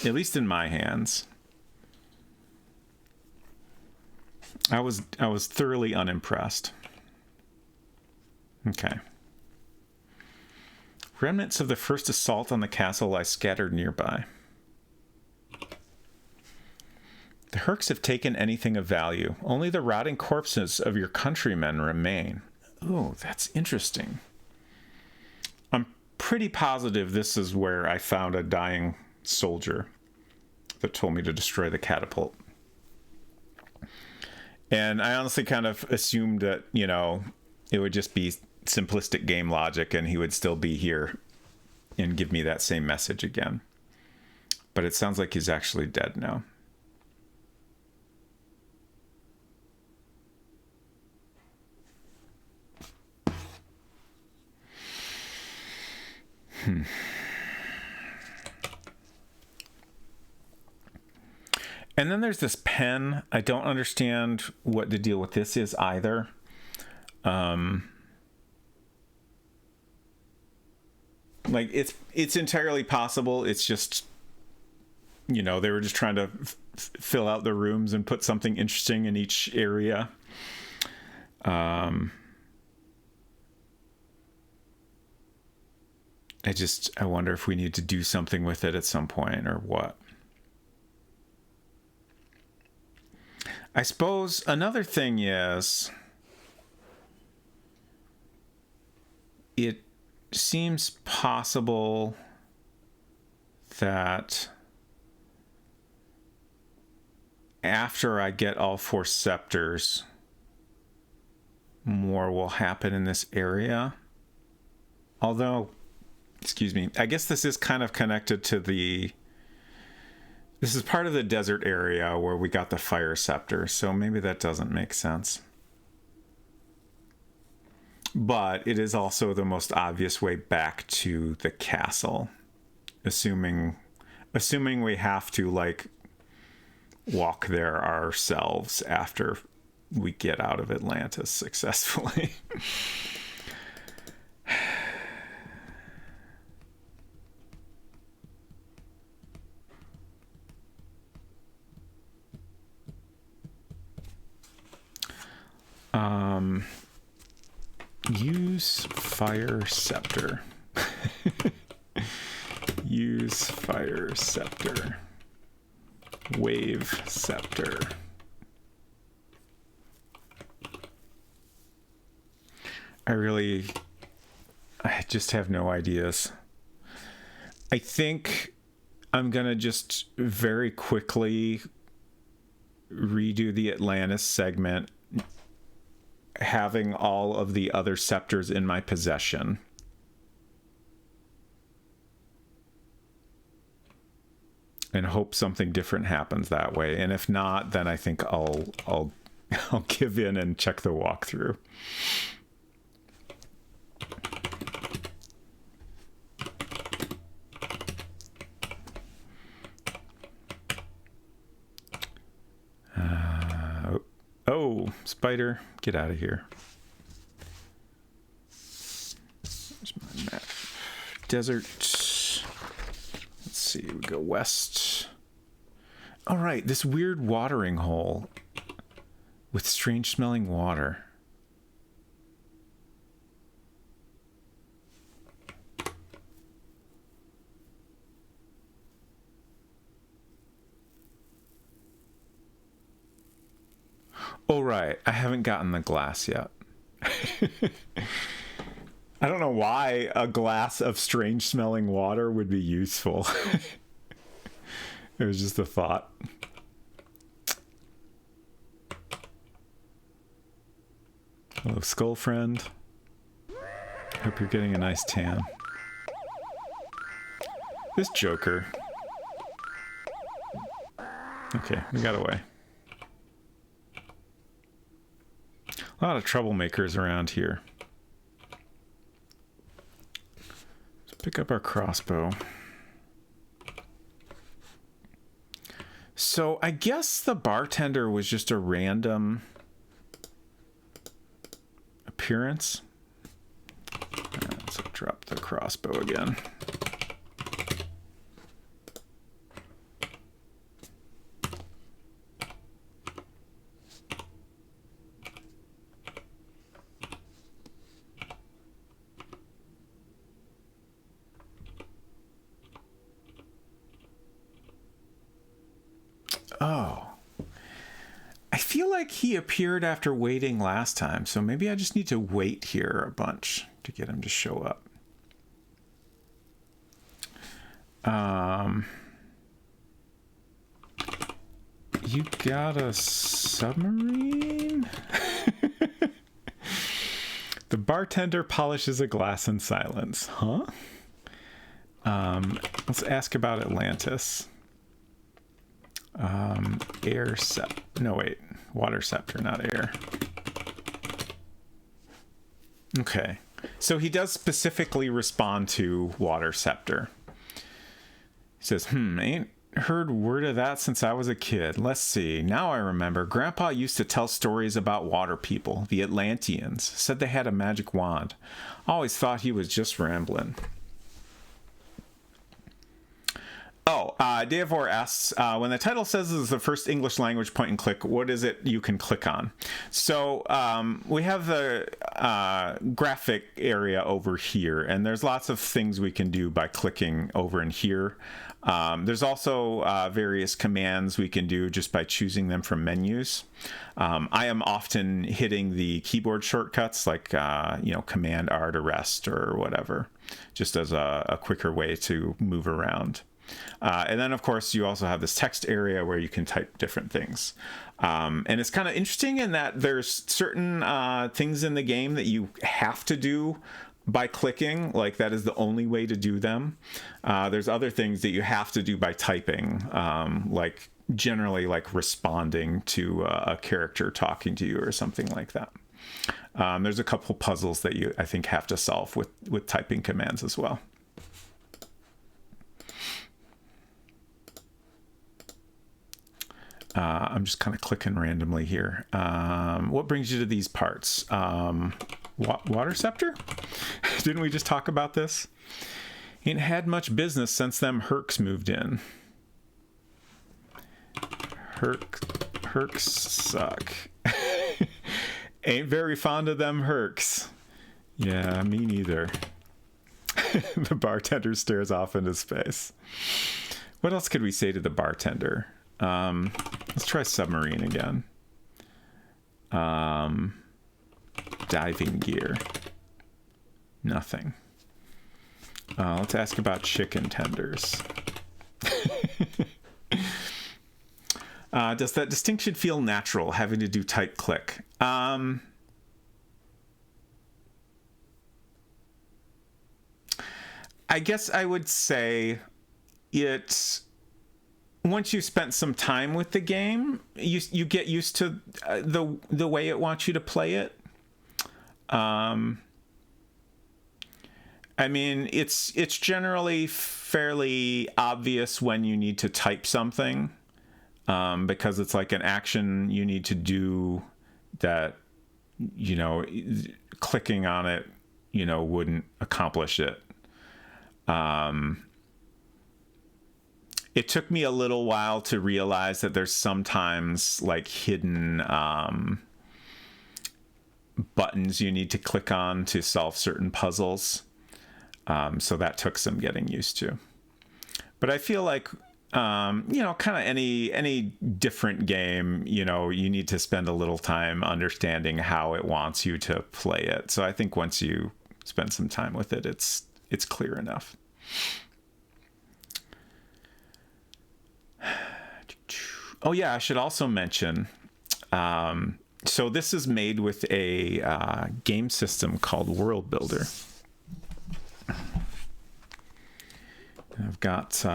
At least in my hands. I was thoroughly unimpressed. Okay. Remnants of the first assault on the castle lie scattered nearby. The Hurks have taken anything of value. Only the rotting corpses of your countrymen remain. Oh, that's interesting. I'm pretty positive this is where I found a dying soldier that told me to destroy the catapult. And I honestly kind of assumed that, it would just be simplistic game logic and he would still be here and give me that same message again. But it sounds like he's actually dead now. And then there's this pen. I don't understand what the deal with this is either. Like it's entirely possible. It's just, they were just trying to fill out the rooms and put something interesting in each area. I wonder if we need to do something with it at some point or what. I suppose another thing is it seems possible that after I get all 4 scepters, more will happen in this area. Although, excuse me, I guess this is kind of connected to this is part of the desert area where we got the fire scepter, so maybe that doesn't make sense. But it is also the most obvious way back to the castle, assuming we have to walk there ourselves after we get out of Atlantis successfully. Use fire scepter. Use fire scepter. Wave scepter. I just have no ideas. I think I'm gonna just very quickly redo the Atlantis segment, having all of the other scepters in my possession. And hope something different happens that way. And if not, then I think I'll give in and check the walkthrough. Oh, spider, get out of here. There's my map. Desert. Let's see, we go west. All right, this weird watering hole with strange smelling water. Oh, right. I haven't gotten the glass yet. I don't know why a glass of strange smelling water would be useful. It was just a thought. Hello, skull friend. Hope you're getting a nice tan. This Joker. Okay, we got away. A lot of troublemakers around here. Let's pick up our crossbow. So I guess the bartender was just a random appearance. Let's drop the crossbow again. Oh, like he appeared after waiting last time, so maybe I just need to wait here a bunch to get him to show up. You got a submarine? The bartender polishes a glass in silence. Huh? Let's ask about Atlantis. Water scepter, not air. Okay. So he does specifically respond to water scepter. He says, ain't heard word of that since I was a kid. Let's see. Now I remember. Grandpa used to tell stories about water people, the Atlanteans. Said they had a magic wand. Always thought he was just rambling. Deavor asks, when the title says this is the first English language point and click, what is it you can click on? So we have the graphic area over here, and there's lots of things we can do by clicking over in here. There's also various commands we can do just by choosing them from menus. I am often hitting the keyboard shortcuts like, Command R to rest or whatever, just as a quicker way to move around. And then, of course, you also have this text area where you can type different things. And it's kind of interesting in that there's certain things in the game that you have to do by clicking, like that is the only way to do them. There's other things that you have to do by typing, like generally like responding to a character talking to you or something like that. There's a couple puzzles that I think have to solve with typing commands as well. I'm just kind of clicking randomly here. What brings you to these parts? Water scepter? Didn't we just talk about this? Ain't had much business since them Hurks moved in. Hurks suck. Ain't very fond of them Hurks. Yeah, me neither. The bartender stares off into space. What else could we say to the bartender? Let's try submarine again. Diving gear. Nothing. Let's ask about chicken tenders. Does that distinction feel natural, having to do type click? I guess I would say it's... Once you've spent some time with the game, you get used to the way it wants you to play it. I mean, it's generally fairly obvious when you need to type something, because it's like an action you need to do that, clicking on it, wouldn't accomplish it. It took me a little while to realize that there's sometimes like hidden buttons you need to click on to solve certain puzzles. So that took some getting used to. But I feel like, kind of any different game, you need to spend a little time understanding how it wants you to play it. So I think once you spend some time with it, it's clear enough. Oh yeah, I should also mention, so this is made with a game system called World Builder. I've got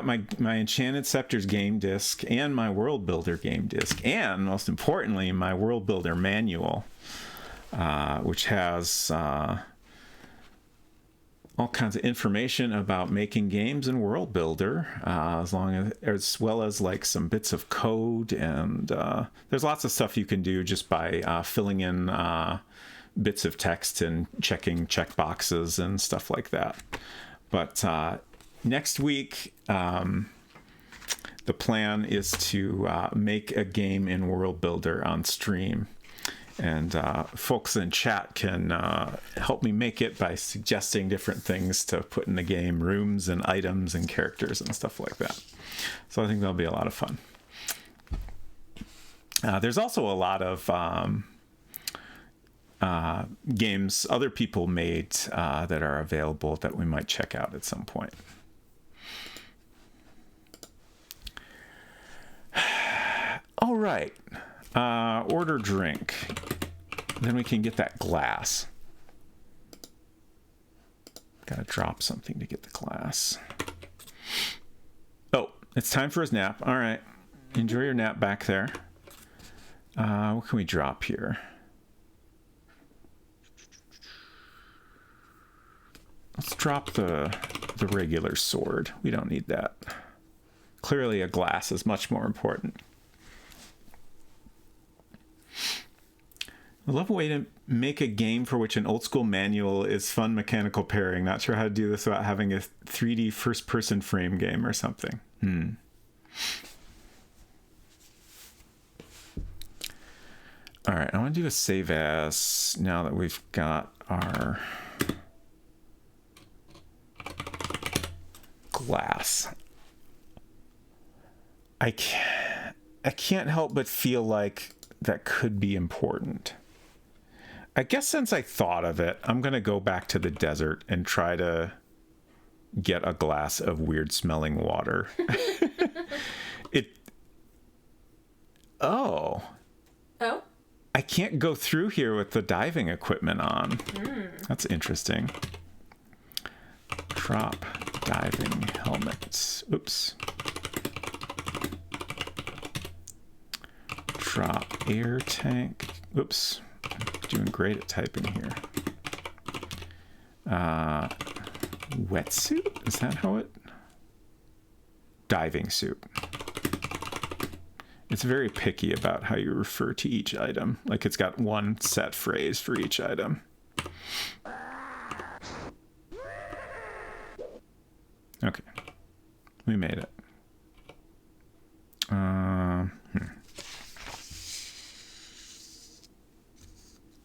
my Enchanted Scepters game disc and my World Builder game disc, and most importantly, my World Builder manual, which has all kinds of information about making games in World Builder, as well as like some bits of code, and there's lots of stuff you can do just by filling in bits of text and checking checkboxes and stuff like that. But next week, the plan is to make a game in World Builder on stream. And folks in chat can help me make it by suggesting different things to put in the game, rooms and items and characters and stuff like that. So I think that'll be a lot of fun. There's also a lot of games other people made that are available that we might check out at some point. All right. Order drink. Then we can get that glass. Gotta drop something to get the glass. Oh, it's time for his nap. All right. Enjoy your nap back there. What can we drop here? Let's drop the regular sword. We don't need that. Clearly a glass is much more important. I love a way to make a game for which an old school manual is fun mechanical pairing. Not sure how to do this without having a 3D first person frame game or something. All right, I want to do a save as now that we've got our glass. I can't help but feel like that could be important. I guess since I thought of it, I'm going to go back to the desert and try to get a glass of weird smelling water. Oh. I can't go through here with the diving equipment on. That's interesting. Drop diving helmets. Oops. Drop air tank. Oops. Doing great at typing here. Wetsuit? Is that how it? Diving suit. It's very picky about how you refer to each item. Like it's got one set phrase for each item. Okay. We made it.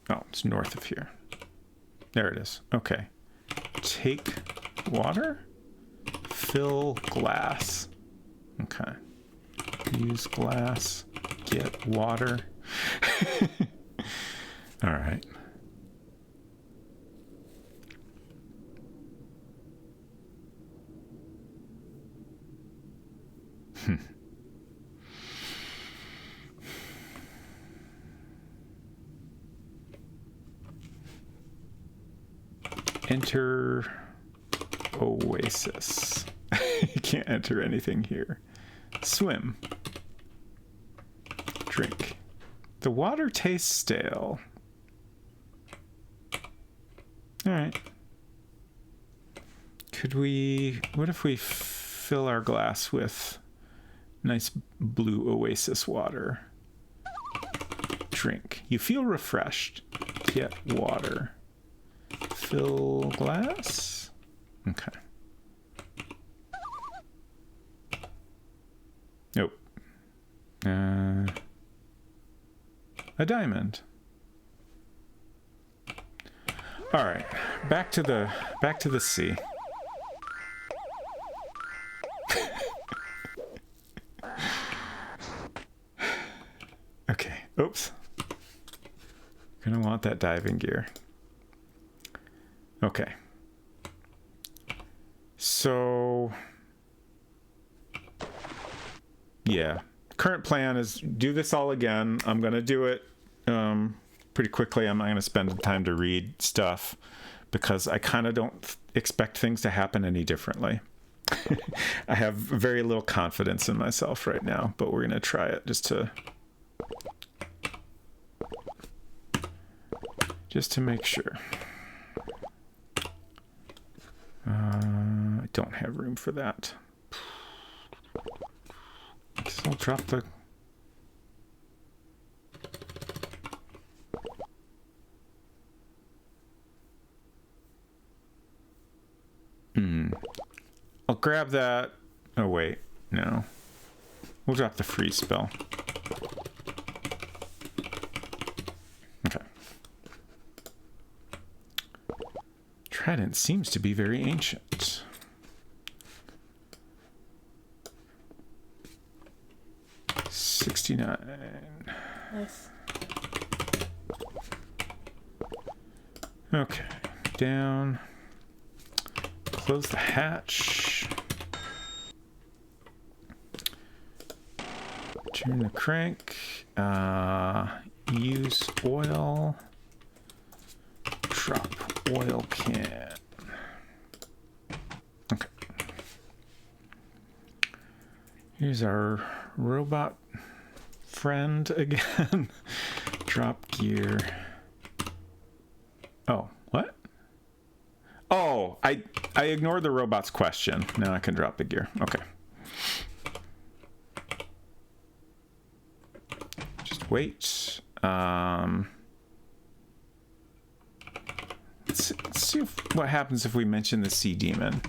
Oh, it's north of here. There it is. Okay. Take water. Fill glass. Okay. Use glass. Get water. All right. Enter oasis. You can't enter anything here. Swim. Drink. The water tastes stale. All right. What if we fill our glass with nice blue oasis water? Drink. You feel refreshed. Get water. Fill glass. Okay. Nope. A diamond. All right. Back to the sea. Okay. Oops. Gonna want that diving gear. Okay. So, yeah. Current plan is do this all again. I'm going to do it pretty quickly. I'm not going to spend the time to read stuff because I kind of don't expect things to happen any differently. I have very little confidence in myself right now, but we're going to try it just to make sure. I don't have room for that. I guess I'll drop the... I'll grab that. Oh, wait. No. We'll drop the freeze spell. Okay. Trident seems to be very ancient. $69. Nice. Okay, down. Close the hatch. Turn the crank. Use oil. Drop oil can. Okay. Here's our robot friend again. Drop gear. Oh, what? Oh, I ignored the robot's question. Now I can drop the gear. Okay. Just wait. Let's see what happens if we mention the sea demon.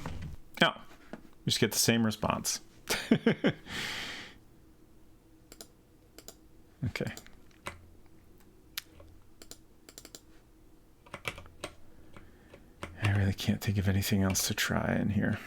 Oh, we just get the same response. Okay. I really can't think of anything else to try in here.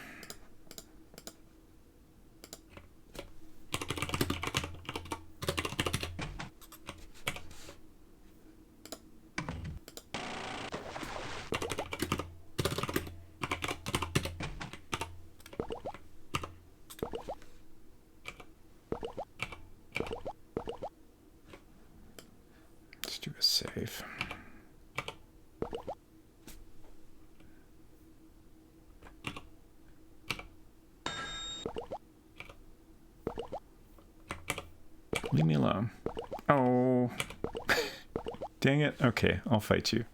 Let's do a save. Leave me alone. Oh. Dang it. Okay, I'll fight you.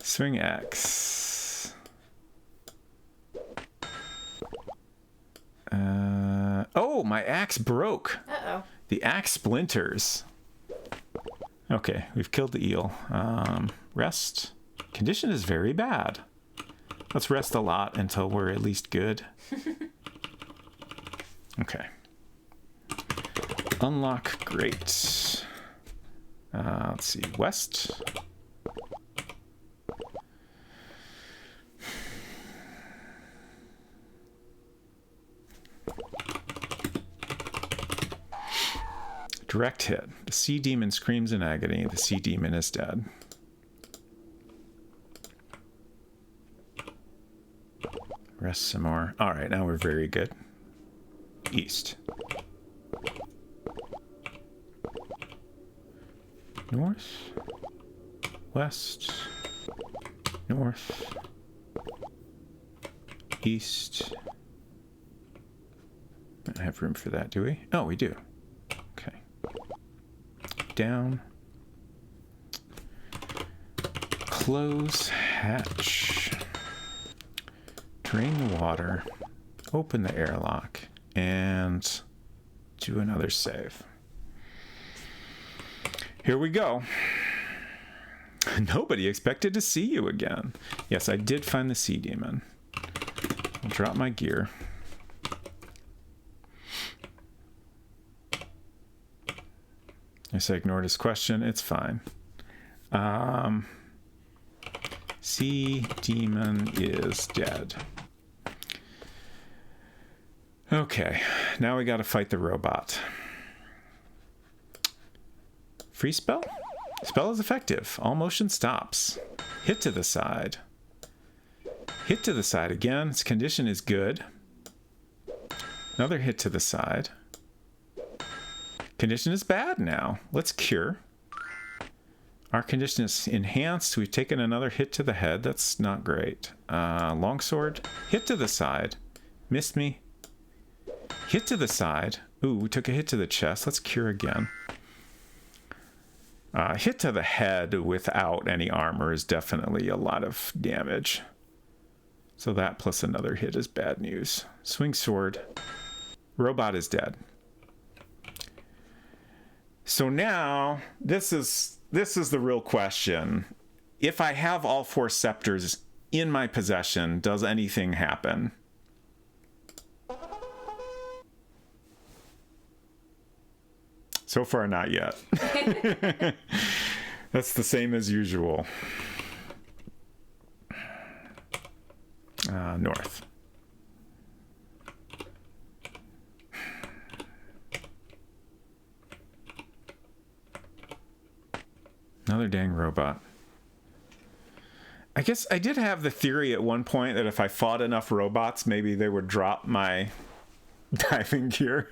Swing axe. Oh, my axe broke. Uh-oh. The axe splinters. Okay, we've killed the eel. Rest. Condition is very bad. Let's rest a lot until we're at least good. Okay. Unlock grate. Let's see. West. Direct hit. The sea demon screams in agony. The sea demon is dead. Rest some more. All right, now we're very good. East. North. West. North. East. Don't have room for that, do we? Oh, we do. Okay. Down. Close hatch. Drain the water. Open the airlock. And do another save. Here we go. Nobody expected to see you again. Yes, I did find the sea demon. I'll drop my gear. Yes, I ignored his question. It's fine. Sea demon is dead. Okay, now we got to fight the robot. Free spell? Spell is effective. All motion stops. Hit to the side. Hit to the side again. Its condition is good. Another hit to the side. Condition is bad now. Let's cure. Our condition is enhanced. We've taken another hit to the head. That's not great. Longsword. Hit to the side. Missed me. Hit to the side. Ooh, we took a hit to the chest. Let's cure again. Hit to the head without any armor is definitely a lot of damage. So that plus another hit is bad news. Swing sword. Robot is dead. So now, this is the real question. If I have all 4 scepters in my possession, does anything happen? So far, not yet. That's the same as usual. North. Another dang robot. I guess I did have the theory at one point that if I fought enough robots, maybe they would drop my diving gear.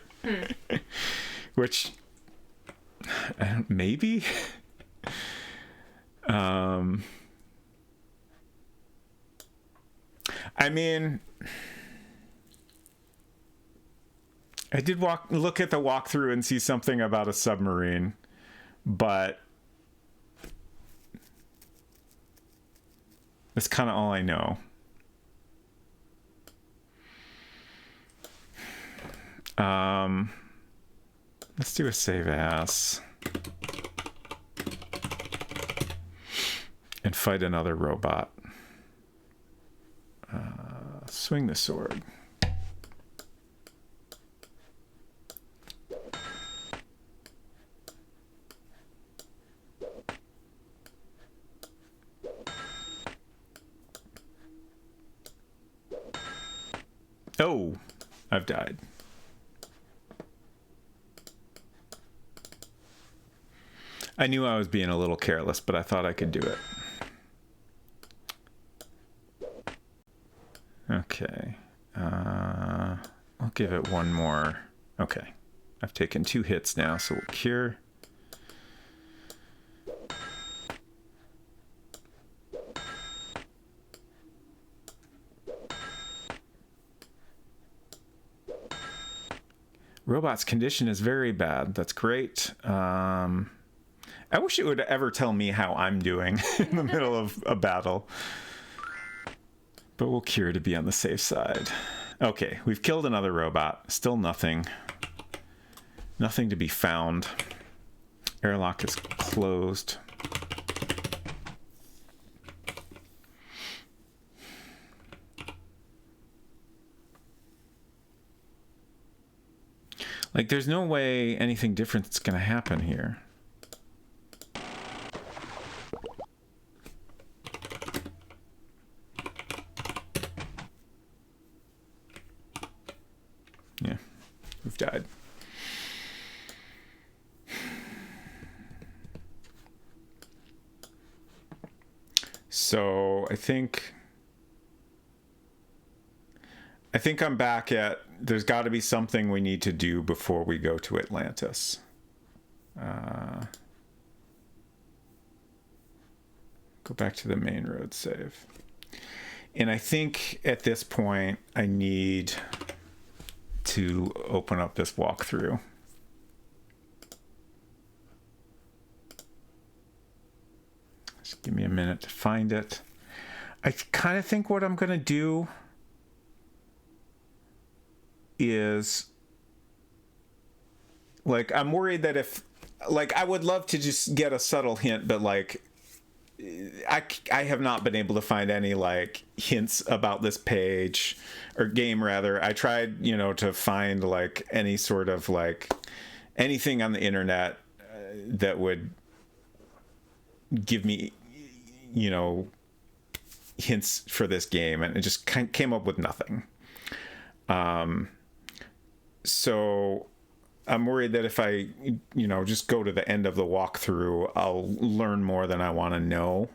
Which, maybe? I mean, I did look at the walkthrough and see something about a submarine, but that's kind of all I know. Let's do a save as and fight another robot. Swing the sword. Oh, I've died. I knew I was being a little careless, but I thought I could do it. Okay. I'll give it one more. Okay. I've taken 2 hits now, so we'll cure. Robot's condition is very bad. That's great. I wish it would ever tell me how I'm doing in the middle of a battle. But we'll cure to be on the safe side. Okay, we've killed another robot. Still nothing. Nothing to be found. Airlock is closed. Like, there's no way anything different's gonna happen here. Yeah, we've died. So I think I'm back at, there's got to be something we need to do before we go to Atlantis. Go back to the main road save. And I think at this point I need to open up this walkthrough. Just give me a minute to find it. I kind of think what I'm going to do is, like, I'm worried that if, like, I would love to just get a subtle hint, but like I have not been able to find any like hints about this page or game rather. I tried, to find like any sort of like anything on the internet that would give me, hints for this game, and it just came up with nothing. So I'm worried that if I, just go to the end of the walkthrough, I'll learn more than I want to know.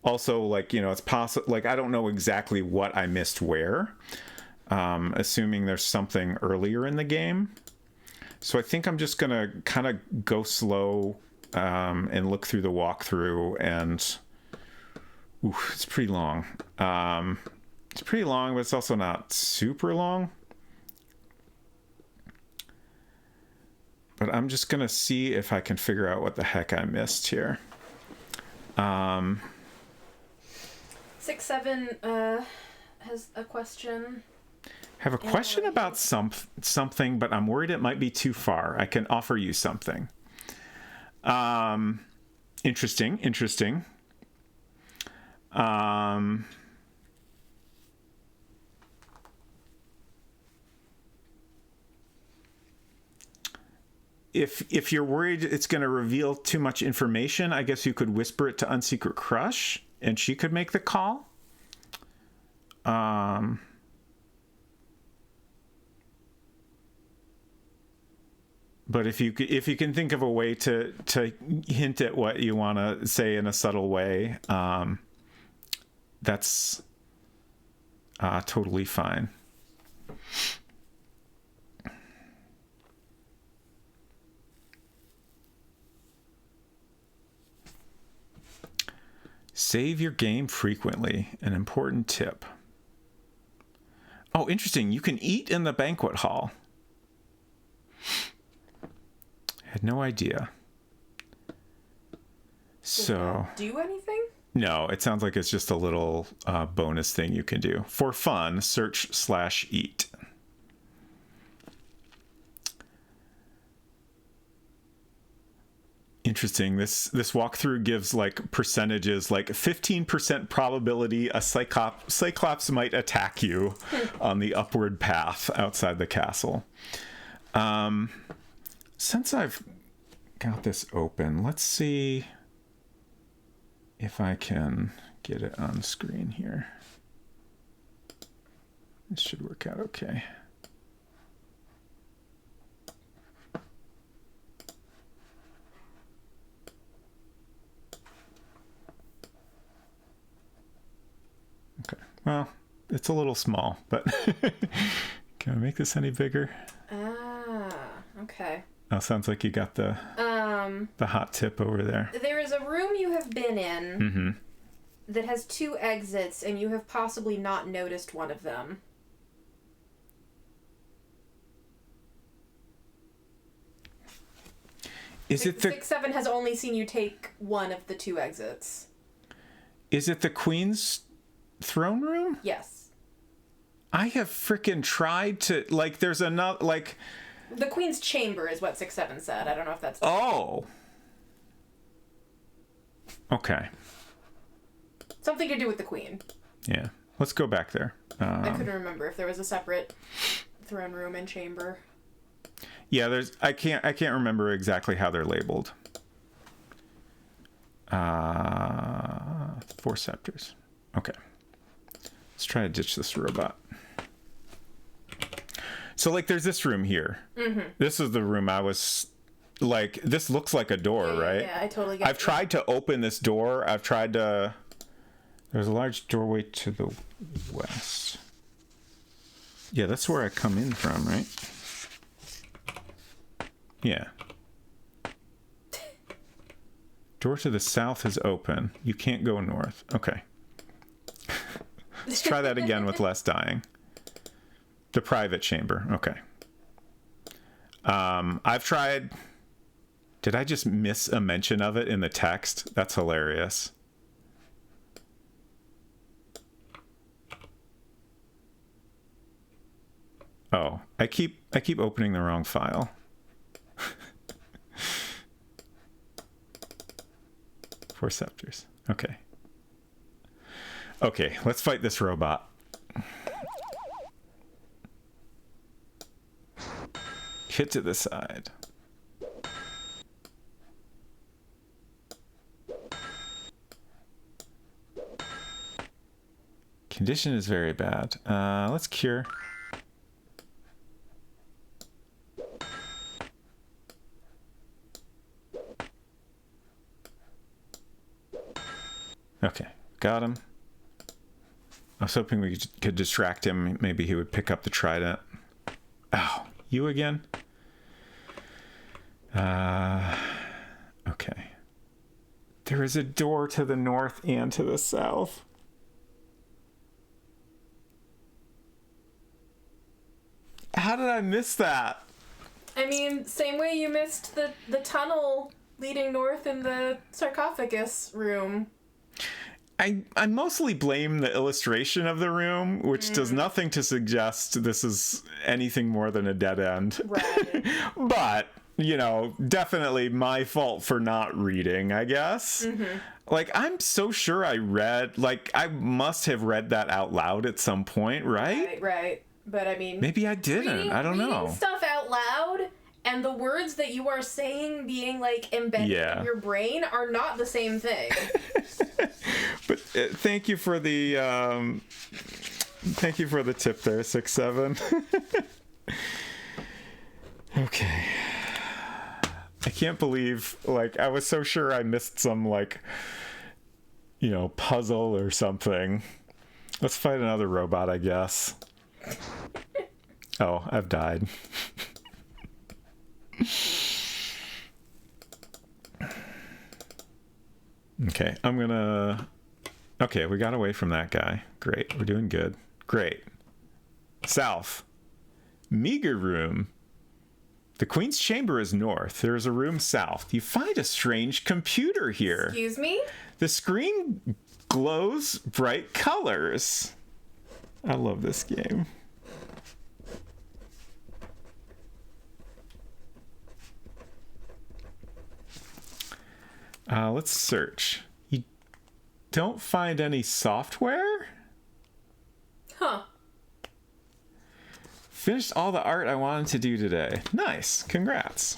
Also, like, it's possible, like, I don't know exactly what I missed where, assuming there's something earlier in the game. So I think I'm just going to kind of go slow and look through the walkthrough, and it's pretty long. It's pretty long, but it's also not super long. But I'm just going to see if I can figure out what the heck I missed here. 6-7 has a question. I have a question about something, but I'm worried it might be too far. I can offer you something. Interesting. If you're worried it's going to reveal too much information, I guess you could whisper it to Unsecret Crush, and she could make the call. But But if you can think of a way to hint at what you want to say in a subtle way, that's totally fine. Save your game frequently, an important tip. Oh, interesting. You can eat in the banquet hall. Had no idea. Does that do anything? No, it sounds like it's just a little bonus thing you can do. For fun, search/eat. Interesting. This walkthrough gives like percentages, like 15% probability a cyclops might attack you on the upward path outside the castle. Since I've got this open, let's see if I can get it on screen here. This should work out okay. Okay, well, it's a little small, but can I make this any bigger? Okay. Oh, sounds like you got the hot tip over there. There is a room you have been in that has 2 exits, and you have possibly not noticed one of them. Is it the 6-7 has only seen you take one of the 2 exits. Is it the Queen's throne room? Yes. I have freaking tried to, like, there's another, like... The Queen's chamber is what 6-7 said. I don't know if that's... Oh! Okay. Something to do with the Queen. Yeah. Let's go back there. I couldn't remember if there was a separate throne room and chamber. Yeah, there's... I can't remember exactly how they're labeled. 4 scepters. Okay. Let's try to ditch this robot. So, like, there's this room here. Mm-hmm. This is the room I was, like, this looks like a door, right? Yeah, I totally get it. I've tried to open this door. I've tried to... There's a large doorway to the west. Yeah, that's where I come in from, right? Yeah. Door to the south is open. You can't go north. Okay. Let's try that again with less dying. The private chamber. Okay. I've tried... Did I just miss a mention of it in the text? That's hilarious. Oh, I keep opening the wrong file. Four scepters. Okay. Okay, let's fight this robot. Hit to the side. Condition is very bad. Let's cure. Okay, got him. I was hoping we could distract him. Maybe he would pick up the trident. Oh, you again? Okay. There is a door to the north and to the south. How did I miss that? I mean, same way you missed the tunnel leading north in the sarcophagus room. I mostly blame the illustration of the room, which does nothing to suggest this is anything more than a dead end. Right. But, you know, definitely my fault for not reading, I guess. Mm-hmm. Like, I'm so sure I read, like, I must have read that out loud at some point, right? Right. But, I mean... Maybe I didn't. I don't know. Reading stuff out loud and the words that you are saying being, like, embedded in your brain are not the same thing. But thank you for the tip there, 6-7. Okay. I can't believe, like, I was so sure I missed some, like, you know, puzzle or something. Let's fight another robot, I guess. Oh, I've died. Okay, I'm gonna... Okay, we got away from that guy. Great, we're doing good. Great. South. Meager room. The Queen's Chamber is north. There is a room south. You find a strange computer here. Excuse me? The screen glows bright colors. I love this game. Let's search. You don't find any software? Huh. Finished all the art I wanted to do today. Nice. Congrats.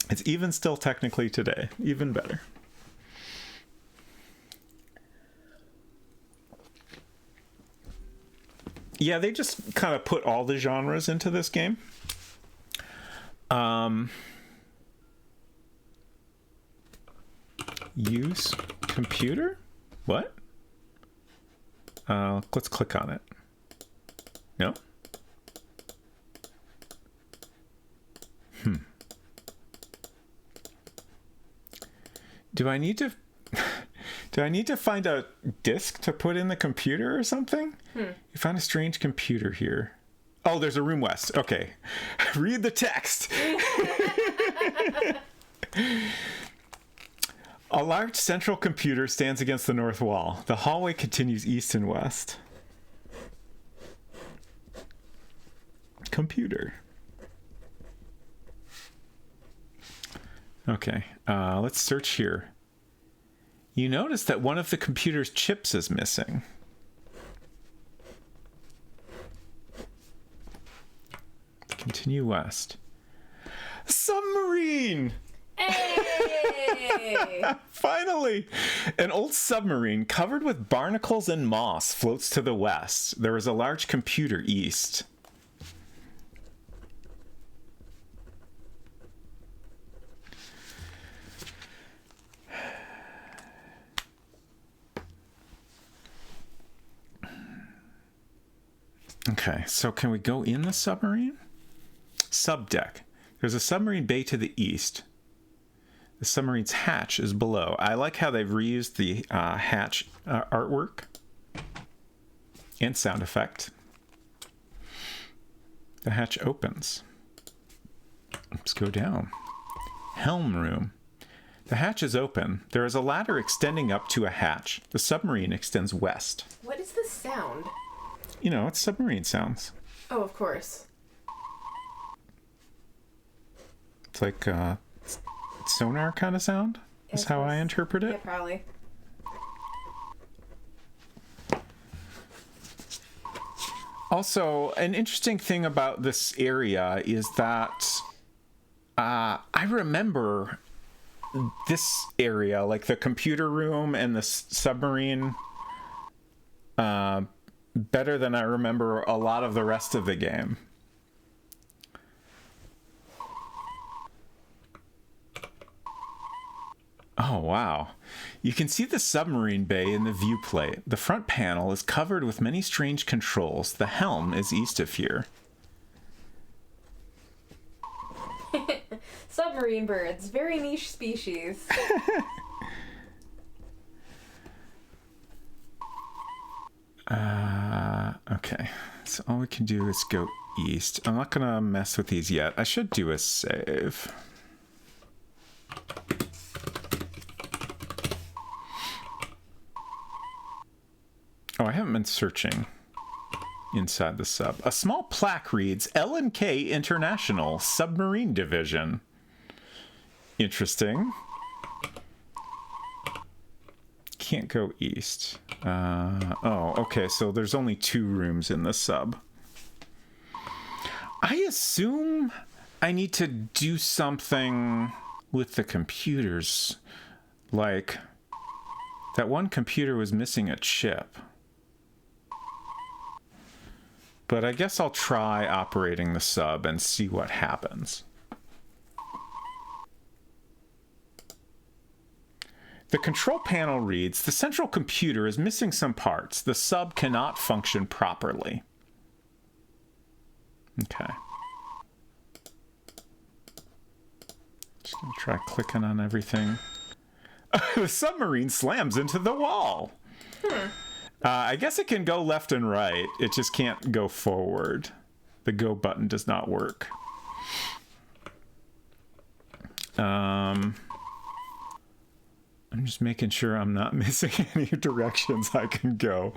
It's even still technically today. Even better. Yeah, they just kind of put all the genres into this game. Use computer? What? Let's click on it. No? Do I need to find a disk to put in the computer or something? You found a strange computer here. Oh, there's a room west. Okay. Read the text. A large central computer stands against the north wall. The hallway continues east and west. Computer. Okay, let's search here. You notice that one of the computer's chips is missing. Continue west. Submarine! Hey! Finally! An old submarine covered with barnacles and moss floats to the west. There is a large computer east. Okay, so can we go in the submarine? Subdeck. There's a submarine bay to the east. The submarine's hatch is below. I like how they've reused the hatch artwork and sound effect. The hatch opens. Let's go down. Helm room. The hatch is open. There is a ladder extending up to a hatch. The submarine extends west. What is this sound? You know, it's submarine sounds. Oh, of course. It's like sonar kind of sound, is how I interpret it. Yeah, probably. Also, an interesting thing about this area is that I remember this area, like the computer room and the submarine, better than I remember a lot of the rest of the game. Oh, wow. You can see the submarine bay in the viewplate. The front panel is covered with many strange controls. The helm is east of here. Submarine birds, very niche species. Okay. So all we can do is go east. I'm not gonna mess with these yet. I should do a save. Oh, I haven't been searching inside the sub. A small plaque reads L&K International Submarine Division. Interesting. Can't go east. Oh, okay, so there's only 2 rooms in the sub. I assume I need to do something with the computers. Like, that one computer was missing a chip. But I guess I'll try operating the sub and see what happens. The control panel reads, the central computer is missing some parts. The sub cannot function properly. Okay. Just gonna try clicking on everything. The submarine slams into the wall. I guess it can go left and right. It just can't go forward. The go button does not work. I'm just making sure I'm not missing any directions I can go.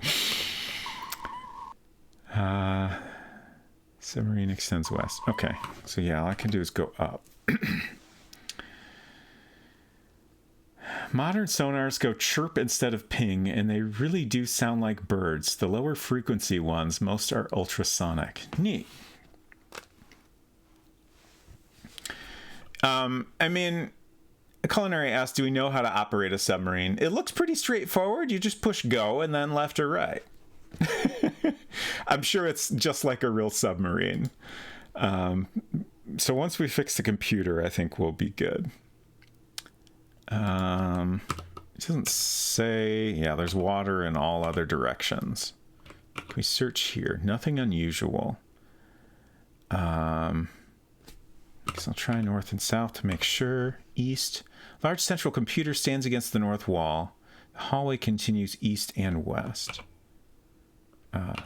Submarine extends west. Okay, so yeah, all I can do is go up. Modern sonars go chirp instead of ping, and they really do sound like birds. The lower frequency ones, most are ultrasonic. Neat. I mean, Culinary asked, do we know how to operate a submarine? It looks pretty straightforward. You just push go and then left or right. I'm sure it's just like a real submarine. So once we fix the computer, I think we'll be good. It doesn't say... Yeah, there's water in all other directions. Can we search here? Nothing unusual. Guess I'll try north and south to make sure. East. Large central computer stands against the north wall. The hallway continues east and west.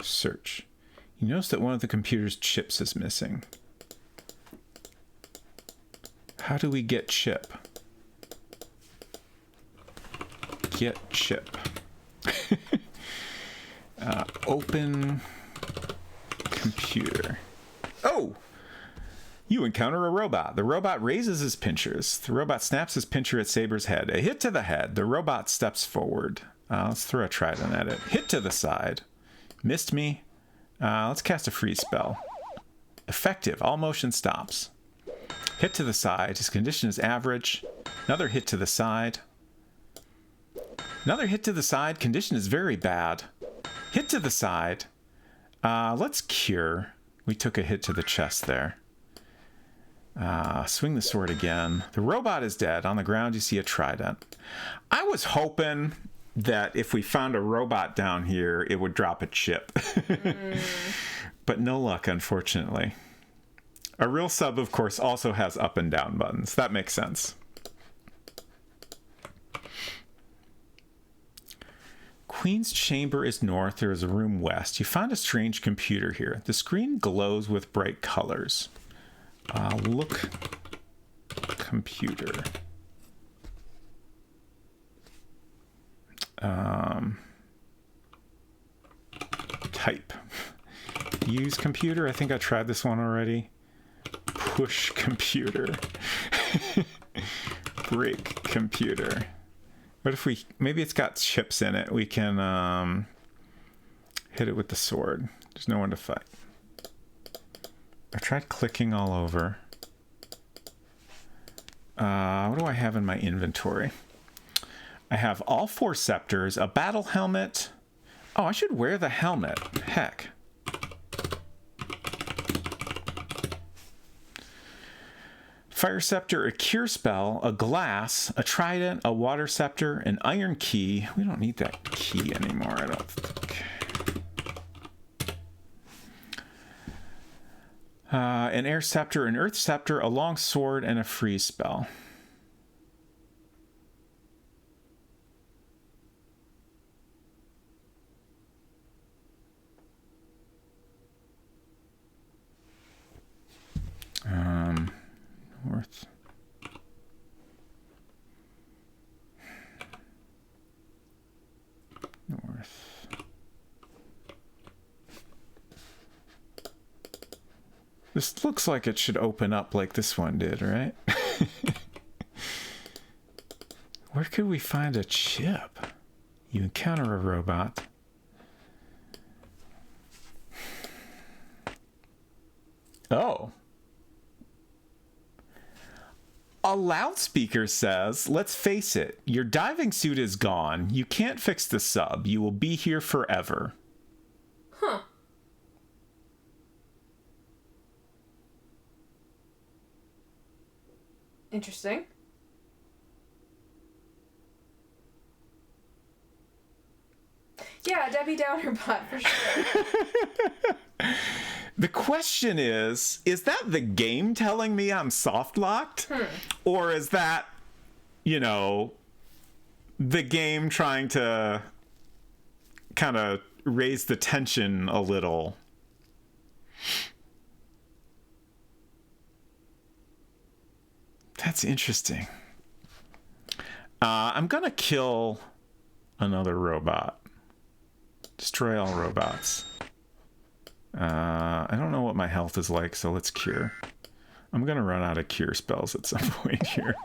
Search. You notice that one of the computer's chips is missing. How do we get chip? Get chip. Open computer. Oh! You encounter a robot. The robot raises his pinchers. The robot snaps his pincher at Saber's head. A hit to the head. The robot steps forward. Let's throw a trident at it. Hit to the side. Missed me. Let's cast a freeze spell. Effective. All motion stops. Hit to the side. His condition is average. Another hit to the side. Another hit to the side. Condition is very bad. Hit to the side. Let's cure. We took a hit to the chest there. Swing the sword again. The robot is dead. On the ground, you see a trident. I was hoping that if we found a robot down here, it would drop a chip. But no luck, unfortunately. A real sub, of course, also has up and down buttons. That makes sense. Queen's chamber is north. There is a room west. You find a strange computer here. The screen glows with bright colors. Look computer. Type. Use computer. I think I tried this one already. Push computer. Break computer. What if we... Maybe it's got chips in it. We can hit it with the sword. There's no one to fight. I tried clicking all over. What do I have in my inventory? I have all 4 scepters, a battle helmet. Oh, I should wear the helmet. Heck. Fire scepter, a cure spell, a glass, a trident, a water scepter, an iron key. We don't need that key anymore, I don't think. An air scepter, an earth scepter, a long sword, and a freeze spell. North. North. This looks like it should open up like this one did, right? Where could we find a chip? You encounter a robot. Oh. A loudspeaker says, let's face it, your diving suit is gone. You can't fix the sub. You will be here forever. Huh. Interesting. Yeah, Debbie Downer bot for sure. The question is that the game telling me I'm soft locked? Or is that, you know, the game trying to kind of raise the tension a little? That's interesting. I'm gonna kill another robot. Destroy all robots. I don't know what my health is like, so let's cure. I'm gonna run out of cure spells at some point here.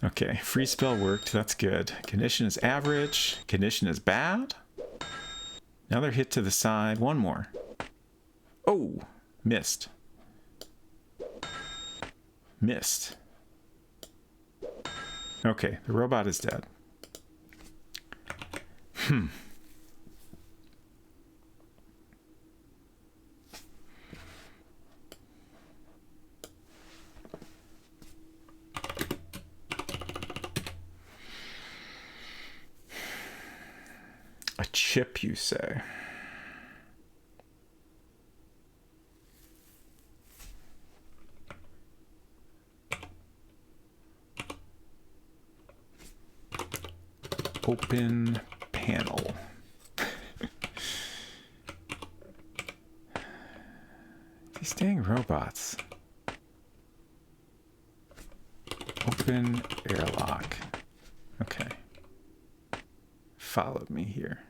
Okay, free spell worked. That's good. Condition is average. Condition is bad. Another hit to the side. One more. Oh, missed. Missed. Okay, the robot is dead. A chip, you say? Open panel. These dang robots. Open airlock. Okay. Follow me here.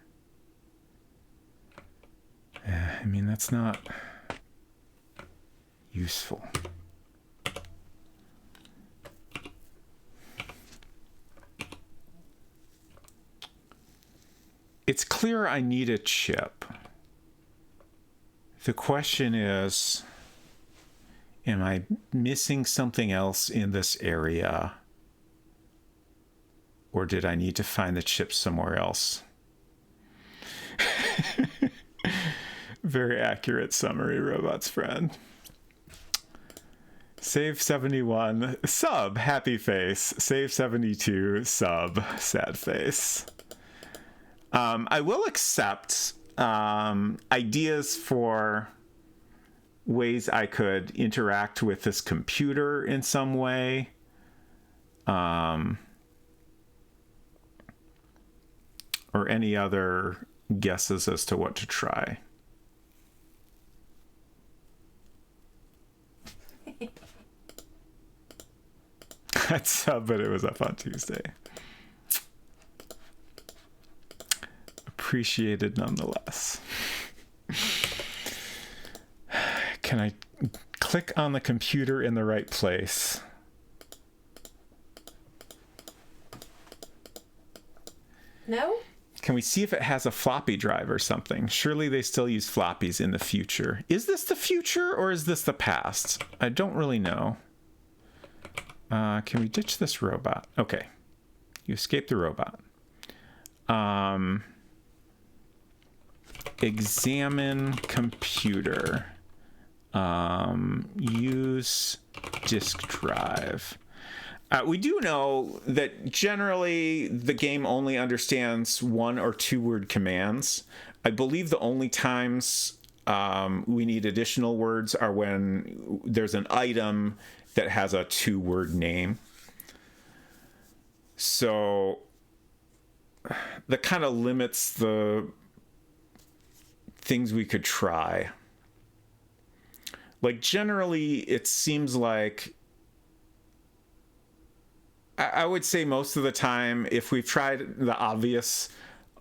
I mean, that's not useful. It's clear I need a chip. The question is, am I missing something else in this area? Or did I need to find the chip somewhere else? Very accurate summary, Robot's friend. Save 71, sub, happy face. Save 72, sub, sad face. I will accept ideas for ways I could interact with this computer in some way. Or any other guesses as to what to try. I'd sub, but it was up on Tuesday. Appreciated nonetheless. Can I click on the computer in the right place? No? Can we see if it has a floppy drive or something? Surely they still use floppies in the future. Is this the future or is this the past? I don't really know. Can we ditch this robot? Okay. You escaped the robot. Examine computer. Use disk drive. We do know that generally the game only understands 1 or 2 word commands. I believe the only times we need additional words are when there's an item that has a 2-word name. So that kind of limits the things we could try. Like generally it seems like I would say most of the time, if we've tried the obvious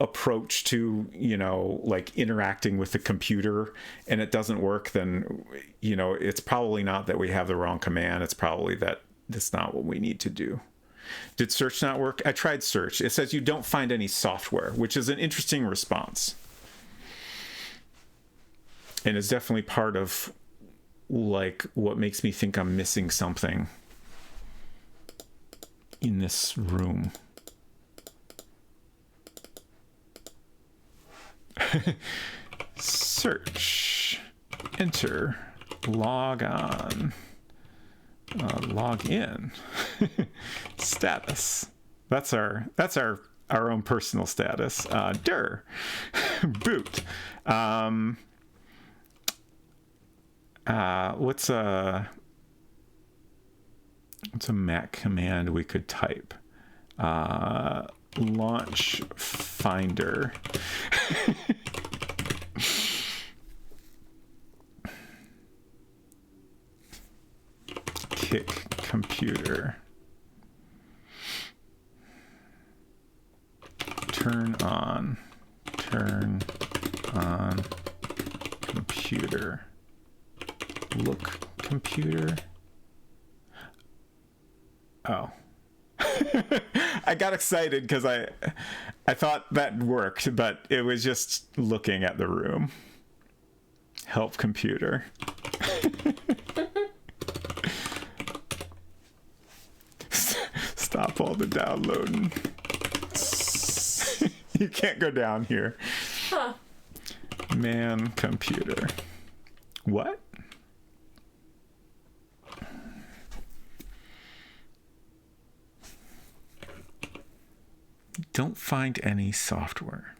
approach to, you know, like interacting with the computer and it doesn't work, then, you know, it's probably not that we have the wrong command. It's probably that that's not what we need to do. Did search not work? I tried search. It says you don't find any software, which is an interesting response. And it's definitely part of like what makes me think I'm missing something in this room. Search, enter, log on, log in, status. That's our our own personal status. Dir. Boot. What's a Mac command we could type? Launch Finder. Kick computer. Turn on computer. Look computer. Oh. I got excited because I thought that worked, but it was just looking at the room. Help computer. Stop all the downloading. You can't go down here. Huh. Man computer. What? Don't find any software.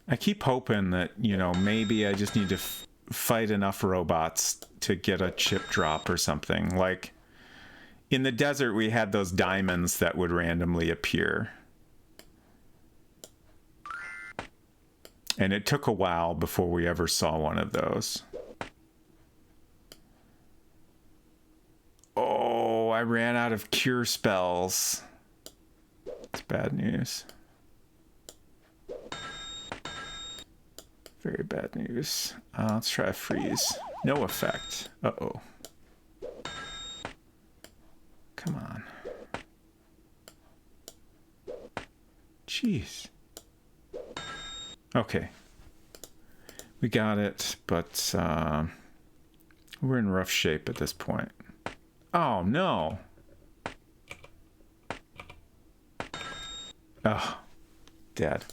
I keep hoping that, you know, maybe I just need to fight enough robots to get a chip drop or something. Like, in the desert, we had those diamonds that would randomly appear. And it took a while before we ever saw one of those. Oh, I ran out of cure spells. It's bad news. Very bad news. Let's try a freeze. No effect. Uh-oh. Come on. Jeez. Okay. We got it, but we're in rough shape at this point. Oh, no. Oh, dead.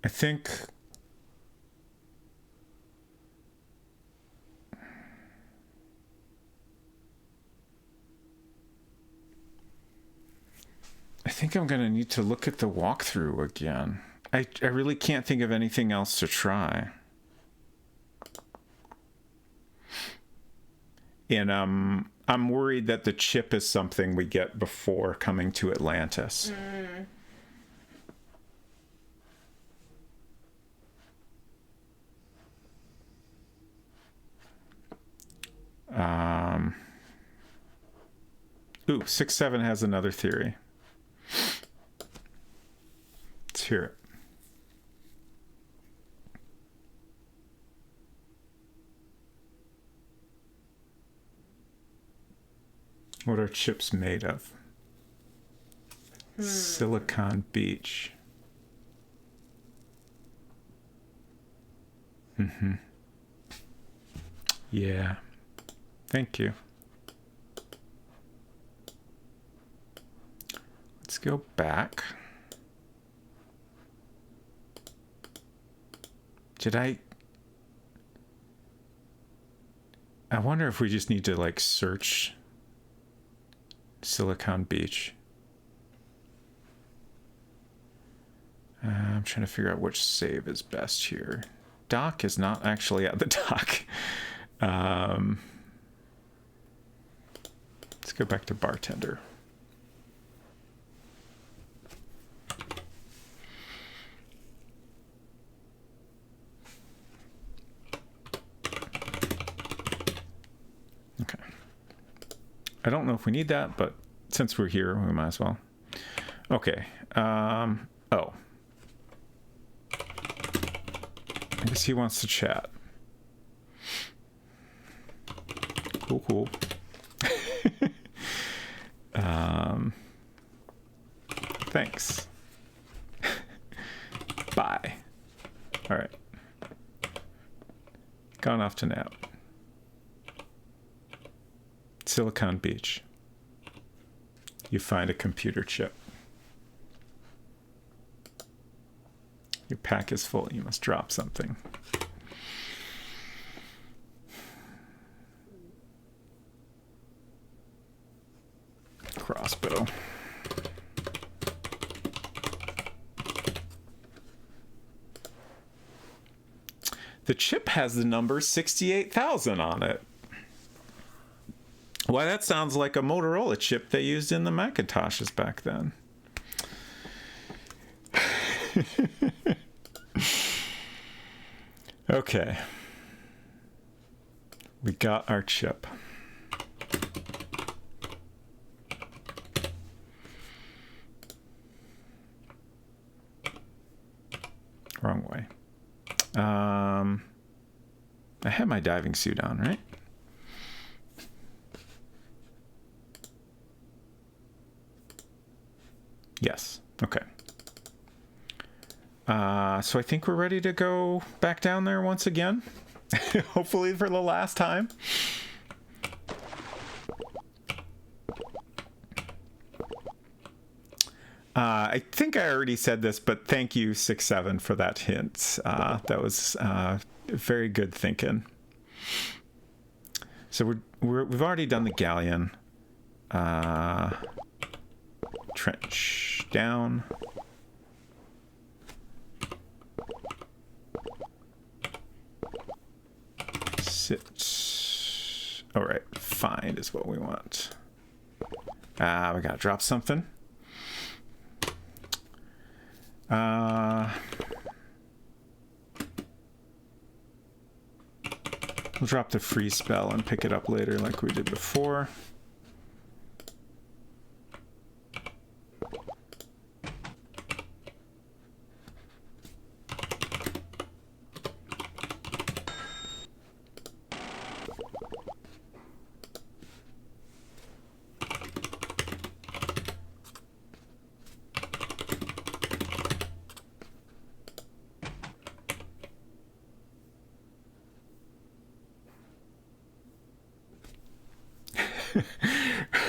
I think I'm going to need to look at the walkthrough again. I really can't think of anything else to try. And I'm worried that the chip is something we get before coming to Atlantis. Ooh, 6-7 has another theory. Let's hear it. What are chips made of? Silicon Beach. Mm-hmm. Yeah. Thank you. Let's go back. I wonder if we just need to like search Silicon Beach. I'm trying to figure out which save is best here. Dock is not actually at the dock. Let's go back to bartender. Okay. I don't know if we need that, but since we're here, we might as well. Okay. Oh. I guess he wants to chat. Cool. Thanks. Bye. All right. Gone off to nap. Silicon Beach. You find a computer chip. Your pack is full. You must drop something. Crossbow. The chip has the number 68,000 on it. Why, that sounds like a Motorola chip they used in the Macintoshes back then. Okay. We got our chip. Wrong way. I have my diving suit on, right? Yes. Okay. So I think we're ready to go back down there once again. Hopefully for the last time. I think I already said this, but thank you, 6-7, for that hint. That was very good thinking. So we've already done the galleon. Trench down. Sit. All right, find is what we want. We gotta drop something. We'll drop the free spell and pick it up later like we did before.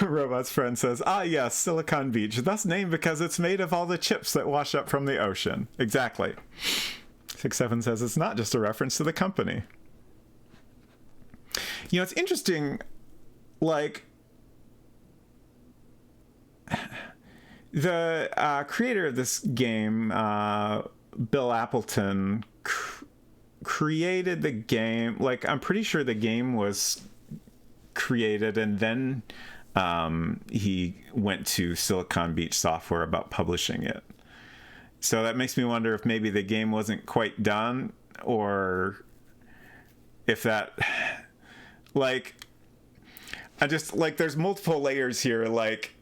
Robot's friend says, "Ah, yes, Silicon Beach, thus named because it's made of all the chips that wash up from the ocean." Exactly. 6-7 says it's not just a reference to the company. You know, it's interesting, like, the creator of this game, Bill Appleton, created the game. Like, I'm pretty sure the game was created and then he went to Silicon Beach Software about publishing it. So that makes me wonder if maybe the game wasn't quite done, or if that, like, I just, like, there's multiple layers here. Like,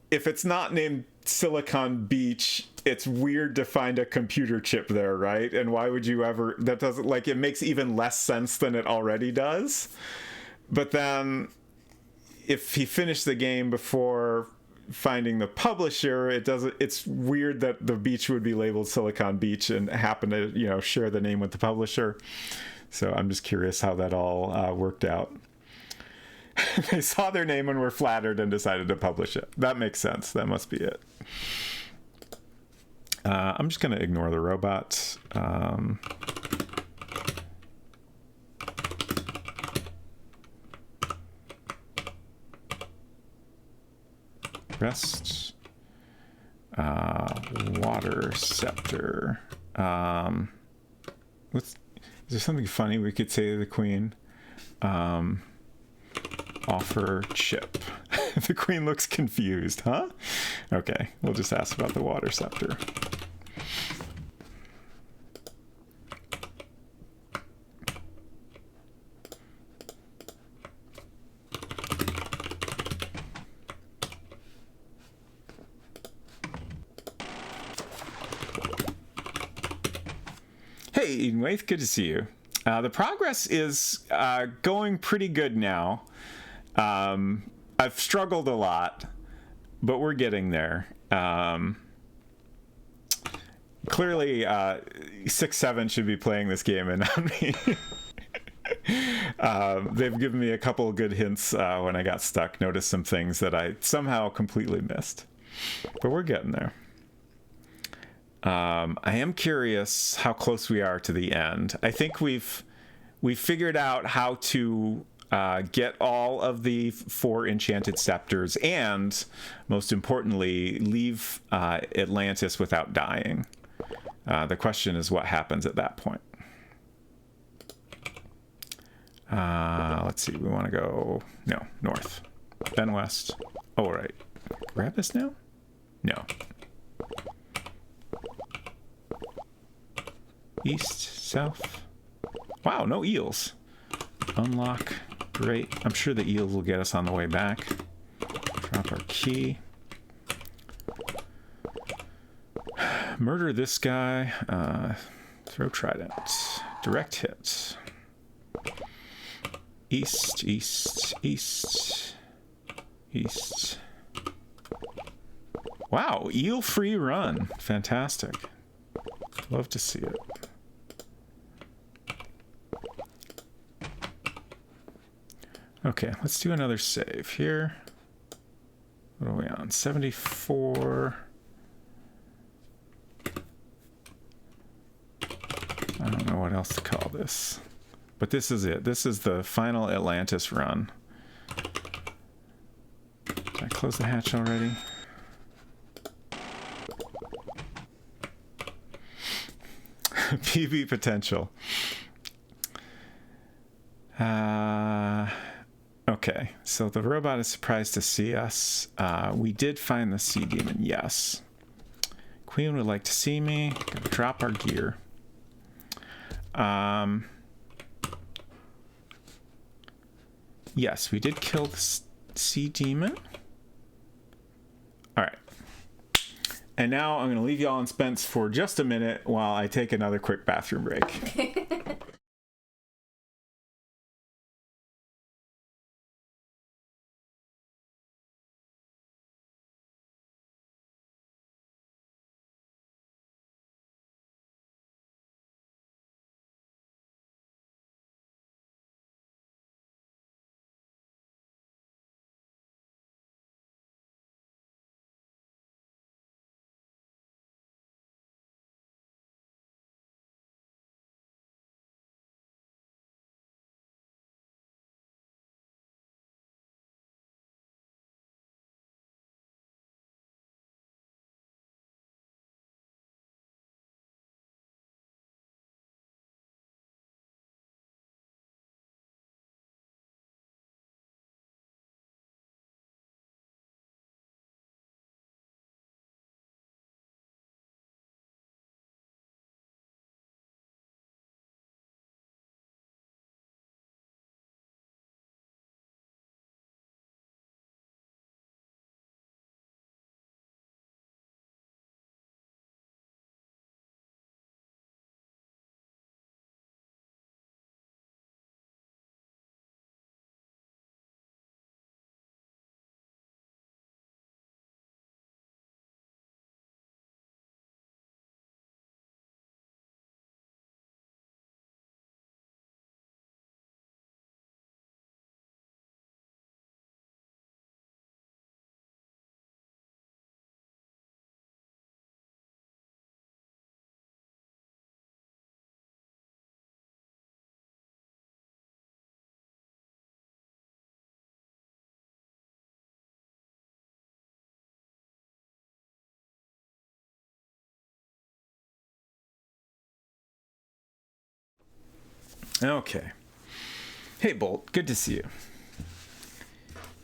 if it's not named Silicon Beach, it's weird to find a computer chip there, right? And why would you ever, that doesn't, like, it makes even less sense than it already does. But then if he finished the game before finding the publisher, it's weird that the beach would be labeled Silicon Beach and happen to, you know, share the name with the publisher. So I'm just curious how that all worked out. They saw their name and were flattered and decided to publish it. That makes sense. That must be it. I'm just going to ignore the robot. Rest. Water scepter. Is there something funny we could say to the queen? Offer chip. The queen looks confused, huh? Okay, we'll just ask about the water scepter. Hey, Edenwaith, good to see you. The progress is going pretty good now. I've struggled a lot, but we're getting there. Clearly, 6-7 should be playing this game and not me. They've given me a couple of good hints when I got stuck. Noticed some things that I somehow completely missed. But we're getting there. I am curious how close we are to the end. I think we've figured out how to get all of the 4 Enchanted Scepters and, most importantly, leave Atlantis without dying. The question is what happens at that point. Let's see. We want to go... No, north. Then west. Oh, right. Grab this now? No. East, south. Wow, no eels. Unlock. Great. I'm sure the eels will get us on the way back. Drop our key. Murder this guy. Throw trident. Direct hit. East, east, east, east. Wow, eel-free run. Fantastic. Love to see it. Okay, let's do another save here. What are we on? 74. I don't know what else to call this. But this is it. This is the final Atlantis run. Did I close the hatch already? PB potential. Okay, so the robot is surprised to see us. We did find the sea demon, yes. Queen would like to see me. Gonna drop our gear. Yes, we did kill the sea demon. All right. And now I'm going to leave y'all in suspense for just a minute while I take another quick bathroom break. Okay. Hey, Bolt. Good to see you.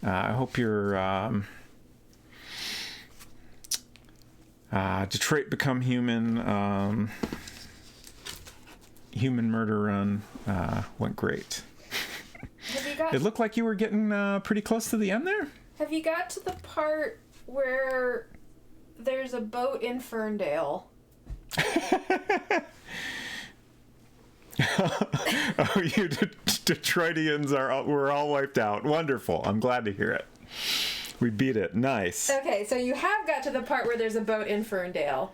I hope your Detroit Become Human human murder run went great. It looked like you were getting pretty close to the end there. Have you got to the part where there's a boat in Ferndale? Oh, you Detroitians we're all wiped out. Wonderful. I'm glad to hear it. We beat it. Nice. Okay, so you have got to the part where there's a boat in Ferndale.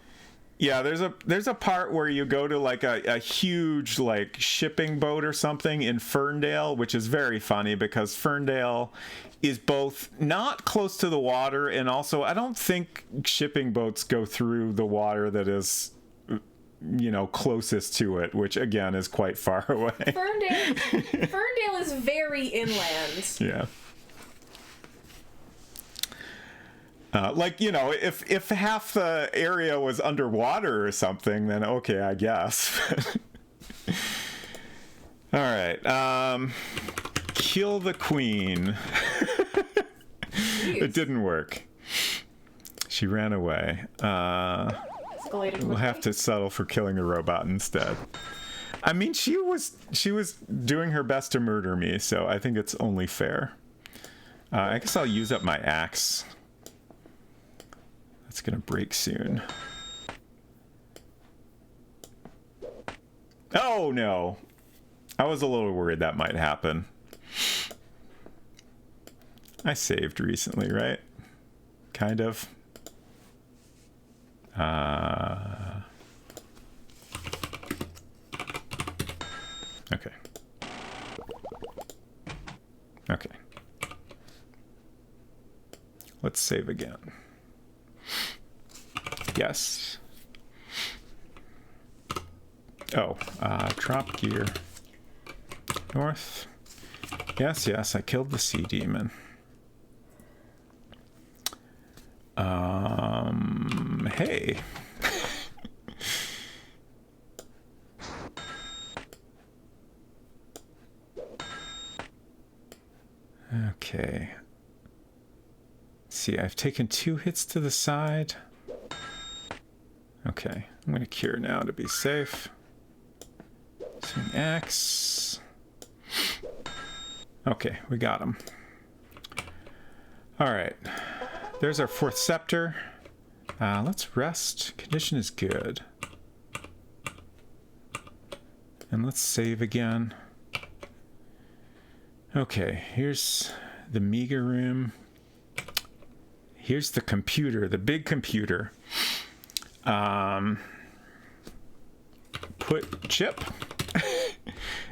Yeah, there's a part where you go to like a huge like shipping boat or something in Ferndale, which is very funny because Ferndale is both not close to the water and also I don't think shipping boats go through the water that is closest to it, which again is quite far away. Ferndale is very inland. Yeah. If half the area was underwater or something, then okay, I guess. All right. Kill the queen. It didn't work. She ran away. We'll have to settle for killing a robot instead. I mean, she was doing her best to murder me, so I think it's only fair. I guess I'll use up my axe. It's gonna break soon. Oh no! I was a little worried that might happen. I saved recently, right? Kind of. Okay. Okay. Let's save again. Yes. Oh, drop gear. North. Yes, I killed the sea demon. Hey. Okay. Let's see, I've taken 2 hits to the side. Okay, I'm going to cure now to be safe. Swing X. Okay, we got him. All right, there's our 4th scepter. Let's rest. Condition is good. And let's save again. Okay, here's the meager room. Here's the computer, the big computer. Put chip.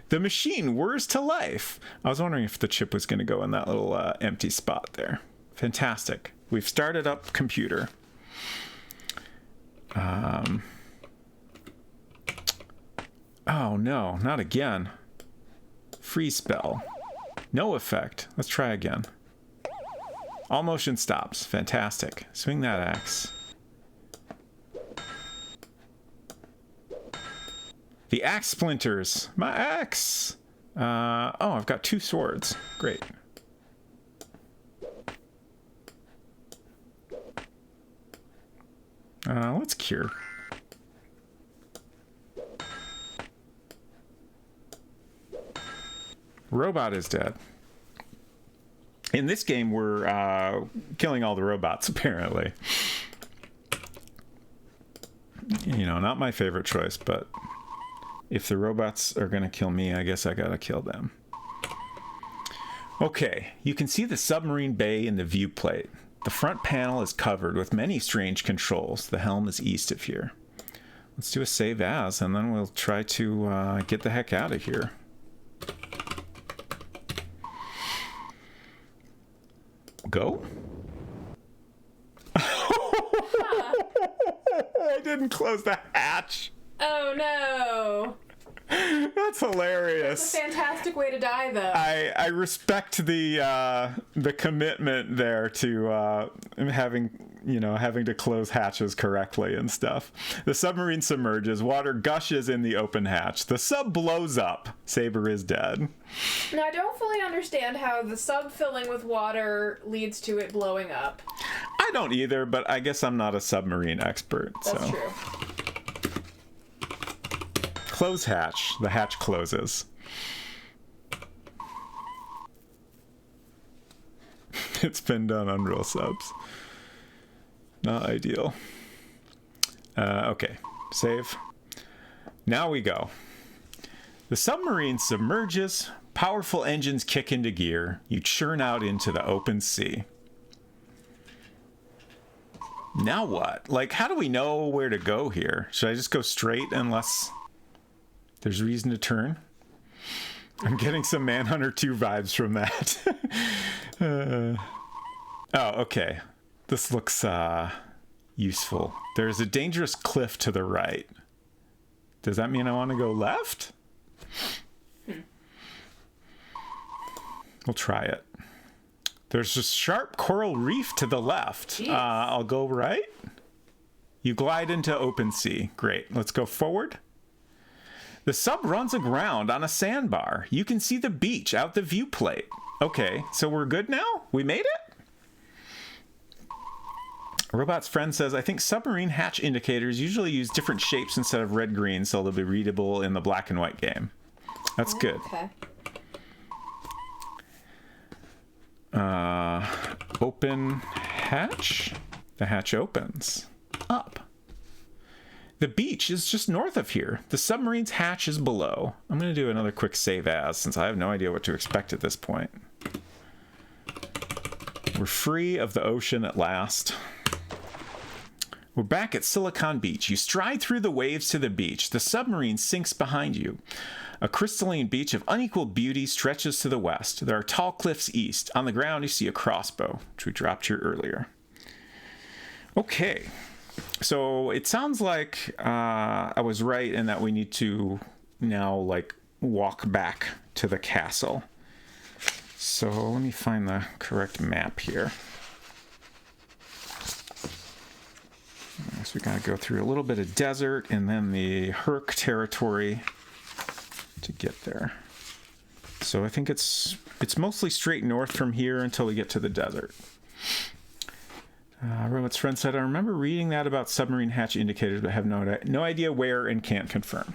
The machine whirs to life. I was wondering if the chip was going to go in that little empty spot there. Fantastic. We've started up computer. Oh no, not again. Freeze spell. No effect. Let's try again. All motion stops. Fantastic. Swing that axe. The axe splinters. My axe. Oh, I've got 2 swords. Great. Let's cure. Robot is dead. In this game, we're killing all the robots, apparently. Not my favorite choice, but if the robots are going to kill me, I guess I gotta kill them. Okay, you can see the submarine bay in the viewplate. The front panel is covered with many strange controls. The helm is east of here. Let's do a save as, and then we'll try to get the heck out of here. Go? I didn't close the hatch. Oh no. That's hilarious. That's a fantastic way to die, though. I respect the commitment there to having to close hatches correctly and stuff. The submarine submerges. Water gushes in the open hatch. The sub blows up. Saber is dead. Now, I don't fully understand how the sub filling with water leads to it blowing up. I don't either, but I guess I'm not a submarine expert. That's so. True. Close hatch. The hatch closes. It's been done on real subs. Not ideal. Okay, save. Now we go. The submarine submerges, powerful engines kick into gear, you churn out into the open sea. Now what? Like, how do we know where to go here? Should I just go straight unless there's reason to turn? I'm getting some Manhunter 2 vibes from that. Oh, okay. This looks useful. There's a dangerous cliff to the right. Does that mean I want to go left? We'll try it. There's a sharp coral reef to the left. I'll go right. You glide into open sea. Great. Let's go forward. The sub runs aground on a sandbar. You can see the beach out the viewplate. Okay, so we're good now? We made it? Robot's friend says, I think submarine hatch indicators usually use different shapes instead of red-green, so they'll be readable in the black and white game. That's good. Okay. Open hatch. The hatch opens. Up. The beach is just north of here. The submarine's hatch is below. I'm going to do another quick save as, since I have no idea what to expect at this point. We're free of the ocean at last. We're back at Silicon Beach. You stride through the waves to the beach. The submarine sinks behind you. A crystalline beach of unequal beauty stretches to the west. There are tall cliffs east. On the ground, you see a crossbow, which we dropped here earlier. Okay. So it sounds like I was right in that we need to now, like, walk back to the castle. So let me find the correct map here. So we gotta go through a little bit of desert and then the Hurk territory to get there. So I think it's mostly straight north from here until we get to the desert. Robot's friend said, I remember reading that about submarine hatch indicators, but have no idea where and can't confirm.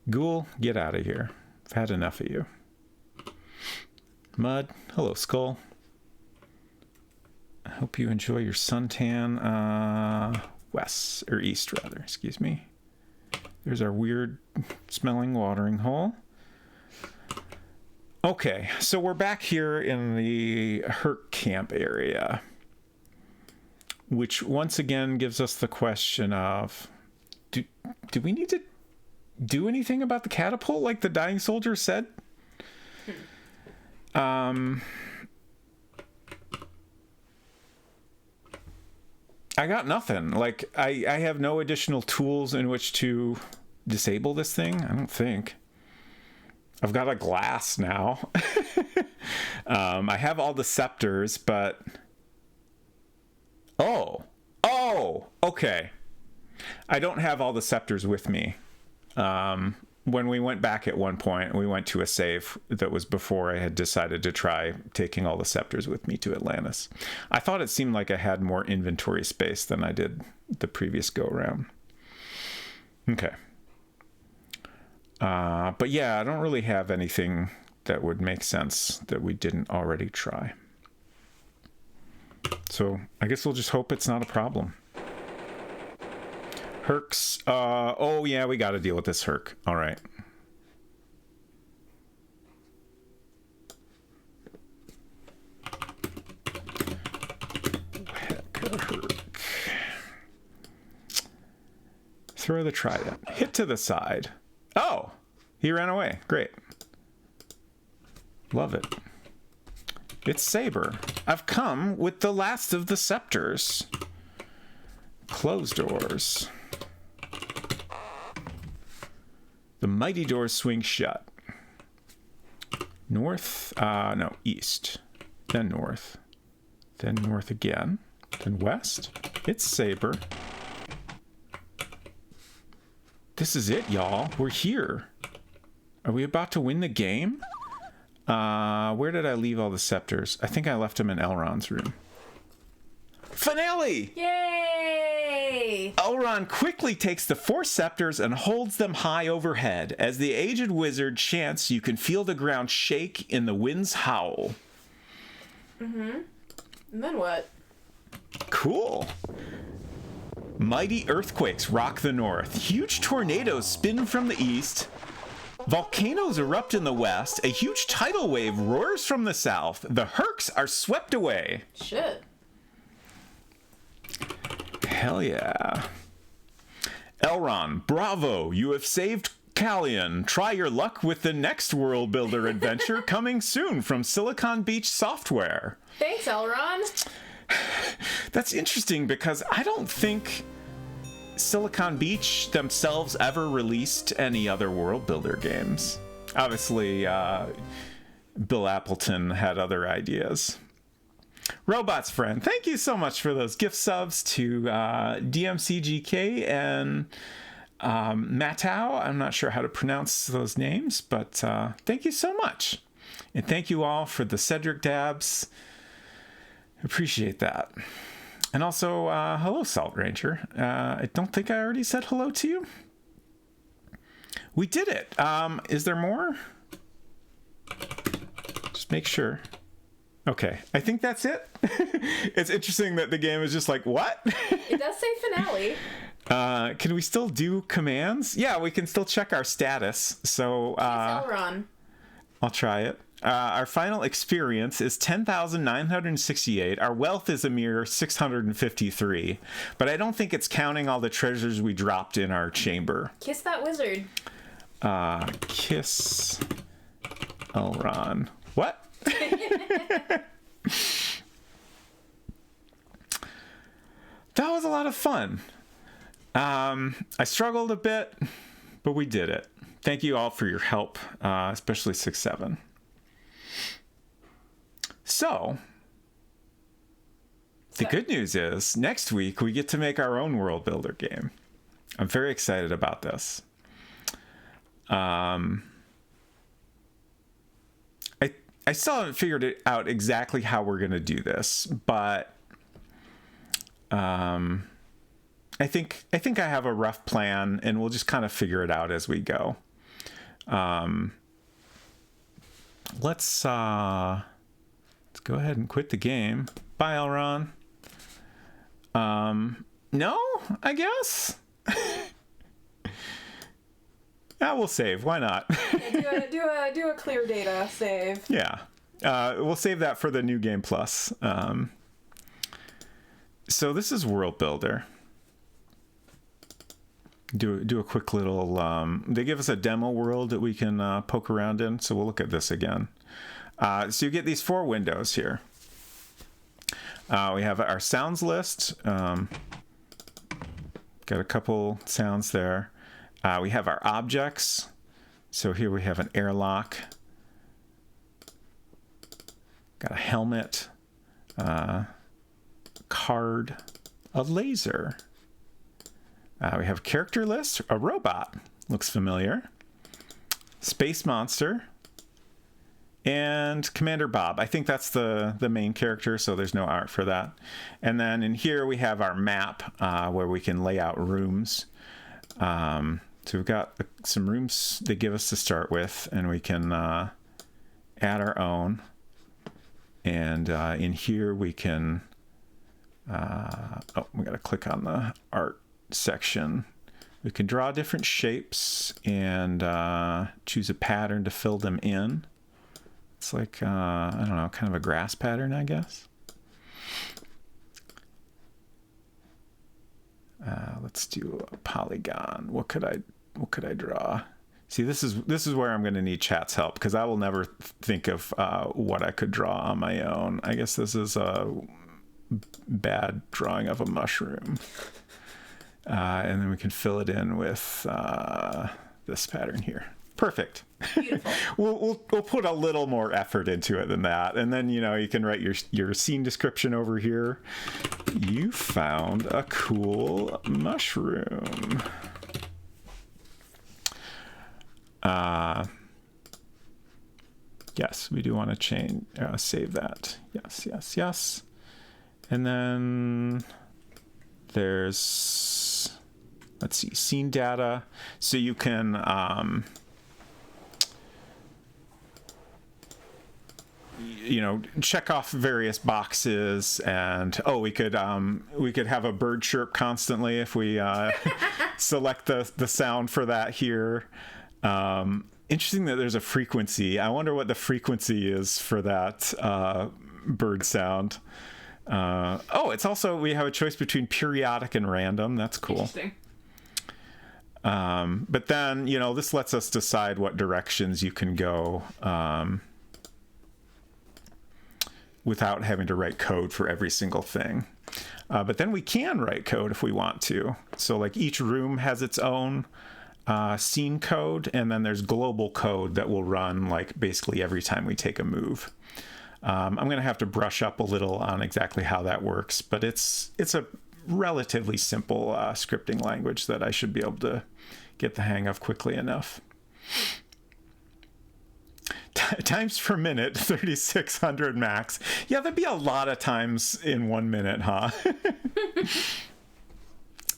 Ghoul, get out of here. I've had enough of you. Mud, hello, Skull. I hope you enjoy your suntan. West, or east, rather, excuse me. There's our weird smelling watering hole. Okay, so we're back here in the Hurk camp area, which once again gives us the question of, do we need to do anything about the catapult like the dying soldier said? I got nothing. Like, I have no additional tools in which to disable this thing, I don't think. I've got a glass now. I have all the scepters, but... Oh, okay. I don't have all the scepters with me. When we went back at one point, we went to a save that was before I had decided to try taking all the scepters with me to Atlantis. I thought it seemed like I had more inventory space than I did the previous go-around. Okay. But yeah, I don't really have anything that would make sense that we didn't already try. So I guess we'll just hope it's not a problem. Hurks. Oh yeah, we got to deal with this Hurk. All right. Hurk. Throw the trident. Hit to the side. Oh, he ran away. Great. Love it. It's Saber. I've come with the last of the scepters. Close doors. The mighty doors swing shut. North, no, east. Then north. Then north again. Then west. It's Saber. This is it, y'all. We're here. Are we about to win the game? Where did I leave all the scepters? I think I left them in Elrond's room. Finale! Yay! Elrond quickly takes the 4 scepters and holds them high overhead. As the aged wizard chants, you can feel the ground shake in the wind's howl. Mm-hmm. And then what? Cool. Mighty earthquakes rock the north. Huge tornadoes spin from the east. Volcanoes erupt in the west. A huge tidal wave roars from the south. The Hurks are swept away. Shit. Hell yeah. Elron, bravo. You have saved Callian. Try your luck with the next World Builder adventure coming soon from Silicon Beach Software. Thanks, Elron. That's interesting because I don't think Silicon Beach themselves ever released any other World Builder games. Obviously, Bill Appleton had other ideas. Robot's Friend, thank you so much for those gift subs to DMCGK and Matau. I'm not sure how to pronounce those names, but thank you so much. And thank you all for the Cedric dabs. Appreciate that. And also, hello, Salt Ranger. I don't think I already said hello to you. We did it. Is there more? Just make sure. Okay, I think that's it. It's interesting that the game is just like, what? It does say finale. Can we still do commands? Yeah, we can still check our status. So Elron. I'll try it. Our final experience is 10,968. Our wealth is a mere 653. But I don't think it's counting all the treasures we dropped in our chamber. Kiss that wizard. Kiss Elron. What? That was a lot of fun. I struggled a bit, but we did it. Thank you all for your help, especially 6-7. So, the good news is, next week we get to make our own World Builder game. I'm very excited about this. I still haven't figured it out exactly how we're going to do this, but I think I have a rough plan, and we'll just kind of figure it out as we go. Let's go ahead and quit the game. Bye, Elron. No, I guess. Yeah, we'll save. Why not? Yeah, do a clear data save. Yeah. We'll save that for the new game plus. So this is World Builder. Do a quick little... they give us a demo world that we can poke around in, so we'll look at this again. So you get these 4 windows here. We have our sounds list. Got a couple sounds there. We have our objects. So here we have an airlock. Got a helmet. Card. A laser. We have a character list. A robot. Looks familiar. Space monster. And Commander Bob. I think that's the main character, so there's no art for that. And then in here we have our map where we can lay out rooms. So we've got some rooms they give us to start with, and we can add our own. And in here we can... we got to click on the art section. We can draw different shapes and choose a pattern to fill them in. It's like, I don't know, kind of a grass pattern, I guess. Let's do a polygon. What could I draw? See, this is where I'm going to need chat's help, because I will never think of what I could draw on my own. I guess this is a bad drawing of a mushroom. And then we can fill it in with this pattern here. Perfect. Beautiful. We'll put a little more effort into it than that, and then you can write your scene description over here. You found a cool mushroom. Yes, we do want to change, save that. Yes. And then there's, let's see, scene data. So you can, check off various boxes, and we could have a bird chirp constantly if we select the sound for that here. Interesting that there's a frequency. I wonder what the frequency is for that bird sound. It's also, we have a choice between periodic and random. That's cool. Interesting. But then, this lets us decide what directions you can go without having to write code for every single thing. But then we can write code if we want to. So like each room has its own scene code, and then there's global code that will run like basically every time we take a move. I'm going to have to brush up a little on exactly how that works, but it's a relatively simple scripting language that I should be able to get the hang of quickly enough. Times per minute, 3,600 max. Yeah, that'd be a lot of times in 1 minute, huh?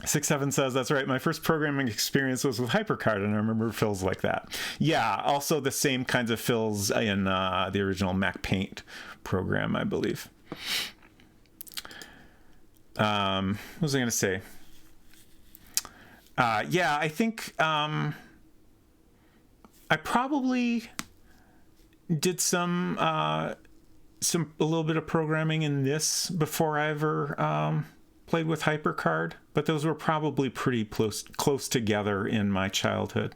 67 says, that's right, my first programming experience was with HyperCard, and I remember fills like that. Yeah, also the same kinds of fills in the original Mac Paint program, I believe. What was I going to say? I think I probably did a little bit of programming in this before I ever played with HyperCard, but those were probably pretty close together in my childhood.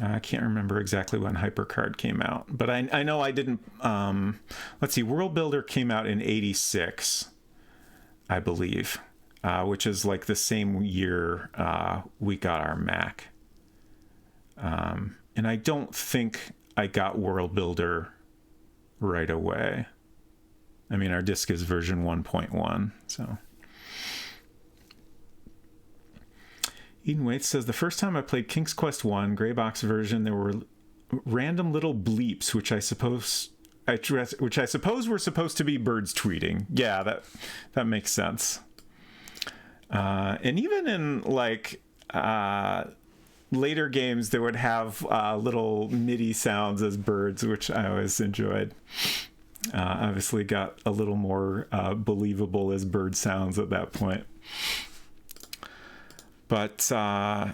I can't remember exactly when HyperCard came out, but I know I didn't. Let's see, World Builder came out in '86, I believe, which is like the same year we got our Mac. And I don't think I got World Builder right away. I mean, our disk is version 1.1, so. Eden Waits says, the first time I played King's Quest 1, gray box version, there were random little bleeps, which I suppose were supposed to be birds tweeting. Yeah, that makes sense. And even in like later games, they would have little MIDI sounds as birds, which I always enjoyed. Obviously got a little more believable as bird sounds at that point. But so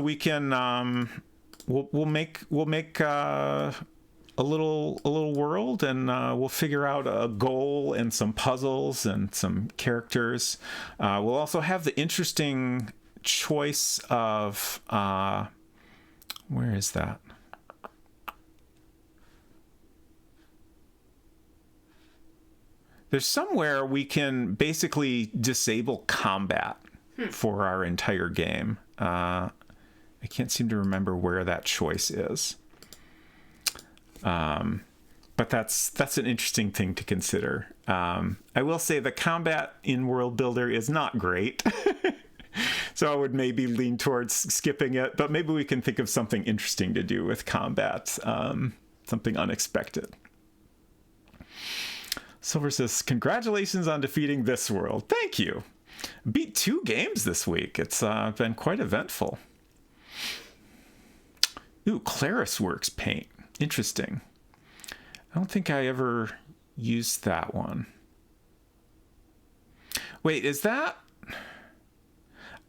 we can we'll make a little world, and we'll figure out a goal and some puzzles and some characters. We'll also have the interesting choice of where is that? There's somewhere we can basically disable combat for our entire game. I can't seem to remember where that choice is. But that's an interesting thing to consider. I will say the combat in World Builder is not great. So I would maybe lean towards skipping it, but maybe we can think of something interesting to do with combat, something unexpected. Silver says, congratulations on defeating this world. Thank you. Beat 2 games this week. It's been quite eventful. Ooh, ClarisWorks Paint. Interesting. I don't think I ever used that one. Wait, is that...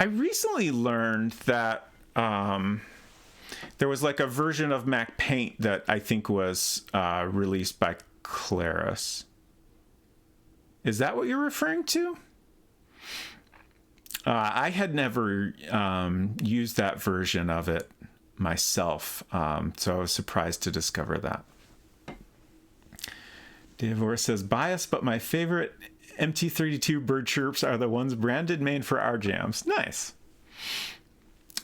I recently learned that there was like a version of Mac Paint that I think was released by Claris. Is that what you're referring to? I had never used that version of it myself, so I was surprised to discover that. Davor says, bias, but my favorite MT32 bird chirps are the ones branded made for our jams. Nice.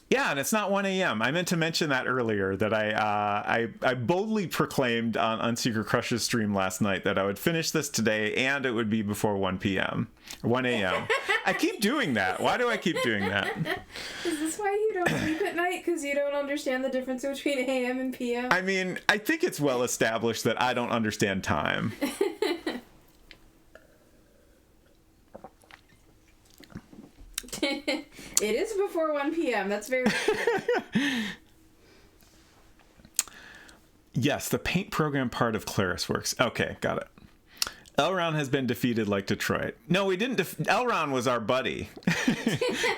Yeah, and it's not 1 a.m. I meant to mention that earlier, that I boldly proclaimed on Unsecret Crush's stream last night that I would finish this today and it would be before 1 p.m. or 1 a.m. I keep doing that. Why do I keep doing that? Is this why you don't sleep at night? Because you don't understand the difference between a.m. and p.m.? I mean, I think it's well established that I don't understand time. It is before 1 p.m. That's very true. Yes, the paint program part of Claris works. Okay, got it. Elrond has been defeated like Detroit. No, we didn't. Elrond was our buddy.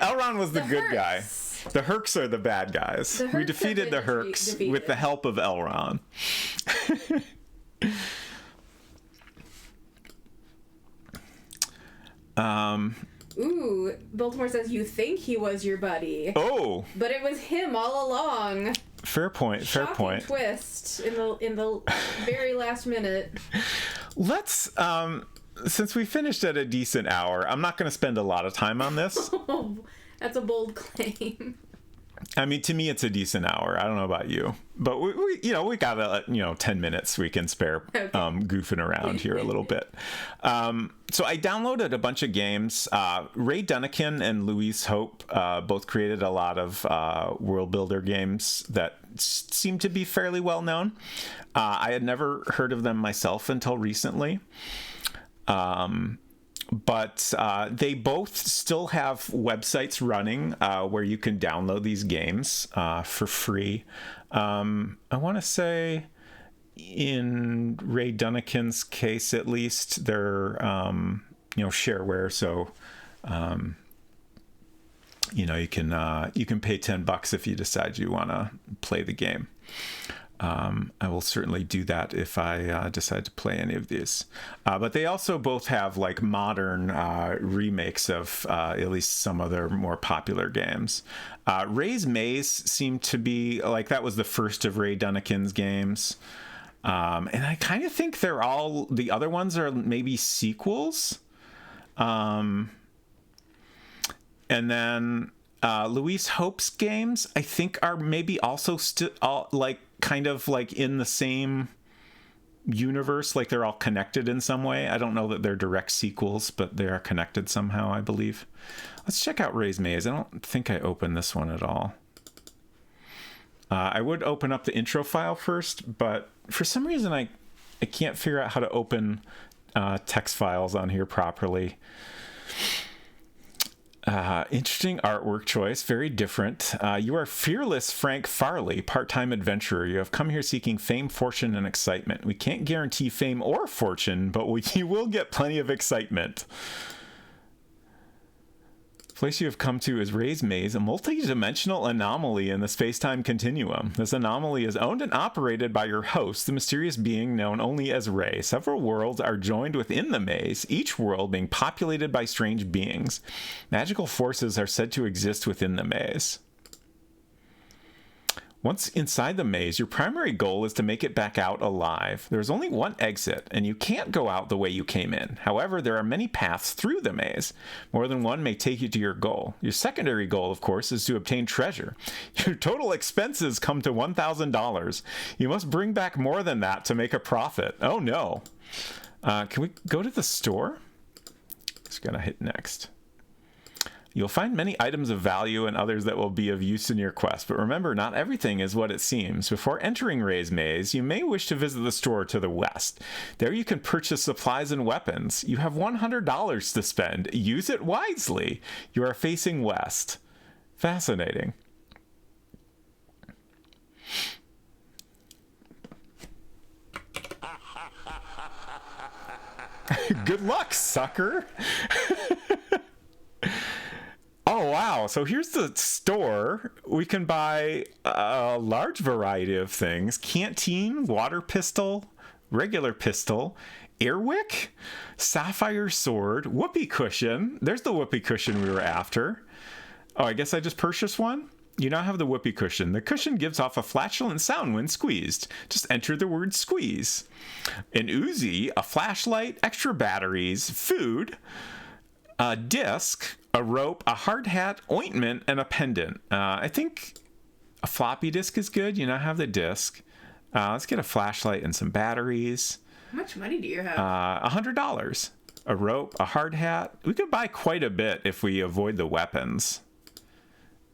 Elrond was the good guy. The Hurks are the bad guys. We defeated the Hurks with the help of Elrond. Ooh, Baltimore says you think he was your buddy. Oh. But it was him all along. Fair point. Fair point. Twist in the very last minute. Let's since we finished at a decent hour, I'm not going to spend a lot of time on this. Oh, that's a bold claim. I mean, to me, it's a decent hour. I don't know about you, but we got 10 minutes we can spare, okay. Goofing around here a little bit. So I downloaded a bunch of games. Ray Dunnican and Louise Hope both created a lot of world builder games that seem to be fairly well known. I had never heard of them myself until recently. But they both still have websites running where you can download these games for free. I want to say in Ray Dunnican's case, at least, they're shareware. So you can pay $10 if you decide you want to play the game. I will certainly do that if I decide to play any of these. But they also both have like modern remakes of at least some of their more popular games. Ray's Maze seemed to be like that was the first of Ray Dunnican's games. And I kind of think the other ones are maybe sequels. And then Louise Hope's games, I think, are maybe also kind of like in the same universe, like they're all connected in some way. I don't know that they're direct sequels, but they are connected somehow, I believe. Let's check out Ray's Maze. I don't think I opened this one at all. I would open up the intro file first, but for some reason I can't figure out how to open text files on here properly. Interesting artwork choice, very different. You are fearless Frank Farley, part-time adventurer. You have come here seeking fame, fortune, and excitement. We can't guarantee fame or fortune, but you will get plenty of excitement. The place you have come to is Ray's Maze, a multi-dimensional anomaly in the space-time continuum. This anomaly is owned and operated by your host, the mysterious being known only as Ray. Several worlds are joined within the maze, each world being populated by strange beings. Magical forces are said to exist within the maze. Once inside the maze, your primary goal is to make it back out alive. There is only one exit, and you can't go out the way you came in. However, there are many paths through the maze. More than one may take you to your goal. Your secondary goal, of course, is to obtain treasure. Your total expenses come to $1,000. You must bring back more than that to make a profit. Oh no. Can we go to the store? Just gonna hit next. You'll find many items of value and others that will be of use in your quest, but remember, not everything is what it seems. Before entering Ray's Maze, you may wish to visit the store to the west. There you can purchase supplies and weapons. You have $100 to spend. Use it wisely. You are facing west. Fascinating. Good luck, sucker. Oh, wow. So here's the store. We can buy a large variety of things. Canteen, water pistol, regular pistol, airwick, sapphire sword, whoopee cushion. There's the whoopee cushion we were after. Oh, I guess I just purchased one. You now have the whoopee cushion. The cushion gives off a flatulent sound when squeezed. Just enter the word squeeze. An Uzi, a flashlight, extra batteries, food, a disc, a rope, a hard hat, ointment, and a pendant. I think a floppy disk is good. You now have the disc. Let's get a flashlight and some batteries. How much money do you have? $100. A rope, a hard hat. We could buy quite a bit if we avoid the weapons.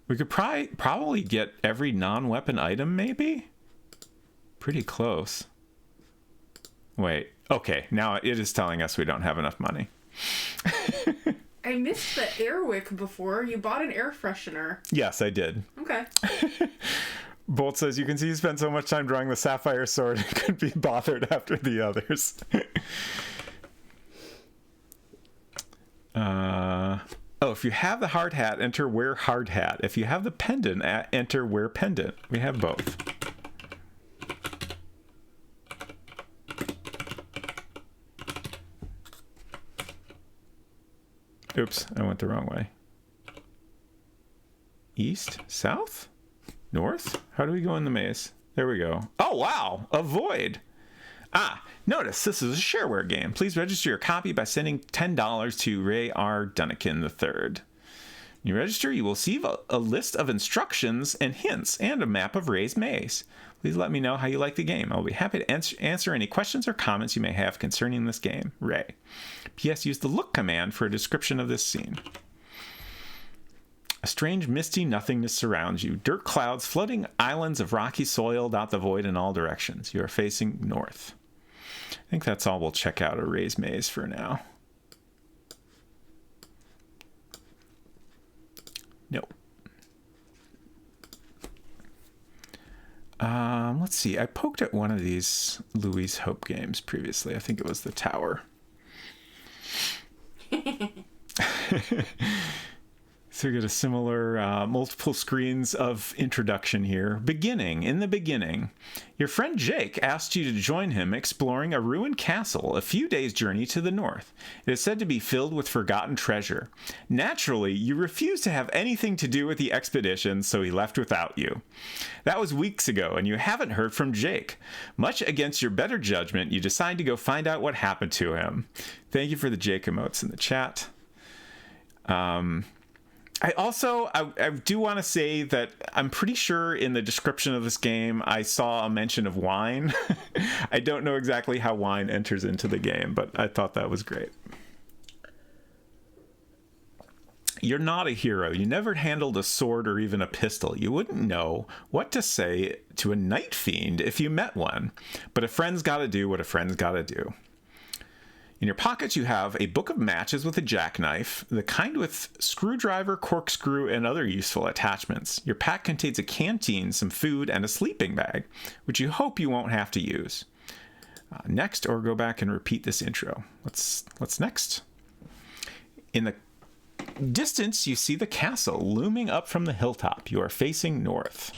We could probably get every non-weapon item, maybe? Pretty close. Wait. Okay, now it is telling us we don't have enough money. I missed the airwick before. You bought an air freshener. Yes, I did. Okay. Bolt says, you can see you spent so much time drawing the sapphire sword and couldn't be bothered after the others. Oh, if you have the hard hat, enter wear hard hat. If you have the pendant, enter wear pendant. We have both. Oops, I went the wrong way. East? South? North? How do we go in the maze? There we go. Oh, wow! Avoid! Ah, notice this is a shareware game. Please register your copy by sending $10 to Ray R. Dunnikin III. When you register, you will receive a list of instructions and hints and a map of Ray's maze. Please let me know how you like the game. I'll be happy to answer any questions or comments you may have concerning this game. Ray. P.S. Use the look command for a description of this scene. A strange misty nothingness surrounds you. Dirt clouds, floating islands of rocky soil dot the void in all directions. You are facing north. I think that's all we'll check out of Ray's maze for now. Nope. Let's see. I poked at one of these Louis Hope games previously. I think it was the Tower. So we get a similar multiple screens of introduction here. Beginning. In the beginning, your friend Jake asked you to join him exploring a ruined castle a few days' journey to the north. It is said to be filled with forgotten treasure. Naturally, you refused to have anything to do with the expedition, so he left without you. That was weeks ago, and you haven't heard from Jake. Much against your better judgment, you decide to go find out what happened to him. Thank you for the Jake emotes in the chat. I do want to say that I'm pretty sure in the description of this game I saw a mention of wine. I don't know exactly how wine enters into the game, but I thought that was great. You're not a hero. You never handled a sword or even a pistol. You wouldn't know what to say to a night fiend if you met one. But a friend's got to do what a friend's got to do. In your pockets, you have a book of matches with a jackknife, the kind with screwdriver, corkscrew, and other useful attachments. Your pack contains a canteen, some food, and a sleeping bag, which you hope you won't have to use. Next, or go back and repeat this intro. What's next? In the distance, you see the castle looming up from the hilltop. You are facing north.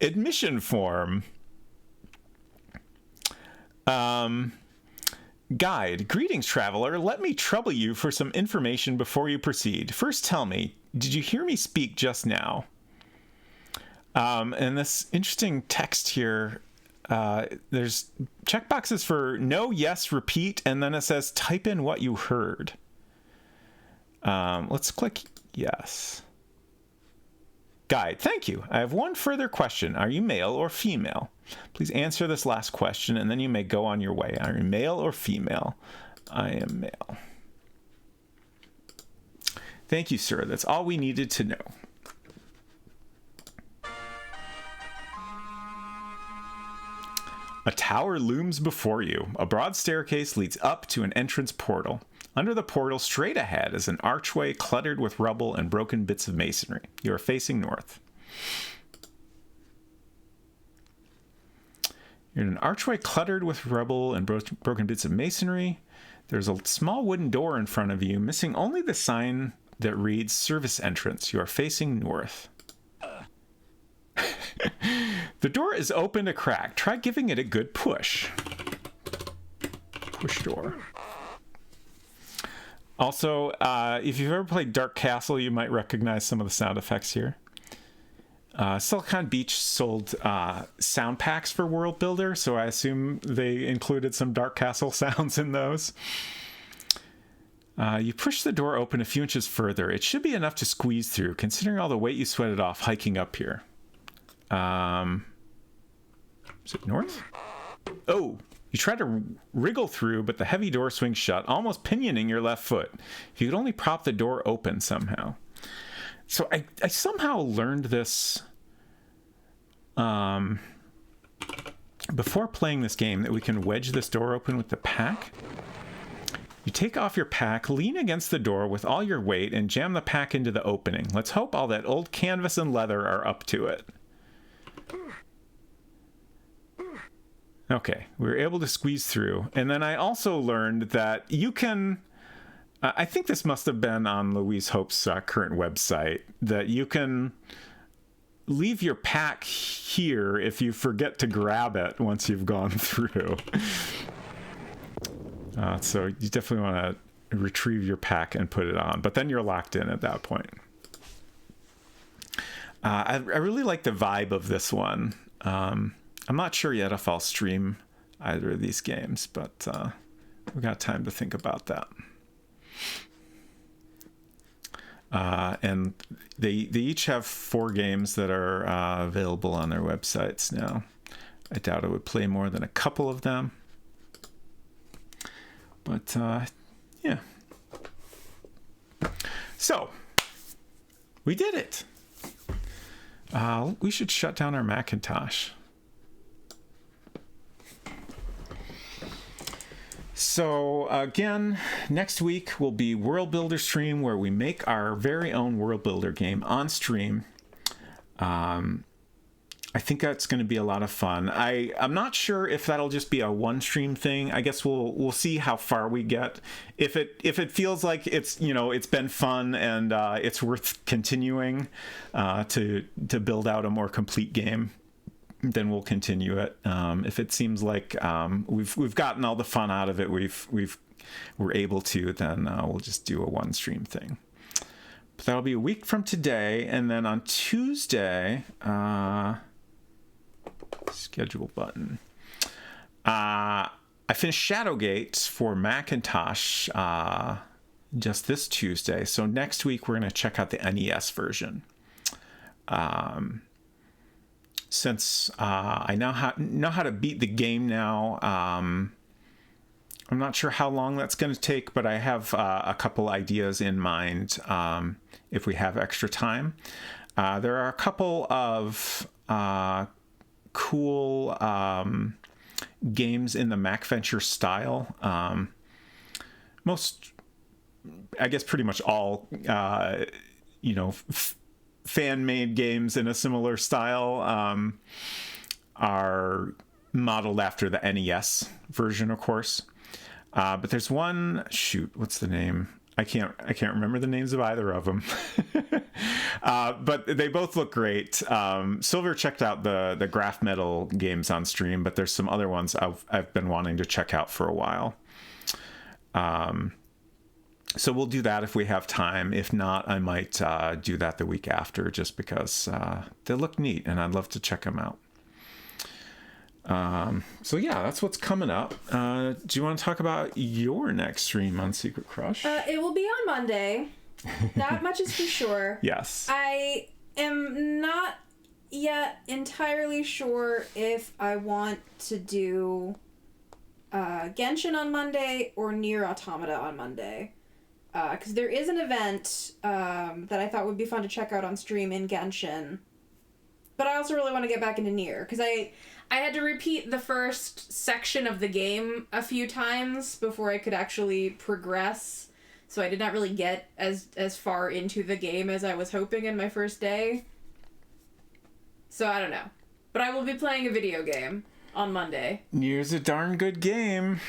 Admission form. Guide. Greetings, traveler. Let me trouble you for some information before you proceed. First, tell me, did you hear me speak just now? And this interesting text here, there's checkboxes for no, yes, repeat, and then it says type in what you heard. Let's click yes. Guide. Thank you. I have one further question. Are you male or female? Please answer this last question, and then you may go on your way. Are you male or female? I am male. Thank you, sir. That's all we needed to know. A tower looms before you. A broad staircase leads up to an entrance portal. Under the portal, straight ahead, is an archway cluttered with rubble and broken bits of masonry. You are facing north. You're in an archway cluttered with rubble and broken bits of masonry. There's a small wooden door in front of you, missing only the sign that reads service entrance. You are facing north. The door is open a crack. Try giving it a good push. Push door. Also, if you've ever played Dark Castle, you might recognize some of the sound effects here. Silicon Beach sold sound packs for World Builder, so I assume they included some Dark Castle sounds in those. You push the door open a few inches further. It should be enough to squeeze through, considering all the weight you sweated off hiking up here. Is it north? Oh! You try to wriggle through, but the heavy door swings shut, almost pinioning your left foot. If you could only prop the door open somehow. So I somehow learned this before playing this game, that we can wedge this door open with the pack. You take off your pack, lean against the door with all your weight, and jam the pack into the opening. Let's hope all that old canvas and leather are up to it. Okay, we were able to squeeze through. And then I also learned that you can... I think this must have been on Louise Hope's current website, that you can leave your pack here if you forget to grab it once you've gone through. So you definitely want to retrieve your pack and put it on, but then you're locked in at that point. I really like the vibe of this one. I'm not sure yet if I'll stream either of these games, but we got time to think about that. And they each have 4 games that are available on their websites now. I doubt I would play more than a couple of them. But, yeah. So, we did it. We should shut down our Macintosh. So again, next week will be World Builder stream, where we make our very own World Builder game on stream. I think that's going to be a lot of fun. I'm not sure if that'll just be a one stream thing. I guess we'll see how far we get. If it feels like it's been fun and it's worth continuing to build out a more complete game, then we'll continue it. If it seems like we've gotten all the fun out of it, we're able to, then we'll just do a one stream thing. But that'll be a week from today, and then on Tuesday, schedule button. I finished Shadowgate for Macintosh just this Tuesday, so next week we're going to check out the NES version. Since I know how to beat the game now, I'm not sure how long that's going to take, but I have a couple ideas in mind if we have extra time. There are a couple of cool games in the MacVenture style. I guess pretty much all, fan-made games in a similar style are modeled after the NES version, of course. But there's one, what's the name? I can't remember the names of either of them. But they both look great. Silver checked out the Graph Metal games on stream, but there's some other ones I've been wanting to check out for a while. So we'll do that if we have time. If not, I might do that the week after, just because they look neat and I'd love to check them out. So yeah, that's what's coming up. Do you want to talk about your next stream on Secret Crush? It will be on Monday. That much is for sure. Yes. I am not yet entirely sure if I want to do Genshin on Monday or Nier Automata on Monday. Because there is an event that I thought would be fun to check out on stream in Genshin. But I also really want to get back into Nier, because I had to repeat the first section of the game a few times before I could actually progress. So I did not really get as far into the game as I was hoping in my first day. So I don't know. But I will be playing a video game on Monday. Nier's a darn good game.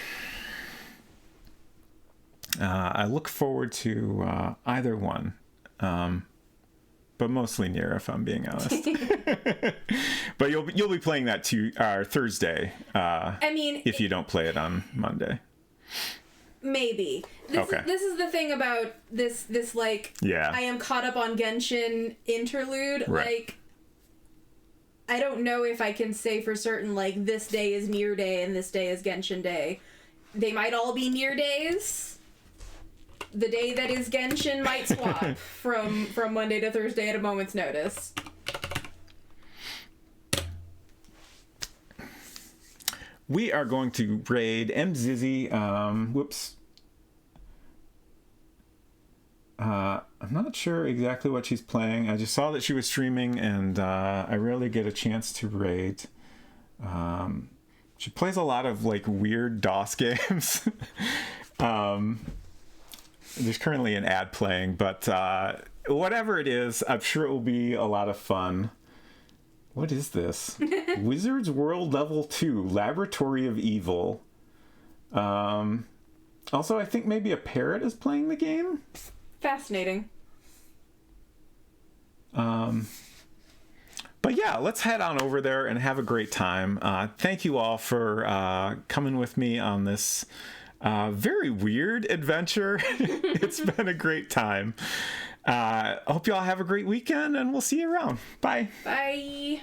I look forward to either one. But mostly Nier, if I'm being honest. But you'll be playing that Thursday. If you don't play it on Monday. Maybe. This is the thing about this I am caught up on Genshin interlude. Right. Like, I don't know if I can say for certain, like, this day is Nier Day and this day is Genshin Day. They might all be Nier days. The day that is Genshin might swap from Monday to Thursday at a moment's notice. We are going to raid Mzizzy. I'm not sure exactly what she's playing. I just saw that she was streaming, and I rarely get a chance to raid. She plays a lot of like weird DOS games. There's currently an ad playing, but whatever it is, I'm sure it will be a lot of fun. What is this? Wizard's World Level 2, Laboratory of Evil. Also, I think maybe a parrot is playing the game. Fascinating. But yeah, let's head on over there and have a great time. Thank you all for coming with me on this very weird adventure. It's been a great time. Hope you all have a great weekend, and we'll see you around. Bye. Bye.